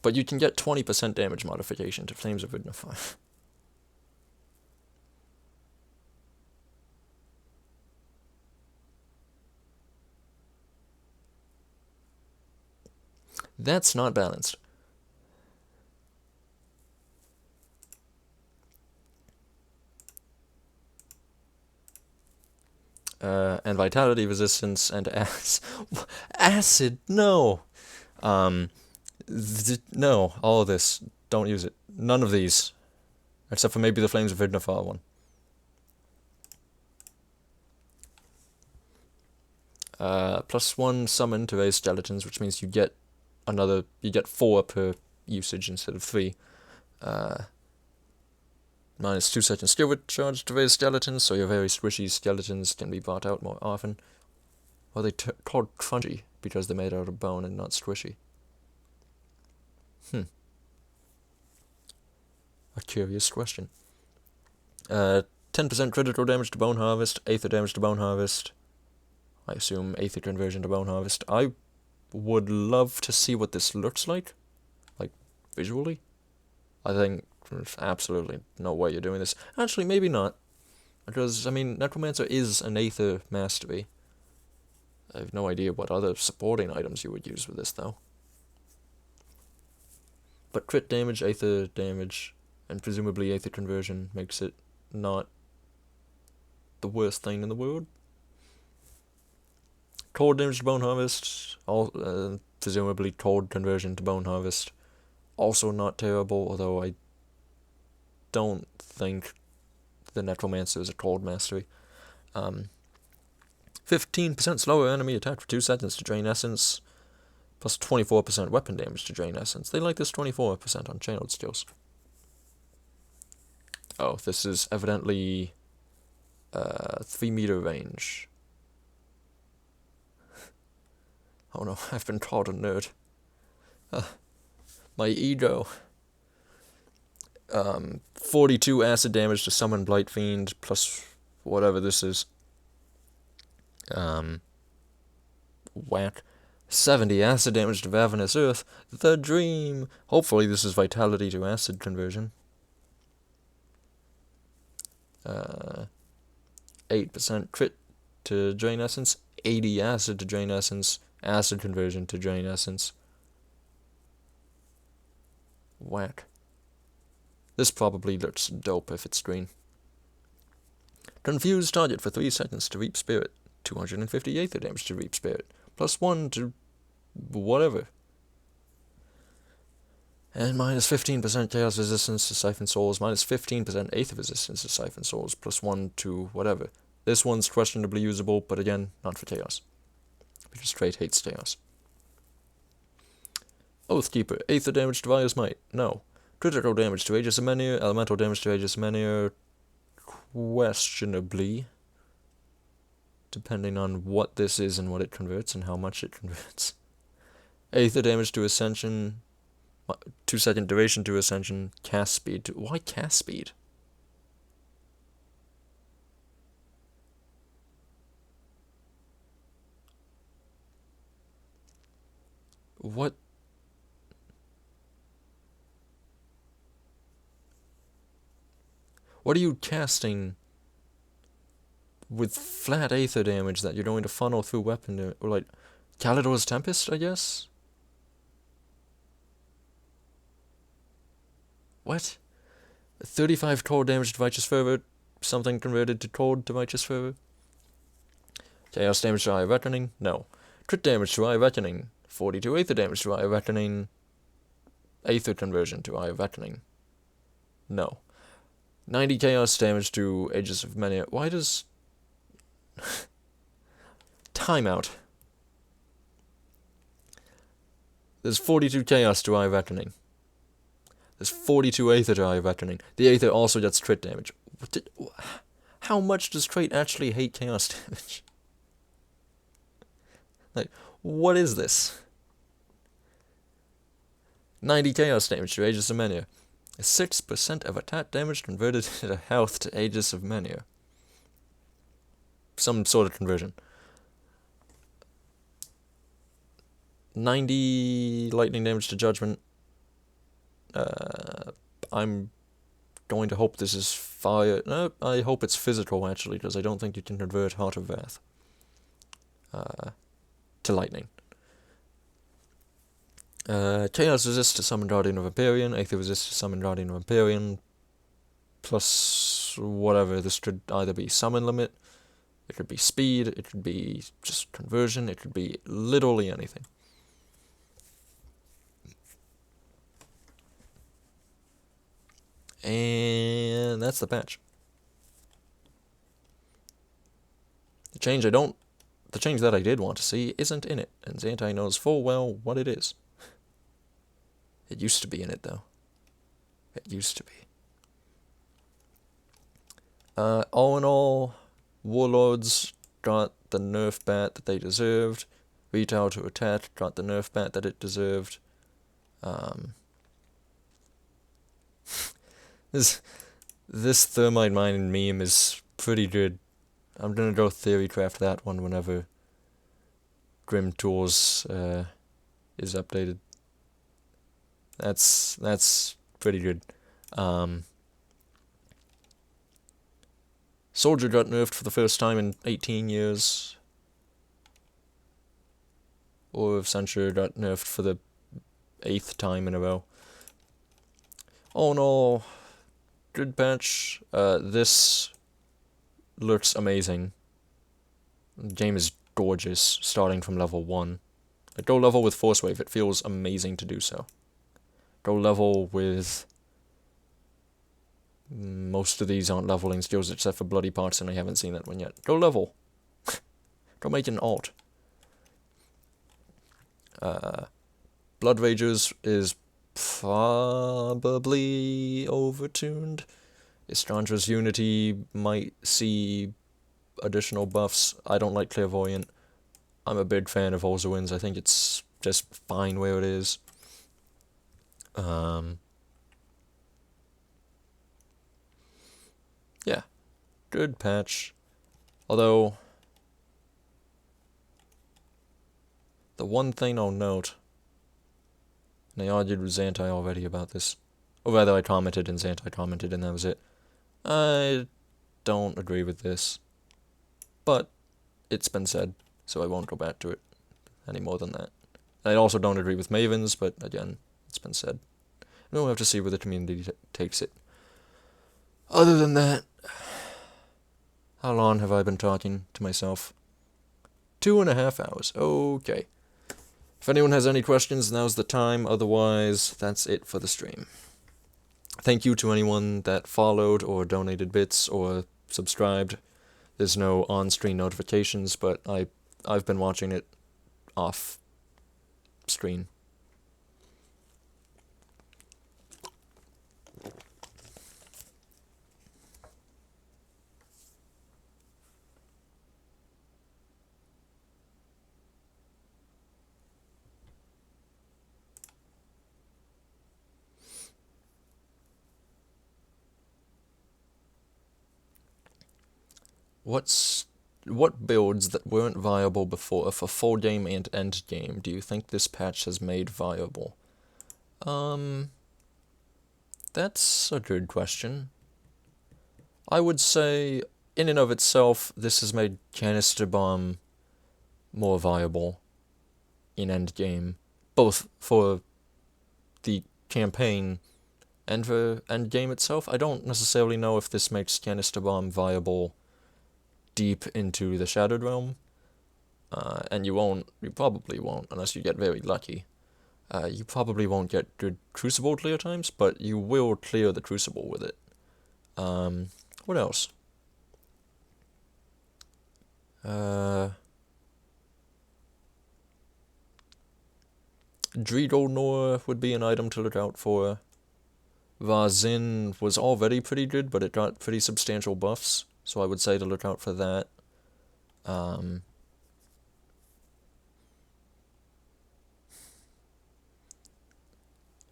But you can get 20% damage modification to Flames of Ignifar. That's not balanced. And vitality resistance and acid, no. No, all of this. Don't use it. None of these. Except for maybe the Flames of Ignifar one. +1 summon to raise skeletons, which means you get another, you get 4 per usage instead of 3. Minus 2 seconds skill charge to raise skeletons, so your very squishy skeletons can be brought out more often. Well, they called crunchy because they're made out of bone and not squishy. A curious question. 10% critical damage to Bone Harvest, Aether damage to Bone Harvest. I assume Aether conversion to Bone Harvest. I would love to see what this looks like visually. I think there's absolutely no way you're doing this. Actually, maybe not. Because, I mean, Necromancer is an Aether mastery. I have no idea what other supporting items you would use with this, though. But crit damage, Aether damage, and presumably Aether conversion makes it not the worst thing in the world. Cold damage to Bone Harvest, presumably cold conversion to Bone Harvest. Also not terrible, although I don't think the Necromancer is a cold mastery. 15% slower enemy attack for 2 seconds to drain essence, plus 24% weapon damage to drain essence. They like this 24% on channeled skills. Oh, this is evidently 3 meter range. Oh no, I've been called a nerd. My ego. 42 acid damage to summon Blight Fiend, plus whatever this is. Whack. 70 acid damage to Ravenous Earth. The dream. Hopefully this is vitality to acid conversion. 8% crit to drain essence. 80 acid to drain essence. Acid conversion to drain essence. Whack. This probably looks dope if it's green. Confuse target for 3 seconds to Reap Spirit. 250 Aether damage to Reap Spirit. Plus 1 to whatever. And minus 15% Chaos resistance to Siphon Souls. Minus 15% Aether resistance to Siphon Souls. Plus 1 to whatever. This one's questionably usable, but again, not for Chaos. Because Straight hates Chaos. Oathkeeper. Aether damage to Vaya's Might. No. Critical damage to Aegis of Menhir. Elemental damage to Aegis of Menhir. Questionably. Depending on what this is and what it converts and how much it converts. Aether damage to Ascension. 2 second duration to Ascension. Cast speed to... Why cast speed? What? What are you casting with flat Aether damage that you're going to funnel through weapon damage? Or like, Kalidor's Tempest, I guess? What? 35 cold damage to Righteous Fervor, something converted to cold to Righteous Fervor. Chaos damage to Eye of Reckoning? No. Crit damage to Eye of Reckoning. 42 Aether damage to Eye of Reckoning. Aether conversion to Eye of Reckoning. No. 90 Chaos damage to Aegis of Menhir. Why does... Timeout. There's 42 Chaos to Eye of Reckoning. There's 42 Aether to Eye of Reckoning. The Aether also gets crit damage. How much does Trait actually hate Chaos damage? Like, what is this? 90 Chaos damage to Aegis of Menhir. 6% of attack damage converted to health to Aegis of Menhir. Some sort of conversion. 90 lightning damage to Judgment. I'm going to hope this is fire. No, I hope it's physical, actually, because I don't think you can convert Heart of Wrath to lightning. Chaos resist to summon Guardian of Empyrean. Aether resist to summon Guardian of Empyrean. Plus whatever. This could either be summon limit, it could be speed, it could be just conversion, it could be literally anything. And that's the patch. The change that I did want to see isn't in it, and Xantai knows full well what it is. It used to be in it, though. It used to be. All in all, Warlords got the nerf bat that they deserved. Retail to Attack got the nerf bat that it deserved. This thermite mining meme is pretty good. I'm gonna go theory craft that one whenever Grim Tools is updated. That's pretty good. Soldier got nerfed for the first time in 18 years. Or if Censure got nerfed for the 8th time in a row. All in all, good patch. This looks amazing. The game is gorgeous, starting from level 1. Go level with Force Wave, it feels amazing to do so. Go level with... Most of these aren't leveling skills except for Bloody Parts, and I haven't seen that one yet. Go level! Go make an alt. Blood Ragers is probably overtuned. Estrandra's Unity might see additional buffs. I don't like Clairvoyant. I'm a big fan of Olzuin's. I think it's just fine where it is. Yeah, good patch. Although, the one thing I'll note, and I argued with Xantai already about this, or rather I commented and Xantai commented and that was it. I don't agree with this, but it's been said, so I won't go back to it any more than that. I also don't agree with Mavens, but again, it's been said. And we'll have to see where the community takes it. Other than that, how long have I been talking to myself? 2.5 hours. Okay. If anyone has any questions, now's the time. Otherwise, that's it for the stream. Thank you to anyone that followed or donated bits or subscribed. There's no on-screen notifications, but I've been watching it off screen. What builds that weren't viable before for full game and end game do you think this patch has made viable? That's a good question. I would say, in and of itself, this has made Canister Bomb more viable in end game, both for the campaign and for end game itself. I don't necessarily know if this makes Canister Bomb viable deep into the Shattered Realm, and you probably won't, unless you get very lucky. You probably won't get good Crucible clear times, but you will clear the Crucible with it. What else? Dreidel would be an item to look out for. Vazin was already pretty good, but it got pretty substantial buffs, so I would say to look out for that.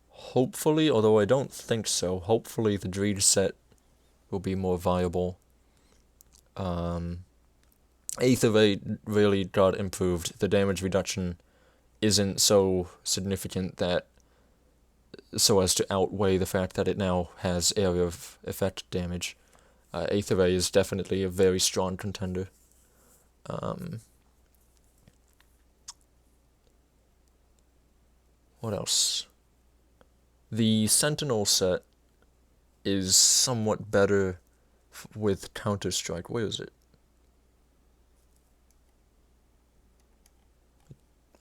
Hopefully, although I don't think so, hopefully the Dreid set will be more viable. Aether really got improved. The damage reduction isn't so significant that so as to outweigh the fact that it now has area of effect damage. Aether is definitely a very strong contender. What else? The Sentinel set is somewhat better with Counter-Strike. Where is it?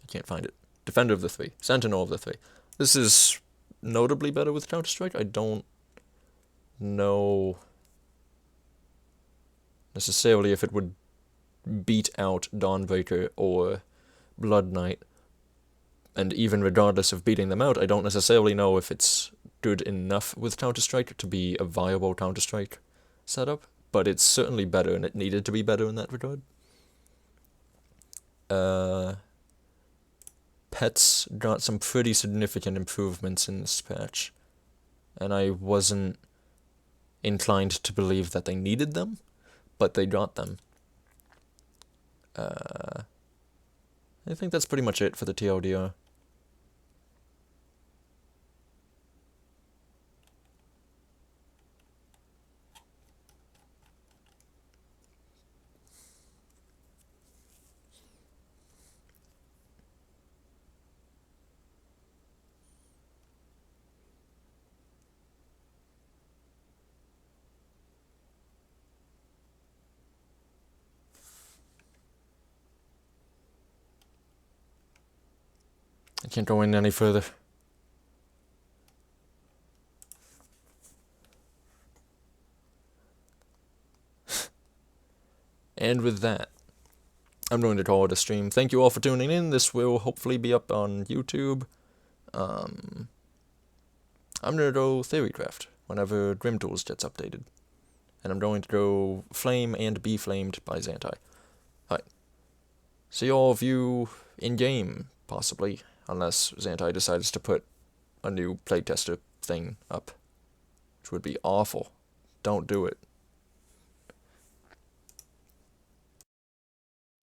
I can't find it. Defender of the Three. Sentinel of the Three. This is notably better with Counter-Strike. I don't know necessarily if it would beat out Dawnbreaker or Blood Knight. And even regardless of beating them out, I don't necessarily know if it's good enough with Counter-Strike to be a viable Counter-Strike setup, but it's certainly better, and it needed to be better in that regard. Pets got some pretty significant improvements in this patch, and I wasn't inclined to believe that they needed them, but they got them. I think that's pretty much it for the TLDR. I can't go in any further. And with that, I'm going to call it a stream. Thank you all for tuning in. This will hopefully be up on YouTube. I'm going to go Theorycraft whenever Grim Tools gets updated. And I'm going to go Flame and Be Flamed by Xantai. Alright. See all of you in-game, possibly. Unless Xantai decides to put a new playtester thing up. Which would be awful. Don't do it.